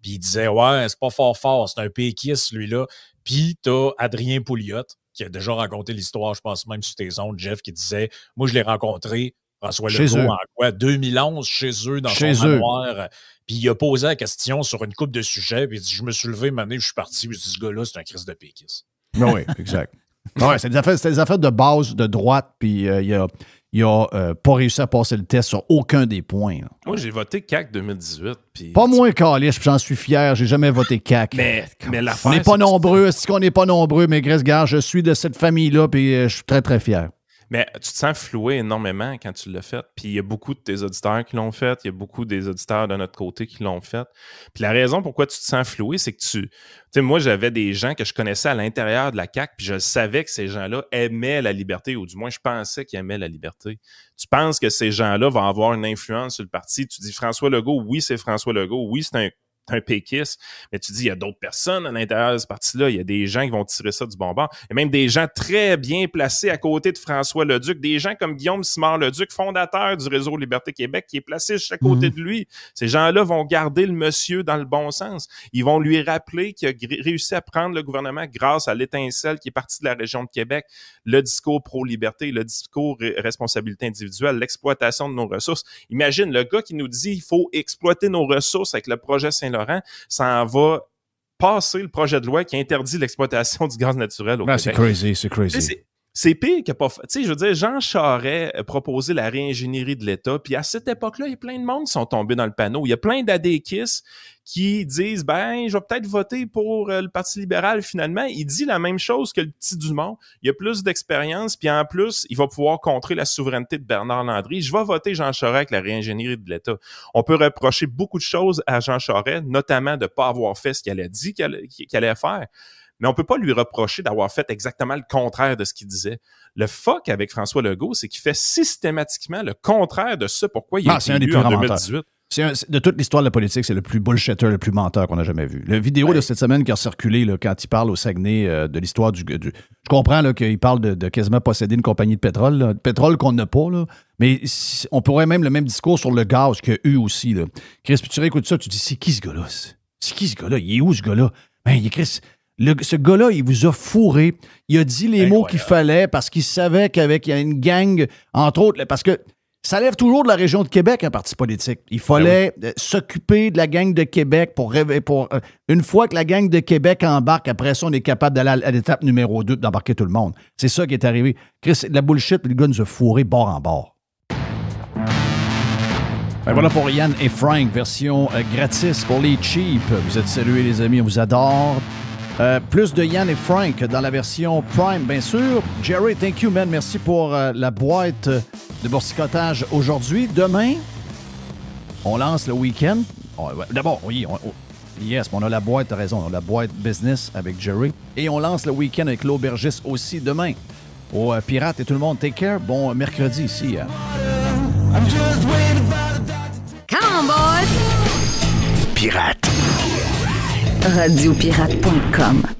Speaker 11: Puis il disait, ouais, c'est pas fort, c'est un péquiste, lui-là. Puis t'as Adrien Pouliot, qui a déjà raconté l'histoire, je pense même sur tes ondes, Jeff, qui disait, moi, je l'ai rencontré, François Legault, en quoi? 2011, chez eux, dans son manoir. Puis il a posé la question sur une couple de sujets, puis il dit, je me suis levé, je suis parti, puis je dis, ce gars-là, c'est un Christ de péquiste.
Speaker 3: Oui, exact. Ouais, c'est des affaires de base, de droite, puis il a pas réussi à passer le test sur aucun des points. Là.
Speaker 12: Moi, j'ai voté CAQ 2018. Puis
Speaker 3: pas moins calice, j'en suis fier. J'ai jamais voté CAQ.
Speaker 12: Mais
Speaker 3: on n'est pas nombreux. Est-ce qu'on n'est pas nombreux? Mais Grèce-Gare, je suis de cette famille-là, puis je suis très, très fier.
Speaker 12: Mais tu te sens floué énormément quand tu l'as fait. Puis il y a beaucoup de tes auditeurs qui l'ont fait. Il y a beaucoup des auditeurs de notre côté qui l'ont fait. Puis la raison pourquoi tu te sens floué, c'est que tu sais, moi, j'avais des gens que je connaissais à l'intérieur de la CAQ, puis je savais que ces gens-là aimaient la liberté, ou du moins, je pensais qu'ils aimaient la liberté. Tu penses que ces gens-là vont avoir une influence sur le parti. Tu dis François Legault, oui, c'est François Legault. Oui, c'est un péquiste, mais tu dis, il y a d'autres personnes à l'intérieur de ce parti-là, il y a des gens qui vont tirer ça du bon bord. Il y a même des gens très bien placés à côté de François Leduc, des gens comme Guillaume Simard-Leduc, fondateur du Réseau Liberté Québec, qui est placé juste à côté de lui. Ces gens-là vont garder le monsieur dans le bon sens. Ils vont lui rappeler qu'il a réussi à prendre le gouvernement grâce à l'étincelle qui est partie de la région de Québec, le discours pro-liberté, le discours responsabilité individuelle, l'exploitation de nos ressources. Imagine, le gars qui nous dit il faut exploiter nos ressources avec le projet Saint-Laurent, ça en va passer le projet de loi qui interdit l'exploitation du gaz naturel au Québec.
Speaker 3: C'est crazy.
Speaker 12: C'est pire que pas... Tu sais, je veux dire, Jean Charest a proposé la réingénierie de l'État, puis à cette époque-là, il y a plein de monde qui sont tombés dans le panneau. Il y a plein d'adéquistes qui disent, je vais peut-être voter pour le Parti libéral finalement. Il dit la même chose que le petit Dumont. Il a plus d'expérience, puis en plus, il va pouvoir contrer la souveraineté de Bernard Landry. Je vais voter Jean Charest avec la réingénierie de l'État. On peut reprocher beaucoup de choses à Jean Charest, notamment de ne pas avoir fait ce qu'il a dit qu'il allait faire. Mais on ne peut pas lui reprocher d'avoir fait exactement le contraire de ce qu'il disait. Le fuck avec François Legault, c'est qu'il fait systématiquement le contraire de ce pourquoi il a été élu en 2018.
Speaker 3: De toute l'histoire de la politique, c'est le plus bullshitter, le plus menteur qu'on a jamais vu. La vidéo de cette semaine qui a circulé là, quand il parle au Saguenay de l'histoire du... Je comprends là, qu'il parle de quasiment posséder une compagnie de pétrole. Là, pétrole qu'on n'a pas, là, mais on pourrait même le même discours sur le gaz qu'il y a eu aussi. Là. Chris, puis tu réécoutes ça, tu dis, c'est qui ce gars-là? C'est qui ce gars-là? Il est où ce gars-là? Il est Chris... ce gars-là, il vous a fourré. Il a dit les mots qu'il fallait parce qu'il savait qu'il y a une gang, entre autres, parce que ça lève toujours de la région de Québec, un parti politique. Il fallait s'occuper de la gang de Québec pour une fois que la gang de Québec embarque, après ça, on est capable d'aller à l'étape numéro 2, d'embarquer tout le monde. C'est ça qui est arrivé. Chris, c'est de la bullshit, le gars nous a fourré bord en bord. Voilà pour Yann et Frank, version gratis pour les cheap. Vous êtes salués, les amis, on vous adore. Plus de Yann et Frank dans la version Prime, bien sûr. Jerry, thank you, man. Merci pour la boîte de boursicotage aujourd'hui. Demain, on lance le week-end. D'abord, oui, on a la boîte, t'as raison, on a la boîte business avec Jerry. Et on lance le week-end avec l'aubergiste aussi demain. Au Pirate et tout le monde, take care. Bon mercredi ici.
Speaker 8: Come on, boys!
Speaker 2: Pirate.
Speaker 1: Radiopirate.com